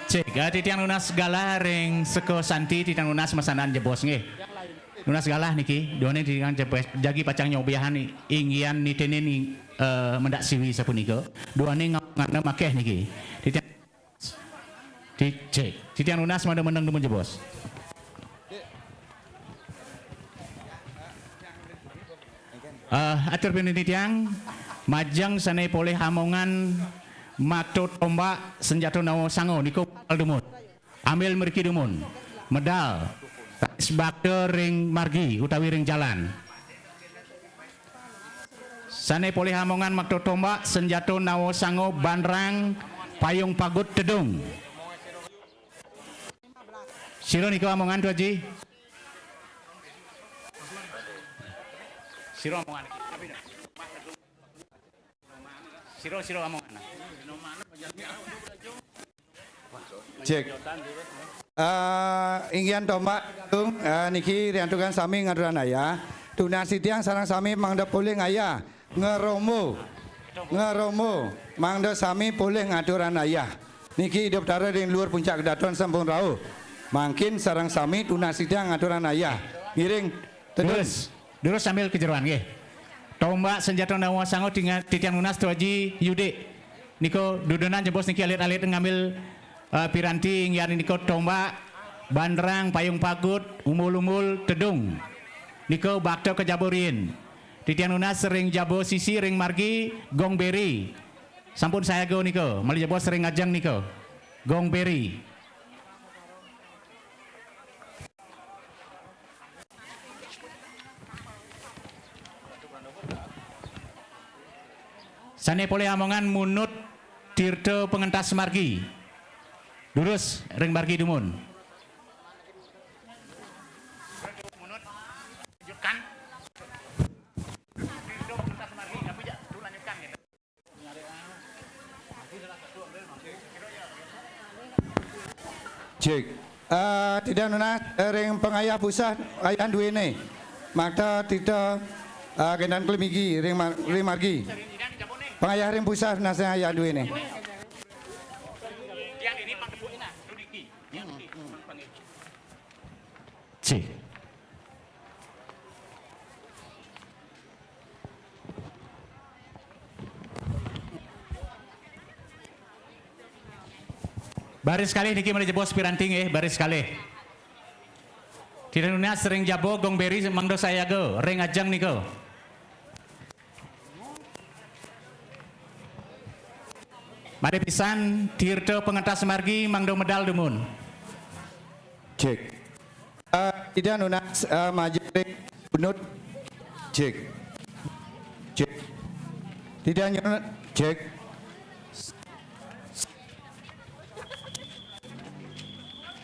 Cik, titian lunas segala ring seko santi titian lunas masanan jebos nggih. Lunas galah niki, done dengan jagi pacang nyobiahan inggian nitene ni mendak siwi sapunika. Duane ngana makeh niki. Titian cek. Titian lunas mada menang demen jebos. Atur penitian majang sanai poleh hamongan matut ombak senjata nawo sango niko demun. Ambil meriki demun. Medal sebakte ring margi utawi ring jalan. Sane poleh hamongan makto tombak senjata nawo sango bandrang payung pagut tedung. Siro niko hamongan tu Haji. Siro hamongan. Siro hamongan. Cek. Inggian tombak niki riantukan sami ngaduran ayah. Tunasi tiang sarang sami mangda boleh ngaya ngeromo mangda sami boleh ngaduran ayah. Niki hidup darah di luar puncak kedaton sampun rauh. Mangkin sarang sami tunasi tiang ngaduran ayah. Ngiring. Dulu sambil kejeruan nggih. Tombak senjata nawa sango titian unas tuaji yude. Niko dudunan jebos niki alit-alit ngambil piranti ngian niko tombak bandrang payung pagut umul-umul tedung. Niko bakto kejaburin. Titian unas sering jabo sisi ring margi gong beri. Sampun saya go niko, mali jebos sering ngajang niko. Gong beri. Sane pole amongan munut tirto pengentas margi. Lurus ring margi dumun. Munut lanjutkan. Tirto pengentas margi tapi ya dulu lanjutkan gitu. Cek. Tidak nuna ring pengayah pusat ayah duene. Makta tidak gendan kelimigi ring margi. Pengayah ring pusat nasa ayah duene. Cek. Baris sekali niki mari jebos piranting baris sekali. Tidak nunya sering jabo gong beri mangdo saya go ring ajang niko. Mari pisan tirto pengentas margi mangdo medal dumun. Cek. Tidak nuna maju ring bunut. Cek. Cek. Tidak nuna cek.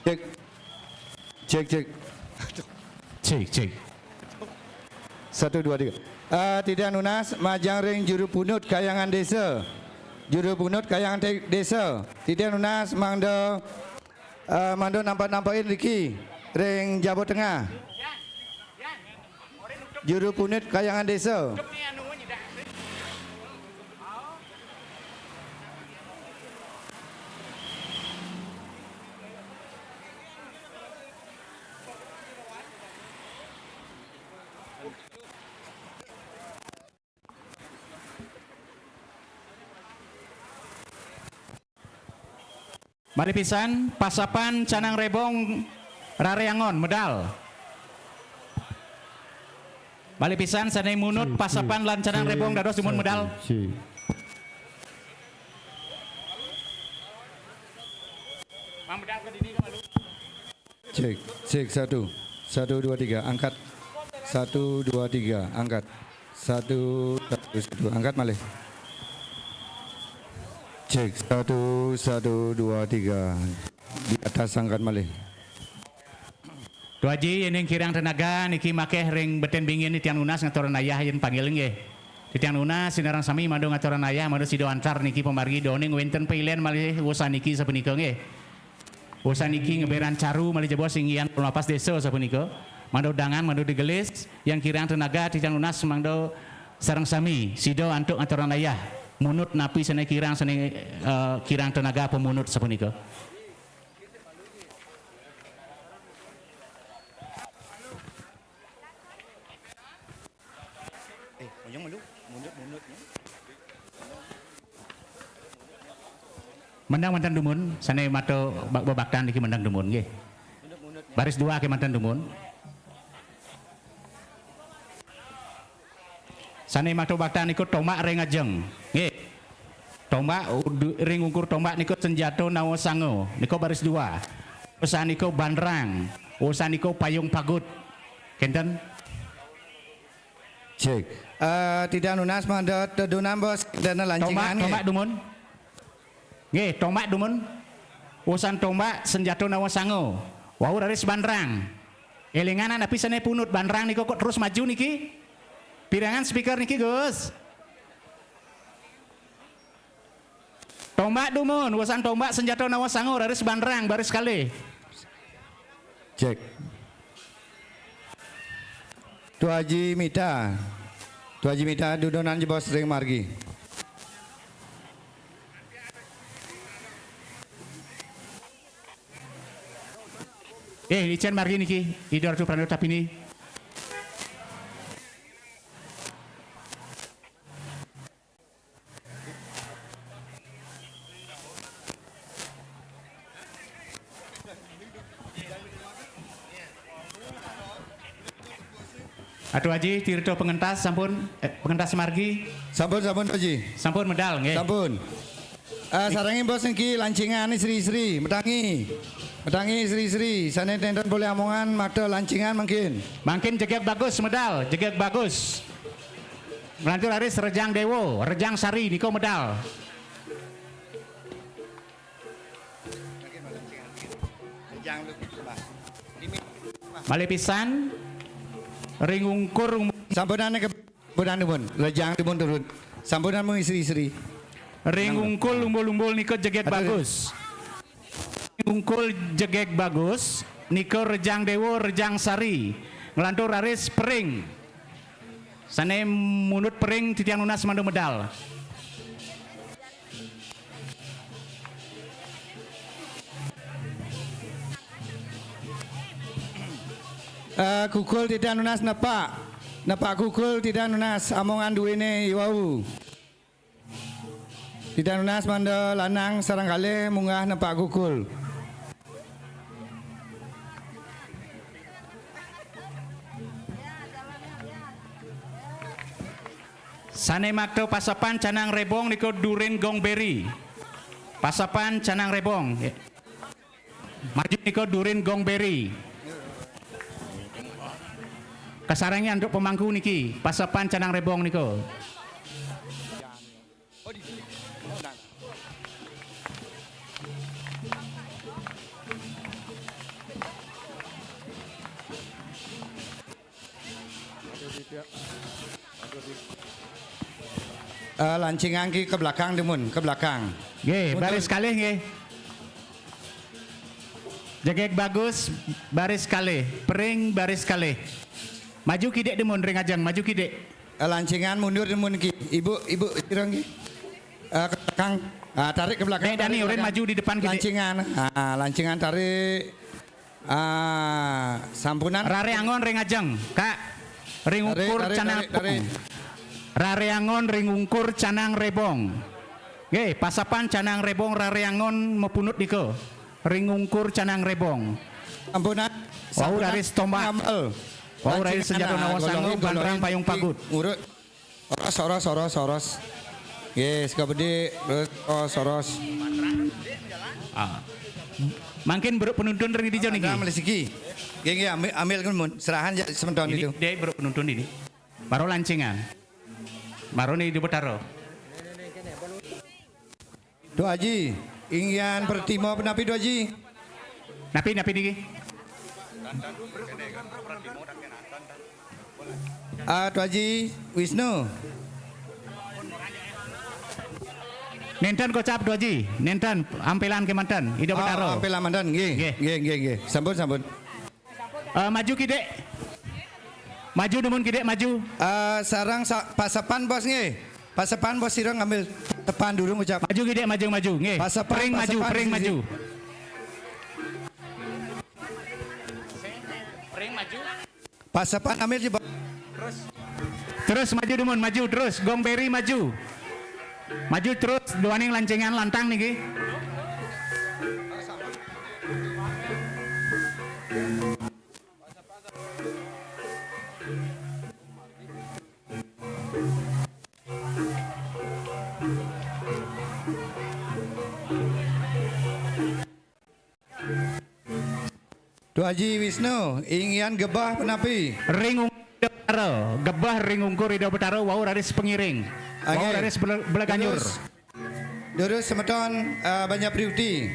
Cek. Cek cek. Cek. 1 2 3. Tidak nunas majang ring juru punut kayangan desa. Juru punut kayangan desa. Tidak nunas mangdo nampak-nampakin Riki ring Jawa Tengah. Juru punut kayangan desa. Mari pisan pasapan canang rebong rareangon medal. Mari pisan sanai munut pasapan lan canang rebong dados dumun medal. Cek 1 2 3 angkat 1 2 3 angkat 1 1 angkat malih. Cek 1 1 2 3 di atas angkat malih. Tuaji yang kirang tenaga niki makeh ring beten bingin titian unas ngatoran ayah yen panggil nggih. Titian unas sinarang sami mando ngatoran ayah mando sido antar niki pemargi doning wenten peilen malih usan niki sapunika nggih. Usan niki ngeberan caru malih jebos singgian pelapas desa sapunika. Mando dangan mando digelis yang kirang tenaga titian unas mando sareng sami sido antuk ngatoran ayah. Munut napi sene kirang kirang tenaga pemunut sapunika. Mendang mantan dumun, sane mato babaktan iki mendang dumun nggih. Baris 2 ke mantan dumun. Sane mato baktan ikut tombak ring ajeng. Nggih. Tombak ring ukur tombak niko senjato nawa sango. Niko baris 2. Usan niko bandrang. Usan niko payung pagut. Kenten? Cek. Tidak nunas mandat tedunan bos dan lancingan. Tombak dumun. Nggih, tombak dumun. Usan tombak senjato nawa sango. Wau dari bandrang. Elinganan tapi sane punut bandrang niko kok terus maju niki. Pirangan speaker niki Gus. Tombak dumun, usan tombak senjato nawa sango dari bandrang baris kali. Cek. Tuaji Mita dudonan bos ring margi. Licen margi niki, idor tu pranut tapi ini Atu Haji Tirto pengentas sampun pengentas margi Sampun Haji. sampun medal nggih. Sampun. Sarangi bos niki lancingan Sri-Sri, metangi. Metangi Sri-Sri, sana tenten boleh amongan mata lancingan mungkin. Makin jegek bagus medal, jegek bagus. Melantur Aris Rejang Dewo, Rejang Sari niko medal. Balik pisan ring ungkur Sampunane ke budan pun, lejang pun turun. Sampunan mu Sri-Sri. ring ungkul umbul-umbul niko jegek bagus. Ring ungkul jegek bagus niko Rejang Dewo, Rejang Sari. Ngelantur Aris Pering. Sane munut Pering titiang nunas mandu medal. Kukul tidak nunas nepak kukul tidak nunas amongan duwene iwau. Tidak nunas manda lanang sarang kali munggah nepak kukul. Sane makto pasapan canang rebong niko Durin Gongberi. Pasapan canang rebong. Maju niko Durin Gongberi. Kasarangnya untuk pemangku niki, pasapan canang rebong niko. Lancingan ki ke belakang demun, ke belakang. Nggih, baris kalih nggih. Jegek bagus, baris kalih. Pering baris kalih. Maju kidek demun ring ajang, maju kidek. Lancingan mundur demun ki. Ibu sirang ki. Ke belakang. Tarik ke belakang. Dani urin maju di depan kidek. Lancingan. Lancingan tarik. Sampunan. Rare angon ring ajang, Kak. Ring ukur canang rebong. Rare angon ring ungkur canang rebong. Nggih, pasapan canang rebong rare angon mepunut niko. Ring ungkur canang rebong. Sampunan. Wau dari tombak. Wau dari senjata nawasango bandrang payung pagut. Urut. Soros. Yes, kabedi soros. Mungkin beruk penuntun ring di jauh niki. Melisiki. Geng ambil kan mun serahan sementon itu. Dia beruk penuntun ini. Baru lancingan. Baru nih di Betaro. Do Haji, ingin pertimo penapi Do Haji. Napi niki. Do Haji Wisnu. Nenten kocap Do Haji. Nenten ampilan kemantan. Ida Betaro. Ampilan mantan, nggih. Sampun. Maju kidek. Maju demun kidek maju. Sarang pasapan bos nggih. Pasapan bos sira ngambil tepan durung ucap. Maju kidek maju nggih. Pering maju. Pering maju. Pasapan ambil je. Terus maju demun maju terus. Gongberi maju. Maju terus duaning lancingan lantang niki. Do Haji Wisnu, ingin gebah penapi. Ring ungkur Betaro, gebah ring ungkur Ida Betaro wau raris pengiring. Wau raris belaganyur. Terus semeton banyak priuti.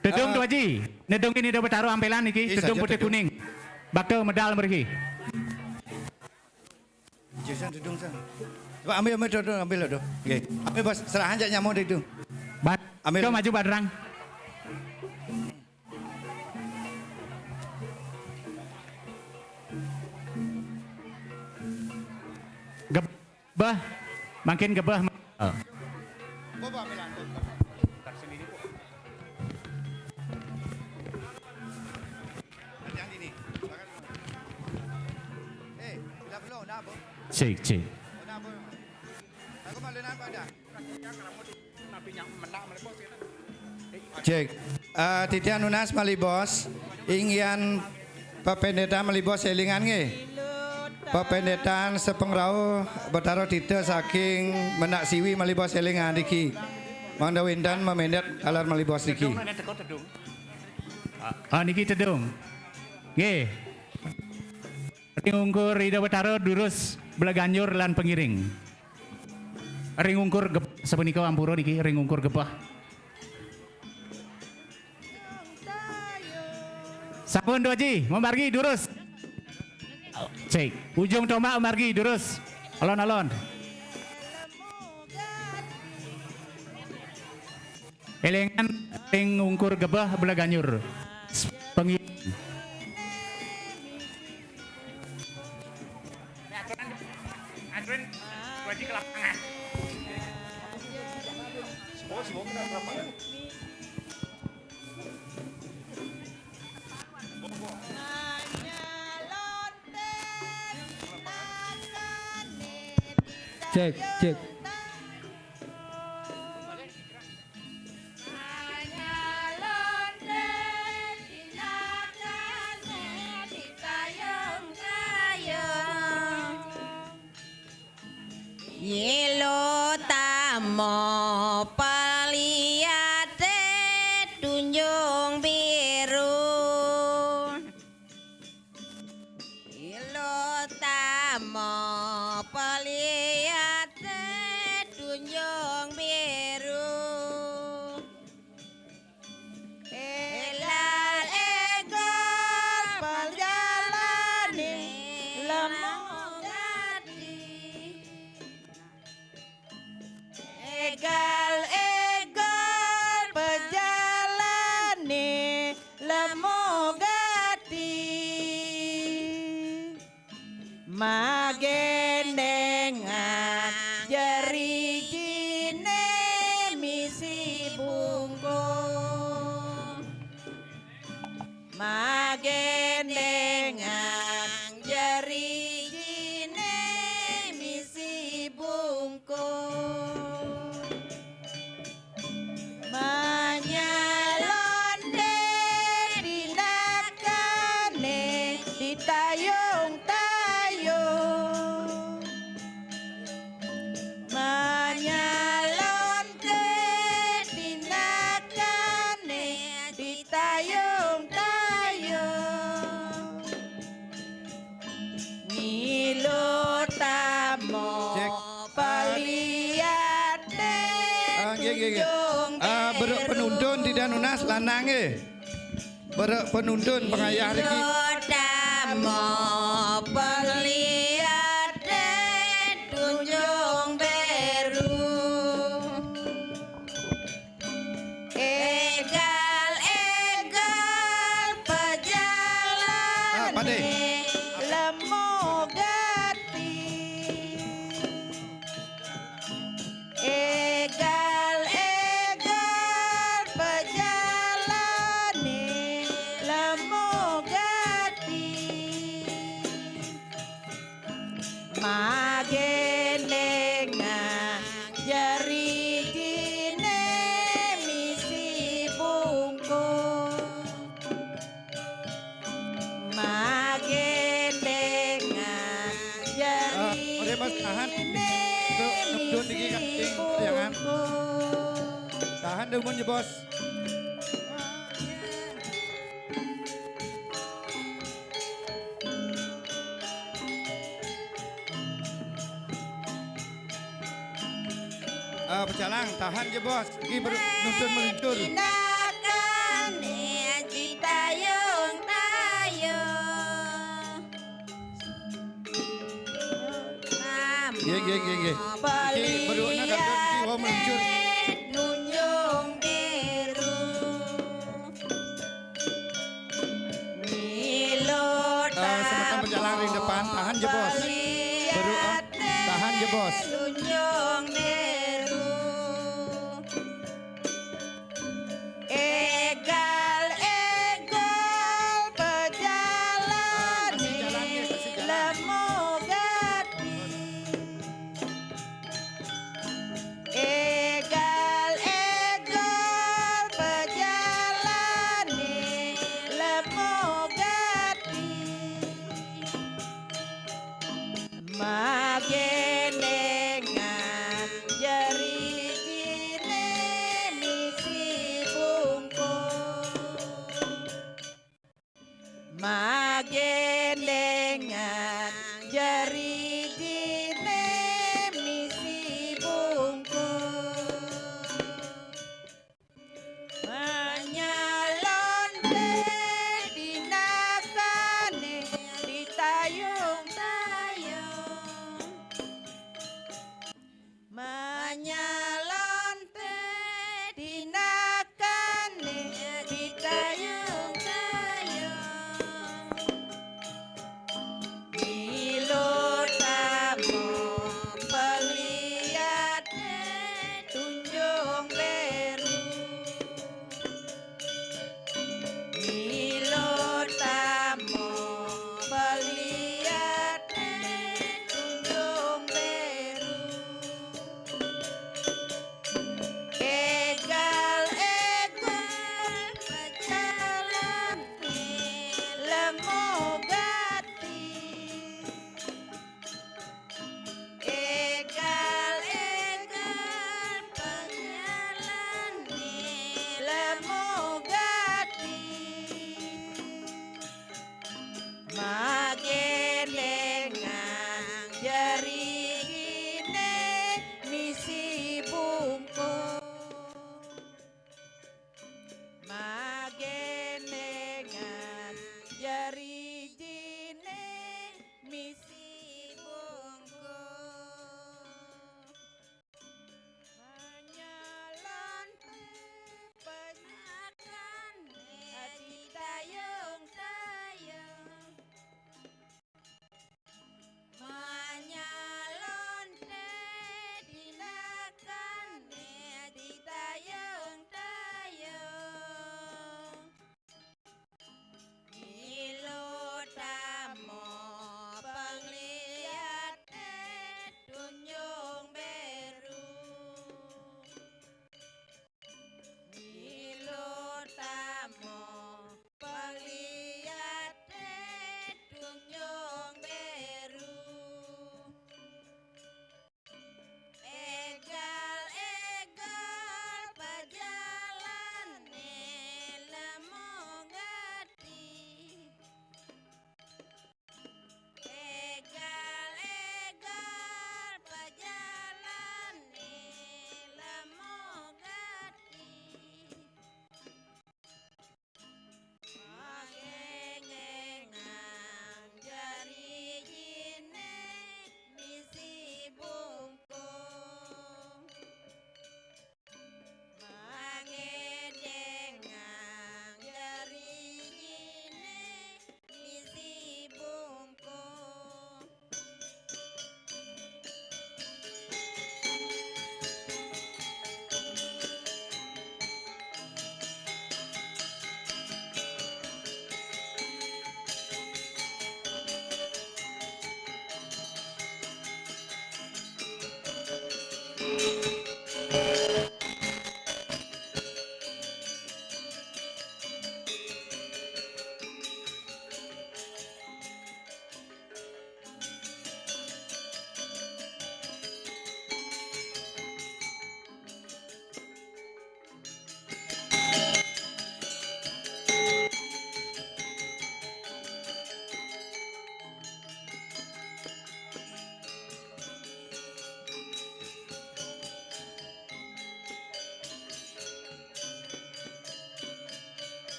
Dedung Tu Haji, nedung ini Ida Betaro ampelan niki, dedung putih kuning. Bakal medal mergi. Jason dedung san. Coba ambil do. Nggih. Ambil bos serahan jak nyamuk itu. Ambil maju badrang. Gebah, makin gebah. Cik. Cek. Titian Nunas Malibos ingin pependetan Malibos elingan nge. Pependetan sepengrau betaro tite saking menak siwi Malibos elingan diki. Mangda windan memendet alar Malibos diki. Niki tedung. Nggih. Ring ungkur ida betaro durus Belaganjur lan pengiring. Ring ungkur sepunika ampura niki ring ungkur gebah. Sampun doji, memargi durus. Cek, ujung tombak memargi durus. Alon-alon. Elengan ring ungkur gebah Belaganjur. Pengiring. Wajib ke lapangan. Semua kena ke lapangan. Cek, cek. Yelo tamo paliate tunjung biru. Yelo tamo paliate tunjung biru. Elal egor perjalani lemongati. Egal pejalani lemogati magendengan jari jine misi bungko magendengan jari jine misi bungko Manyalonde tinakane ditayung-tayung Manyalonde tinakane ditayung-tayung Nilo tamo paliate tunjung Beruk penuntun tidak nunas lanange. Beruk penuntun pengayah riki. Tamo peliate tunjung beru Egal pejalane lemogati Egal pejalane lemogati magendengan jari jine misi bungkung magendengan jari jine misi bungkung Tahan demun ya bos. Pecalang, tahan ya bos. Ini nuntun meluncur. Tinakane ditayung-tayung Ye. Iki berukna kadon iki wong meluncur. Nunjung biru Nilo Semeton pecalang ring depan, tahan ya bos. Beruk, tahan ya bos.